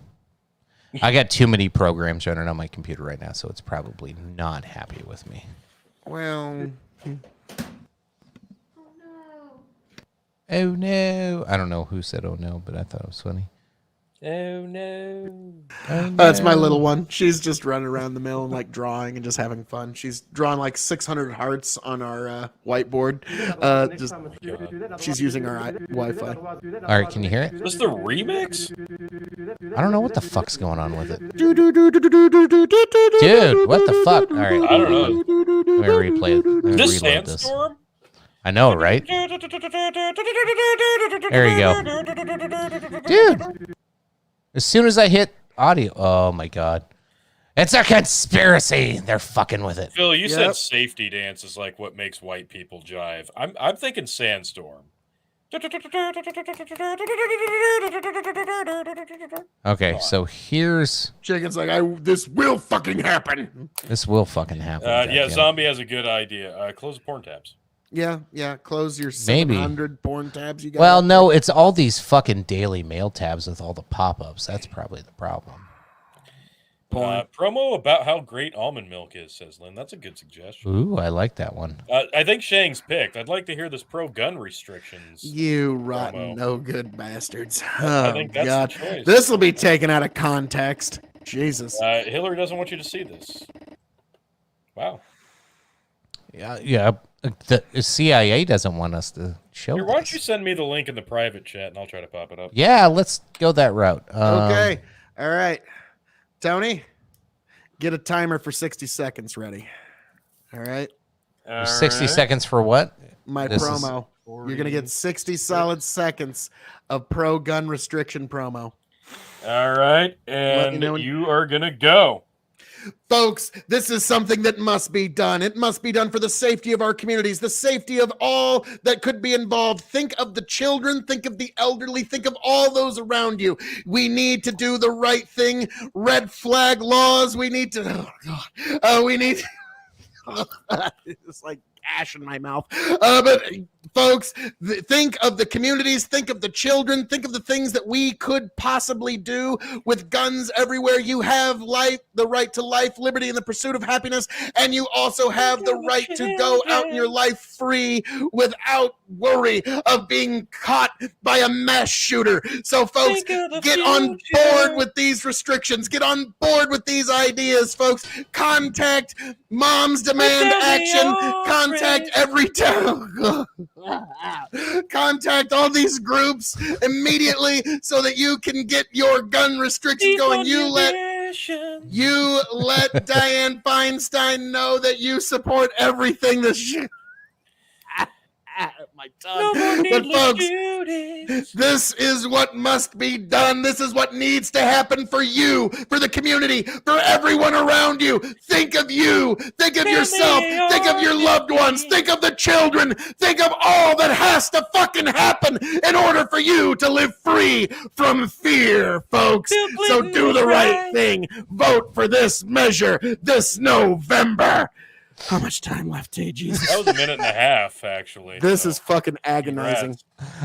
I got too many programs running on my computer right now, so it's probably not happy with me. Well, Oh no. I don't know who said oh no, but I thought it was funny. Oh no. that's my little one. She's just running around the mill and like drawing and just having fun. She's drawn like 600 hearts on our whiteboard. She's using our Wi-Fi. All right, can you hear it? Is this the remix? I don't know what the fuck's going on with it. Dude, Dude, what the fuck? All right. I don't know. Let me replay it. Let me This reload this. sandstorm? I know, right? There you go. Dude. As soon as I hit audio, oh my God. It's a conspiracy. They're fucking with it. Phil, you said safety dance is like what makes white people jive. I'm thinking sandstorm. Okay, so here's... Chicken's like, this will fucking happen. This will fucking happen. Yeah, goddamn. Zombie has a good idea. Close the porn tabs. Yeah. Close your Maybe. 700 porn tabs you got. Well, no, it's all these fucking Daily Mail tabs with all the pop-ups. That's probably the problem. Promo about how great almond milk is, says Lynn. That's a good suggestion. Ooh, I like that one. I think Shang's picked. I'd like to hear this pro-gun restrictions. You rotten, promo. no good bastards. I Oh, think that's God. the choice. This will be taken out of context. Jesus. Hillary doesn't want you to see this. Wow. Yeah. The CIA doesn't want us to show Here, why don't this. you send me the link in the private chat and I'll try to pop it up. Yeah, let's go that route. Okay. All right. Tony, get a timer for 60 seconds ready. All right. 60 seconds for what? My This promo. You're going to get 60 solid seconds of pro gun restriction promo. All right. Let me And know when- you are going to go. Folks, this is something that must be done. It must be done for the safety of our communities, the safety of all that could be involved. Think of the children, think of the elderly, think of all those around you. We need to do the right thing. Red flag laws. We need to, we need, it's like ash in my mouth. But folks, think of the communities, think of the children, think of the things that we could possibly do with guns everywhere. You have life, the right to life, liberty, and the pursuit of happiness, and you also have the right to go out in your life free without worry of being caught by a mass shooter. So folks, get on board with these restrictions. Get on board with these ideas, folks. Contact Moms Demand Action. Contact every town. Contact all these groups immediately so that you can get your gun restrictions going. You let Dianne Feinstein know that you support everything this my tongue. But folks, this is what must be done. This is what needs to happen for you, for the community, for everyone around you. Think of you. Think of yourself. Think of your loved ones. Think of the children. Think of all that has to fucking happen in order for you to live free from fear, folks. So do the right thing. Vote for this measure this November. How much time left, T? Jesus. That was a minute and a half, actually. This so is fucking agonizing.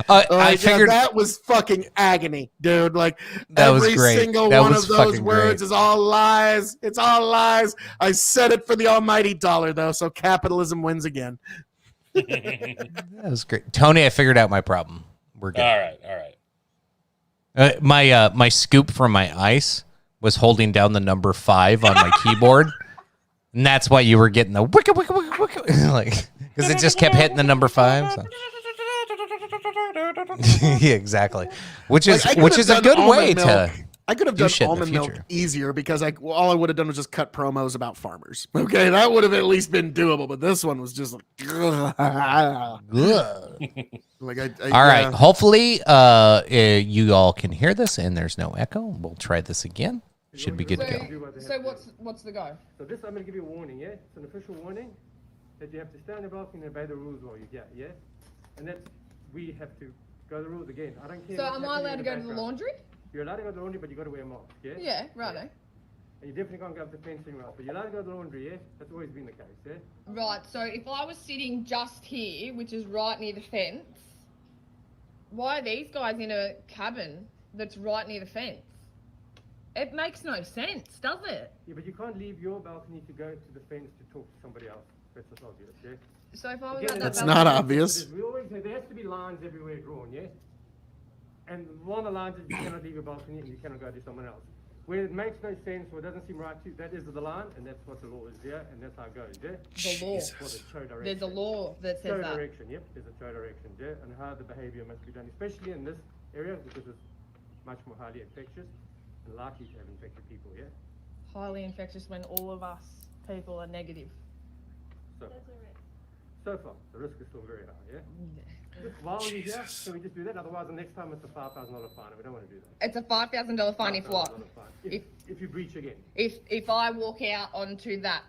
congrats. I figured that was fucking agony, dude. Like That was every great. single That one was of those fucking words great. is all lies. It's all lies. I said it for the almighty dollar, though, so capitalism wins again. that was great. Tony, I figured out my problem. We're good. All right. My scoop from my ice was holding down the number 5 on my keyboard, and that's why you were getting the wicka wicka wicka wicka, like because it just kept hitting the number 5. So. Yeah, exactly. Which is Like, a good way to. I could have do done shit in the almond milk future. easier because all I would have done was just cut promos about farmers. Okay, that would have at least been doable. But this one was just like, Ugh. like All right. Hopefully, you all can hear this and there's no echo. We'll try this again. Should be good to go. So what's the go? So this, I'm going to give you a warning, yeah? It's an official warning that you have to stand above and obey the rules while you get, yeah? And that's, we have to go the rules again. I don't care. So what's am I happening allowed in to the go to the background. laundry? You're allowed to go to the laundry, but you got to wear a mask, yeah? Yeah, righto. And you definitely can't go up the fencing route, but you're allowed to go to the laundry, yeah? That's always been the case, yeah? Right, so if I was sitting just here, which is right near the fence, why are these guys in a cabin that's right near the fence? It makes no sense, does it? Yeah, but you can't leave your balcony to go to the fence to talk to somebody else. That's just obvious, yeah? So if I was Again, at that That's balcony- not obvious. We always say there has to be lines everywhere drawn, yeah? And one of the lines is you cannot leave your balcony and you cannot go to someone else. Where it makes no sense or it doesn't seem right to, that is the line, and that's what the law is, yeah? And that's how it goes, yeah? The law. What is show direction. There's a law that says Show that. direction, yep, there's a show direction, yeah? And how the behavior must be done, especially in this area because it's much more highly infectious and likely to have infected people, yeah? Highly infectious when all of us people are negative. So far, the risk is still very high, yeah? Just while you're here, can we just do that? Otherwise, the next time it's a $5,000 fine, and we don't want to do that. It's a $5,000 fine if what? $5,000 fine. If you breach again. If I walk out onto that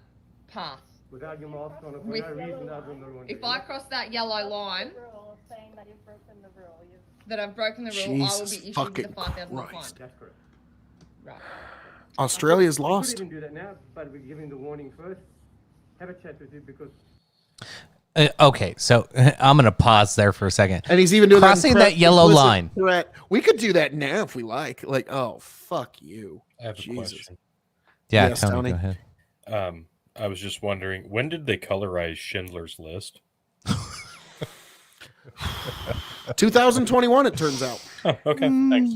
path. Without your mask on, for With- no reason other than the laundry. If I cross that yellow line, saying that you've broken the rule. that I've broken the rule, I will Jesus be issued with fucking a $5,000 fine. Christ. That's correct. Right. Australia's We lost. could even do that now, but we're giving the warning first. Have a chat with you because Okay, so I'm going to pause there for a second. And he's even doing Crossing that yellow implicit line. threat. We could do that now if we like. Like, oh fuck you. I have a Jesus. question. Yeah, Yes, Tony, Tony. go ahead. I was just wondering, when did they colorize Schindler's List? 2021, it turns out. Oh, okay, thanks.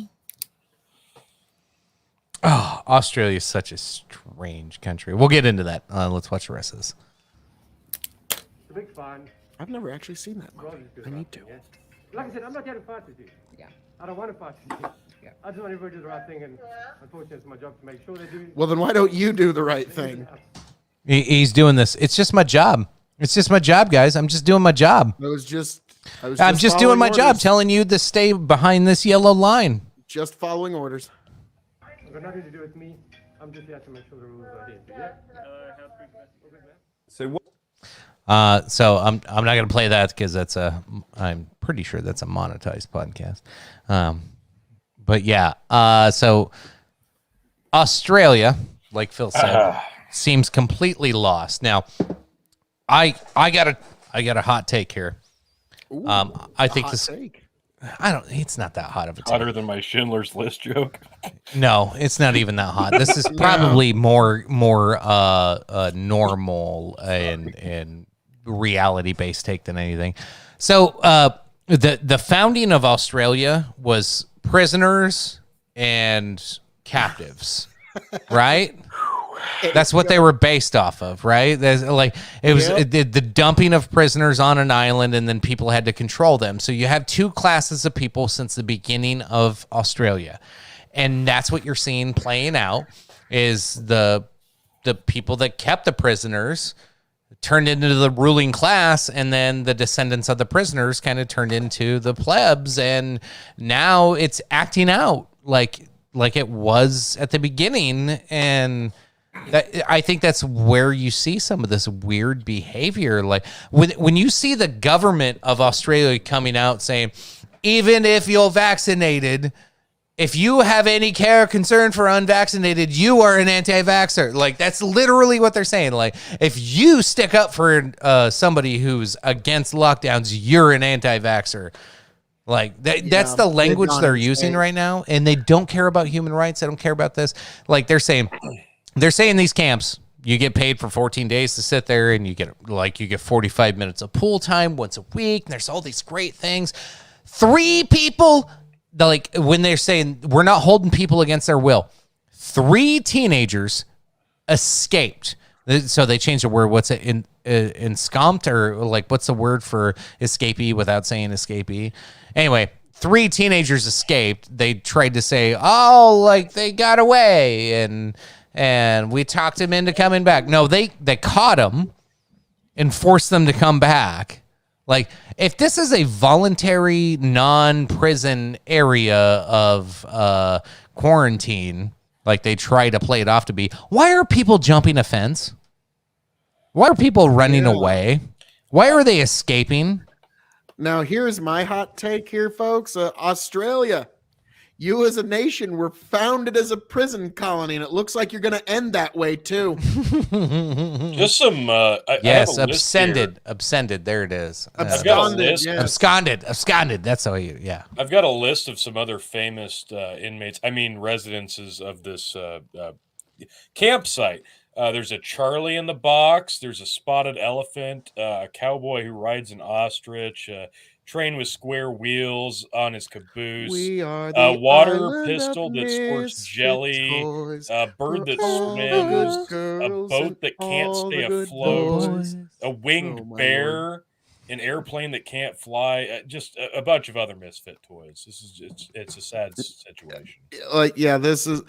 Oh, Australia is such a strange country. We'll get into that. Let's watch the rest of this. it's a big fine. I've never actually seen that Rather movie. just do I the right need to. thing, yeah? Like I said, I'm not here to fight with you. Yeah. I don't want to fight with you. Yeah. I just want everybody to do the right thing, and unfortunately, it's my job to make sure they do. Well, then why don't you do the right thing? He's doing this. It's just my job. It's just my job, guys. I'm just doing my job. I'm just doing my job, telling you to stay behind this yellow line. Just following orders. It's got nothing to do with me. I'm just here to make sure the rules are adhered to. Yeah. So what? So I'm not gonna play that because I'm pretty sure that's a monetized podcast. But yeah. So Australia, like Phil said, seems completely lost. Now, I got a hot take here. Ooh, I think hot this. take. It's not that hot of a take. Hotter than my Schindler's List joke. No, it's not even that hot. This is probably more normal and reality based take than anything. So the founding of Australia was prisoners and captives, right? That's what they were based off of, right? There's it was the dumping of prisoners on an island, and then people had to control them. So you have two classes of people since the beginning of Australia, and that's what you're seeing playing out. Is the people that kept the prisoners turned into the ruling class, and then the descendants of the prisoners kind of turned into the plebs, and now it's acting out like it was at the beginning, and I think that's where you see some of this weird behavior. Like when you see the government of Australia coming out saying, even if you're vaccinated, if you have any care or concern for unvaccinated, you are an anti-vaxxer. Like, that's literally what they're saying. Like, if you stick up for somebody who's against lockdowns, you're an anti-vaxxer. Like, that's the language they're using right now, and they don't care about human rights. They don't care about this. Like, they're saying these camps, you get paid for 14 days to sit there, and you get 45 minutes of pool time once a week, and there's all these great things. 3 people... Like, when they're saying we're not holding people against their will, 3 teenagers escaped. So they changed the word. What's it enscomped, or like what's the word for escapee without saying escapee? Anyway, 3 teenagers escaped. They tried to say, oh, like they got away and we talked them into coming back. No, they caught them and forced them to come back. Like, if this is a voluntary non-prison area of quarantine, like they try to play it off to be, why are people jumping a fence? Why are people running away? Why are they escaping? Now, here's my hot take here, folks. Australia, you as a nation were founded as a prison colony, and it looks like you're going to end that way, too. Just some... yes, abscended. There it is. Absconded. That's how you, yeah. I've got a list of some other famous residences of this campsite. There's a Charlie in the Box. There's a spotted elephant, a cowboy who rides an ostrich, train with square wheels on his caboose, a water pistol that squirts jelly, a bird that swims, a boat that can't stay afloat, a winged bear, an airplane that can't fly, just a bunch of other misfit toys. It's a sad situation. This is,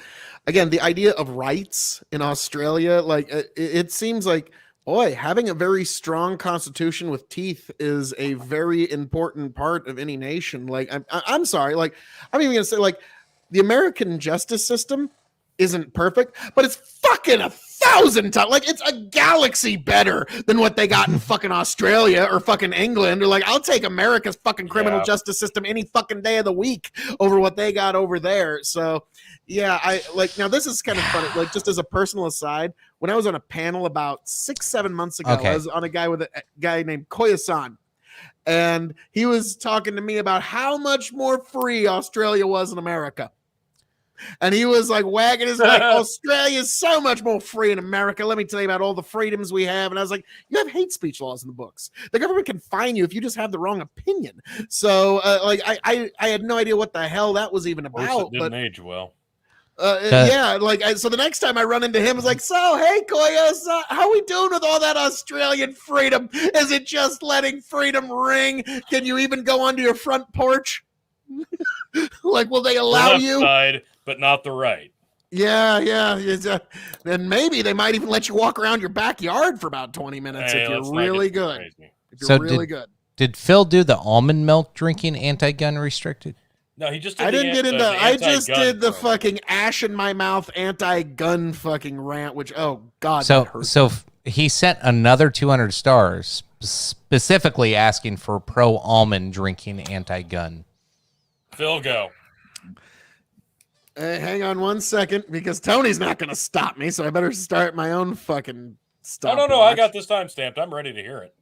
again, the idea of rights in Australia. Like, it seems like, boy, having a very strong constitution with teeth is a very important part of any nation. Like, I'm sorry, like, I'm even gonna say, like, the American justice system isn't perfect, but it's fucking 1,000 times, like, it's a galaxy better than what they got in fucking Australia or fucking England. Or like, I'll take America's fucking criminal justice system any fucking day of the week over what they got over there. So yeah, now this is kind of funny, like, just as a personal aside, when I was on a panel about 6-7 months ago, I was on a guy named Koyasan, and he was talking to me about how much more free Australia was in America. And he was like wagging his like, Australia is so much more free in America. Let me tell you about all the freedoms we have. And I was like, you have hate speech laws in the books. The government can fine you if you just have the wrong opinion. So I had no idea what the hell that was even about. It didn't age well. So the next time I run into him, I was like, so, hey, Koya, how we doing with all that Australian freedom? Is it just letting freedom ring? Can you even go onto your front porch? Like, will they allow you? Side, but not the right. Yeah. Then maybe they might even let you walk around your backyard for about 20 minutes if you're really good. Did Phil do the almond milk drinking anti-gun restricted? No, he just. I just did the fucking ash in my mouth anti-gun fucking rant, which God. So he sent another 200 stars specifically asking for pro almond drinking anti-gun. Phil, go. Hang on 1 second, because Tony's not going to stop me, so I better start my own fucking stop. No, I got this time stamped. I'm ready to hear it.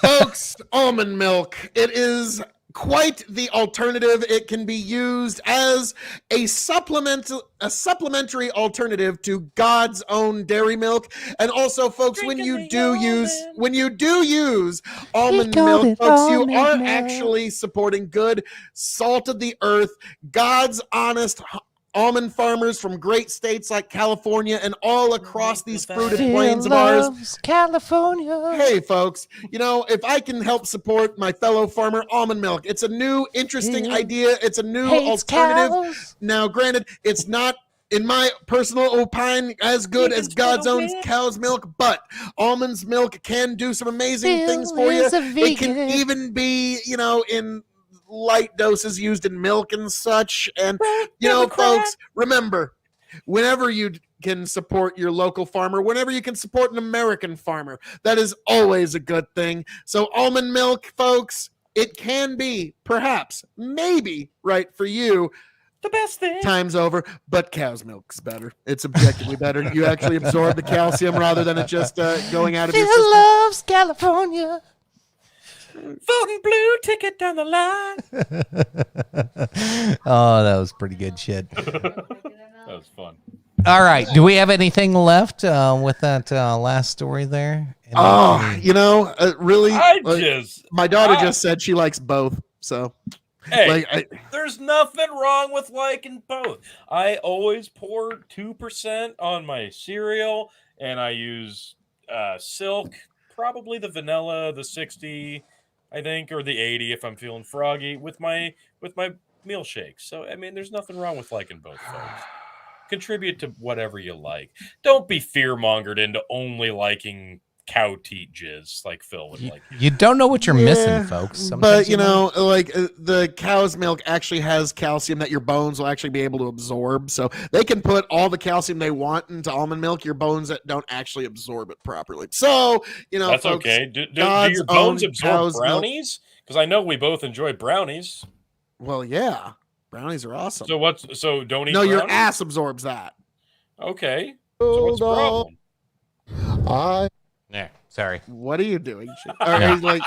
Folks, almond milk. It is quite the alternative. It can be used as a supplementary alternative to God's own dairy milk. And also, folks, when you do use almond milk, folks, you are actually supporting good, salt of the earth, God's honest almond farmers from great states like California and all across these fruited plains of ours. California. Hey, folks, if I can help support my fellow farmer, almond milk, it's a new, interesting idea. It's a new alternative. Cows. Now, granted, it's not, in my personal opinion, as good as God's own cow's milk, but almond's milk can do some amazing things for you. It can even be, in light doses used in milk and such. And folks, remember, whenever you can support your local farmer, whenever you can support an American farmer, that is always a good thing. So almond milk, folks, it can be, perhaps, maybe right for you. The best thing. Time's over, but cow's milk's better. It's objectively better. You actually absorb the calcium rather than it just going out of your system. Loves California. Voting blue ticket down the line. Oh, that was pretty good shit. That was fun. All right. Do we have anything left with that last story there? Really, my daughter I- just said she likes both. So, Hey, there's nothing wrong with liking both. I always pour 2% on my cereal, and I use Silk, probably the vanilla, the 60, I think, or the 80 if I'm feeling froggy with my meal shakes. So I mean, there's nothing wrong with liking both, folks. Contribute to whatever you like. Don't be fear-mongered into only liking cow teat jizz like Phil would like. You don't know what you're missing, folks. Sometimes But the cow's milk actually has calcium that your bones will actually be able to absorb. So they can put all the calcium they want into almond milk. Your bones that don't actually absorb it properly. So that's folks, okay. Do your bones absorb brownies? Because I know we both enjoy brownies. Well, yeah, brownies are awesome. So don't eat. No, brownies? your ass absorbs that. Okay. So what's the problem? Yeah, sorry. What are you doing? Like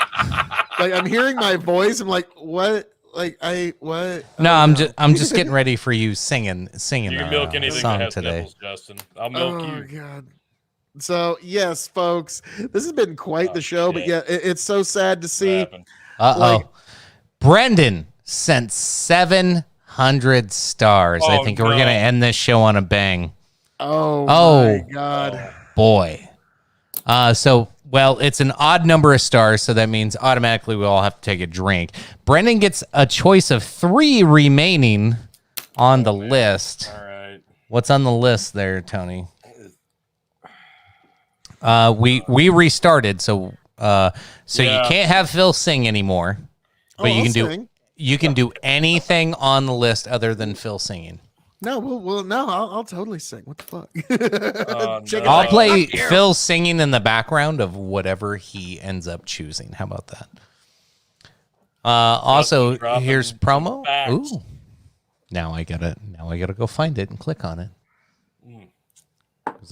I'm hearing my voice. I'm like, what? What? No, I'm just getting ready for you singing You can milk anything song that has today. nipples, Justin. I'll milk you. Oh God. So yes, folks, this has been quite the show. But yeah, it's so sad to see. Brendan sent 700 stars. I think we're gonna end this show on a bang. Oh my God. Boy. It's an odd number of stars, so that means automatically we all have to take a drink. Brendan gets a choice of 3 remaining on the list. All right. What's on the list there, Tony? We restarted, so you can't have Phil sing anymore, but you can do anything on the list other than Phil singing. No, I'll totally sing. What the fuck? I'll play Phil singing in the background of whatever he ends up choosing. How about that? Also, here's promo. Ooh, now I gotta go find it and click on it. Because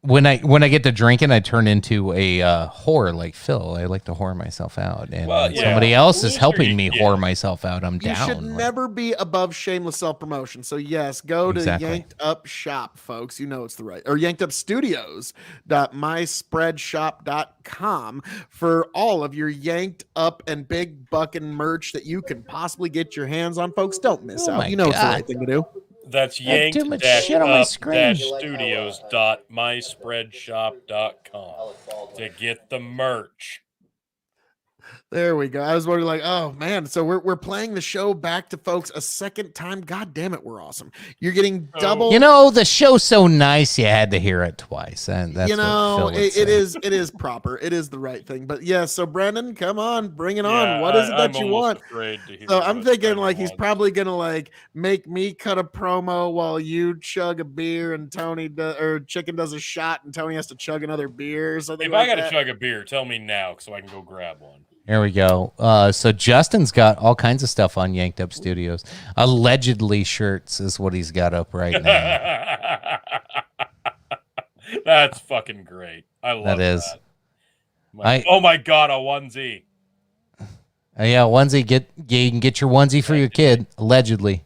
when I get to drinking, I turn into a whore like Phil. I like to whore myself out, and somebody else is helping me whore myself out. I'm down. You should never be above shameless self-promotion. So yes, go to Yanked Up Shop, folks. You know it's the right, or yankedupstudios.myspreadshop.com for all of your yanked up and big bucking merch that you can possibly get your hands on, folks. Don't miss out. You know it's the right thing to do. That's yanked-up-studios.myspreadshop.com to get the merch. There we go. I was wondering, like, oh man, so we're playing the show back to folks a second time. God damn it, we're awesome. You're getting double. You know, the show's so nice, you had to hear it twice, and that's it is proper. It is the right thing. But yeah, so Brendan, come on, bring it on. What is it that you want? So I'm thinking like he's probably gonna like make me cut a promo while you chug a beer and Chicken does a shot and Tony has to chug another beer or something. If I gotta chug a beer, tell me now so I can go grab one. There we go. So Justin's got all kinds of stuff on Yanked Up Studios. Allegedly shirts is what he's got up right now. That's fucking great. I love that. Oh my God, a onesie. Yeah, onesie. You can get your onesie for your kid. Allegedly.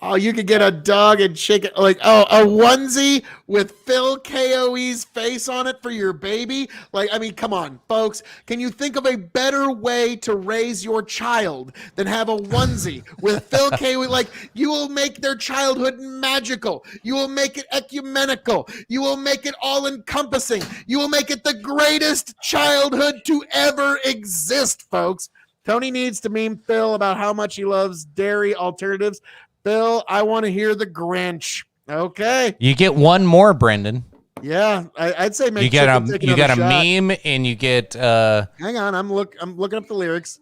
Oh, you could get a dog and chicken, a onesie with Phil KOE's face on it for your baby. Like, I mean, come on, folks. Can you think of a better way to raise your child than have a onesie with Phil KOE? Like, you will make their childhood magical. You will make it ecumenical. You will make it all-encompassing. You will make it the greatest childhood to ever exist, folks. Tony needs to meme Phil about how much he loves dairy alternatives. Phil, I want to hear the Grinch. Okay. You get one more, Brendan. Yeah, I'd say make you get a meme and you get hang on, I'm looking up the lyrics.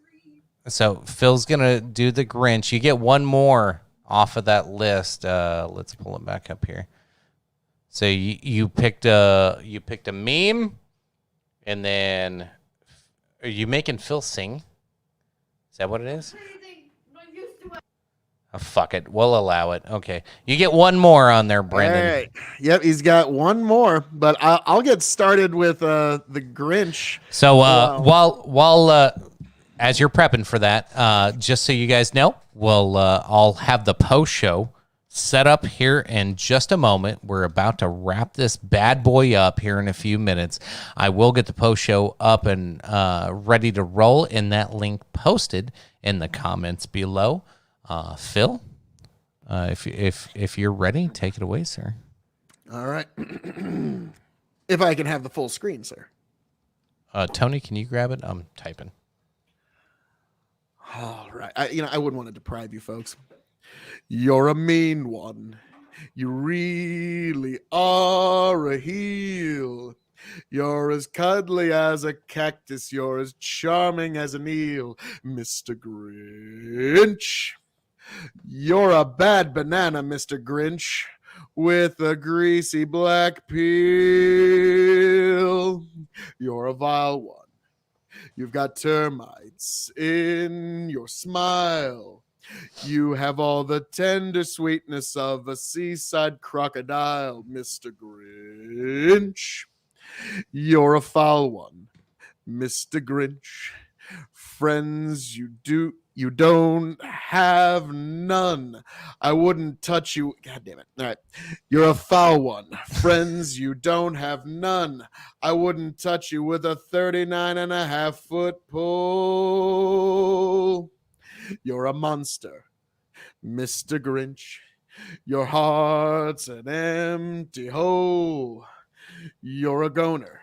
So Phil's gonna do the Grinch. You get one more off of that list. Let's pull it back up here. So you picked a meme, and then Are you making Phil sing? Is that what it is? Oh, fuck it. We'll allow it. Okay. You get one more on there, Brendan. All right. Yep, he's got one more, but I'll get started with the Grinch. So while as you're prepping for that, just so you guys know, I'll have the post show set up here in just a moment. We're about to wrap this bad boy up here in a few minutes. I will get the post show up and ready to roll, in that link posted in the comments below. Phil, if you're ready, take it away, sir. All right. If I can have the full screen, sir. Tony, can you grab it? I'm typing. All right. I wouldn't want to deprive you folks. You're a mean one. You really are a heel. You're as cuddly as a cactus. You're as charming as an eel, Mr. Grinch. You're a bad banana, Mr. Grinch, with a greasy black peel. You're a vile one. You've got termites in your smile. You have all the tender sweetness of a seaside crocodile, Mr. Grinch. You're a foul one, Mr. Grinch. Friends you don't have none. I wouldn't touch you. God damn it. All right. You're a foul one. Friends you don't have none. I wouldn't touch you with a 39.5-foot pole. You're a monster, Mr. Grinch. Your heart's an empty hole. You're a goner,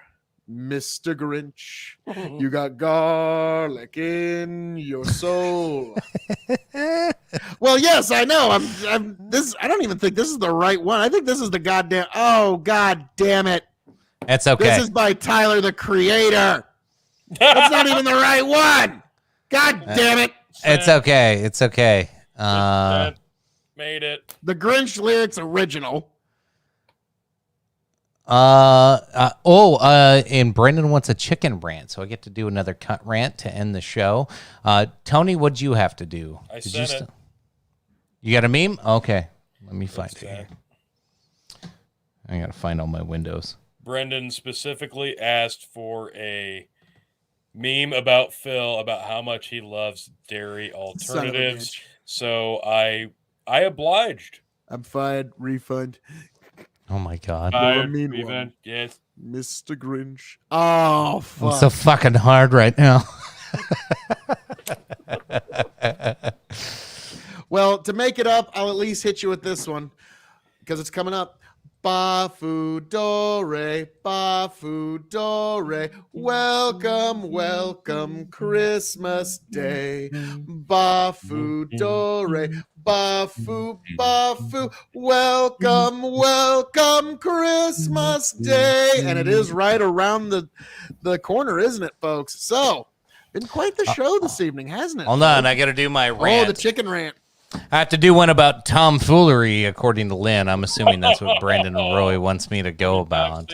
Mr. Grinch. You got garlic in your soul. Well, yes, I know. I don't even think this is the right one. I think this is the goddamn. Oh, god damn it. It's okay. This is by Tyler, the Creator. That's not even the right one. God damn it. It's okay. It's okay. Made it. The Grinch lyrics original. And Brendan wants a chicken rant, so I get to do another cut rant to end the show. Tony, what'd you have to do? I sent it. You got a meme? Okay. Let me find it here. I gotta find all my windows. Brendan specifically asked for a meme about Phil about how much he loves dairy alternatives. So I obliged. I'm fine. Refund. Oh my god. You're a mean one. Yes. Mr. Grinch. Oh, fuck. It's so fucking hard right now. Well, to make it up, I'll at least hit you with this one because it's coming up. Ba-fu-do-re, ba-fu-do-re, welcome, welcome, Christmas Day. Ba-fu-do-re, ba-fu, ba-fu, welcome, welcome, Christmas Day. And it is right around the corner, isn't it, folks? So, been quite the show this evening, hasn't it? Hold on, I got to do my rant. Oh, the chicken rant. I have to do one about tomfoolery, according to Lynn. I'm assuming that's what Brandon Roy wants me to go about.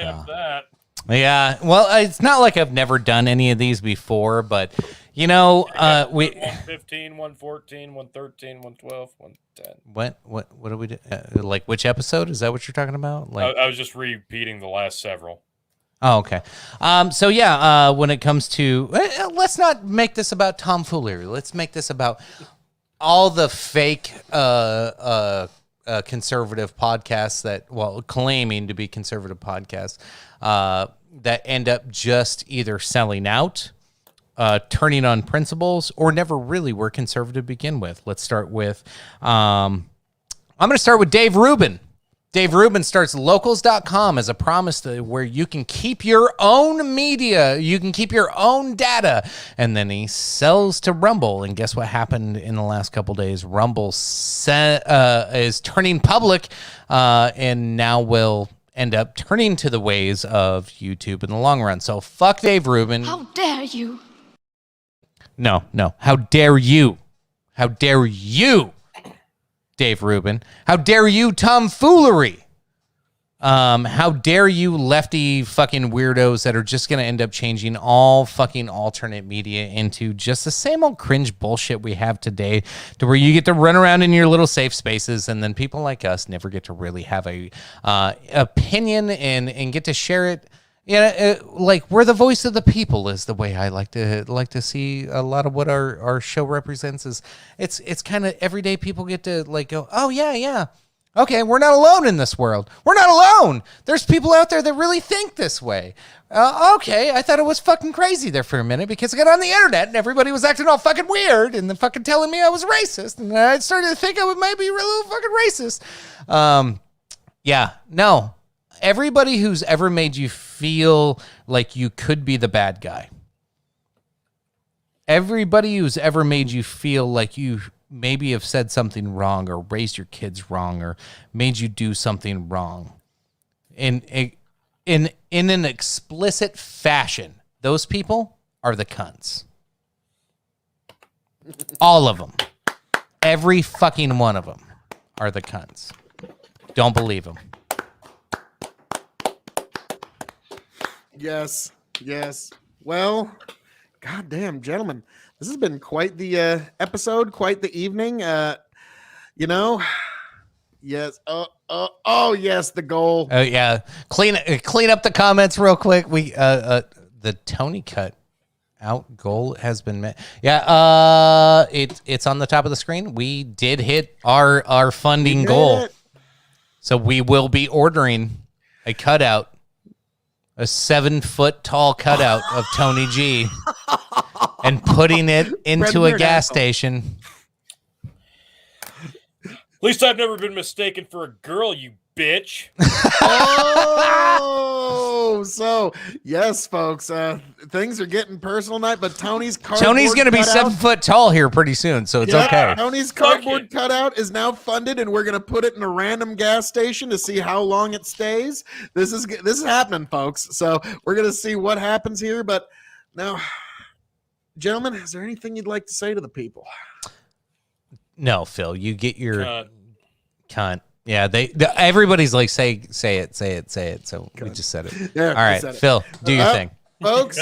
Yeah, well, it's not like I've never done any of these before, but, we... 115, 114, 113, 112, 110. What do we do? Like, which episode? Is that what you're talking about? Like, I was just repeating the last several. Oh, okay. When it comes to... let's not make this about tomfoolery. Let's make this about... all the fake conservative podcasts claiming to be conservative podcasts that end up just either selling out, turning on principles, or never really were conservative to begin with. Let's start with, I'm going to start with Dave Rubin. Dave Rubin starts locals.com as a promise where you can keep your own media, you can keep your own data, and then he sells to Rumble. And guess what happened in the last couple days? Rumble is turning public and now will end up turning to the ways of YouTube in the long run. So fuck Dave Rubin. How dare you? No. How dare you? How dare you? Dave Rubin. How dare you tomfoolery? How dare you lefty fucking weirdos that are just going to end up changing all fucking alternate media into just the same old cringe bullshit we have today, to where you get to run around in your little safe spaces, and then people like us never get to really have a opinion and get to share it. Yeah, like we're the voice of the people is the way I like to see a lot of what our show represents. Is it's kind of everyday people get to like go, oh yeah. Okay, we're not alone in this world. We're not alone. There's people out there that really think this way. Okay, I thought it was fucking crazy there for a minute because I got on the internet and everybody was acting all fucking weird and then fucking telling me I was racist. And I started to think I might be a little fucking racist. Yeah, no. Everybody who's ever made you feel like you could be the bad guy. Everybody who's ever made you feel like you maybe have said something wrong or raised your kids wrong or made you do something wrong in an explicit fashion, those people are the cunts. All of them. Every fucking one of them are the cunts. Don't believe them. Yes. Well, goddamn, gentlemen, this has been quite the episode, quite the evening. Yes. Oh, yes, the goal. Oh yeah, clean up the comments real quick. We the Tony cut out goal has been met. Yeah, it's on the top of the screen. We did hit our funding goal, so we will be ordering a cutout. A 7-foot tall cutout of Tony G and putting it into a gas station. At least I've never been mistaken for a girl, you bitch. Oh, so yes, folks, things are getting personal tonight, but Tony's going to be 7 foot tall here pretty soon, so it's okay. Tony's cardboard cutout is now funded, and we're going to put it in a random gas station to see how long it stays. This is happening, folks. So we're going to see what happens here. But now, gentlemen, is there anything you'd like to say to the people? No, Phil, you get your cunt. Yeah, everybody's like, say it. So we just said it. Yeah, all right, Phil, do your thing. Folks,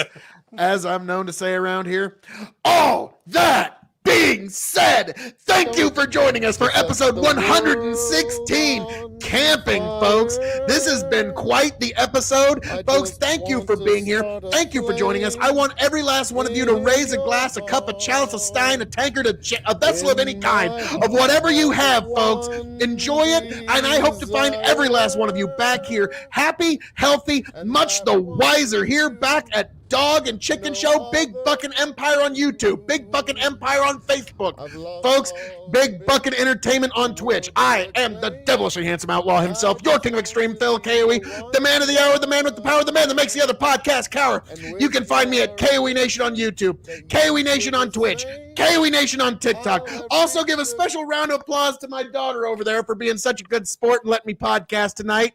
as I'm known to say around here, all that being said, thank you for joining us for episode 116, Camping, folks. This has been quite the episode. Folks, thank you for being here. Thank you for joining us. I want every last one of you to raise a glass, a cup, a chalice, a stein, a tankard, a vessel of any kind, of whatever you have, folks. Enjoy it, and I hope to find every last one of you back here, happy, healthy, much the wiser, here back at Dog and Chicken Show, Big Buckin' Empire on YouTube, Big Buckin' Empire on Facebook. Folks, Big Buckin' Entertainment on Twitch. I am the devilishly handsome outlaw himself, your king of extreme, Phil KOE, the man of the hour, the man with the power, the man that makes the other podcast cower. You can find me at KOE Nation on YouTube, KOE Nation on Twitch, KOE Nation on TikTok. Also give a special round of applause to my daughter over there for being such a good sport and letting me podcast tonight.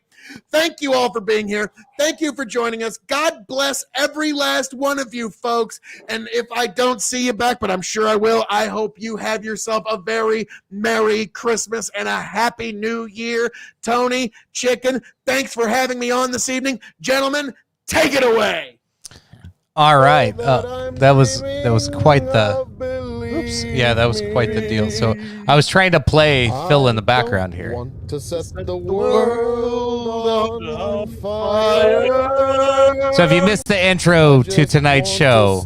Thank you all for being here. Thank you for joining us. God bless every last one of you, folks. And if I don't see you back, but I'm sure I will, I hope you have yourself a very Merry Christmas and a Happy New Year. Tony, Chicken, thanks for having me on this evening. Gentlemen, take it away. All right. That was quite the... Oops. Yeah, that was quite the deal. So I was trying to play Phil in the background here. To set the world on fire. So if you missed the intro to tonight's show,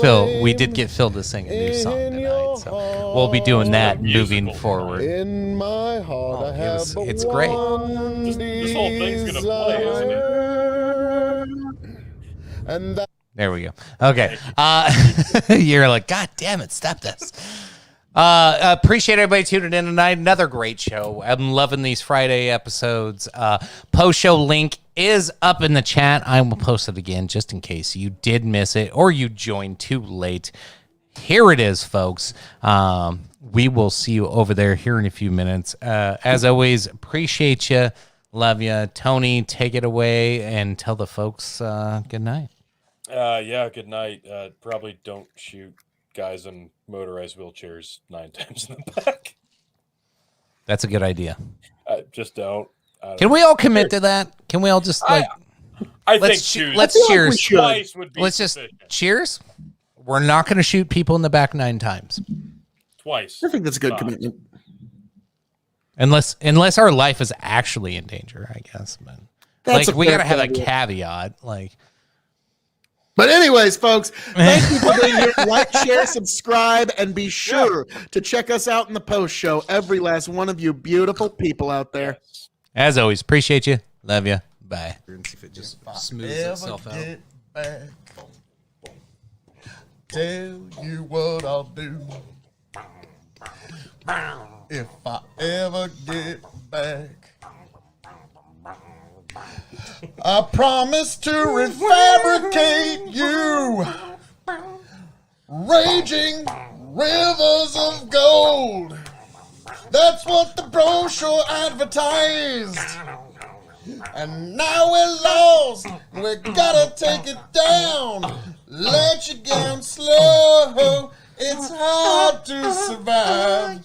Phil, we did get Phil to sing a new song tonight. So we'll be doing that moving forward. In my heart, it's great. This whole thing's gonna play, isn't it? And that there we go. Okay. You're like, God damn it, stop this. Appreciate everybody tuning in tonight. Another great show. I'm loving these Friday episodes. Post-show link is up in the chat. I will post it again just in case you did miss it or you joined too late. Here it is, folks. We will see you over there here in a few minutes. As always, appreciate you. Love you. Tony, take it away and tell the folks good night. Yeah, good night. Probably don't shoot guys in motorized wheelchairs 9 times in the back. That's a good idea. Just don't. Can we all commit to that? Can we all just like? I think let's cheers. Twice would be Let's just sufficient. cheers. We're not going to shoot people in the back 9 times. Twice. I think that's a good commitment. Unless our life is actually in danger, I guess. But That's like a we fair got to have a caveat. caveat. But anyways, folks, thank you for being here. Like, share, subscribe, and be sure to check us out in the post show. Every last one of you beautiful people out there. As always, appreciate you. Love you. Bye. And see if it just smooths itself out. Get back, tell you what I'll do. If I ever get back, I promise to refabricate you. Raging rivers of gold. That's what the brochure advertised. And now we're lost. We gotta take it down. Let you down slow. It's hard to survive.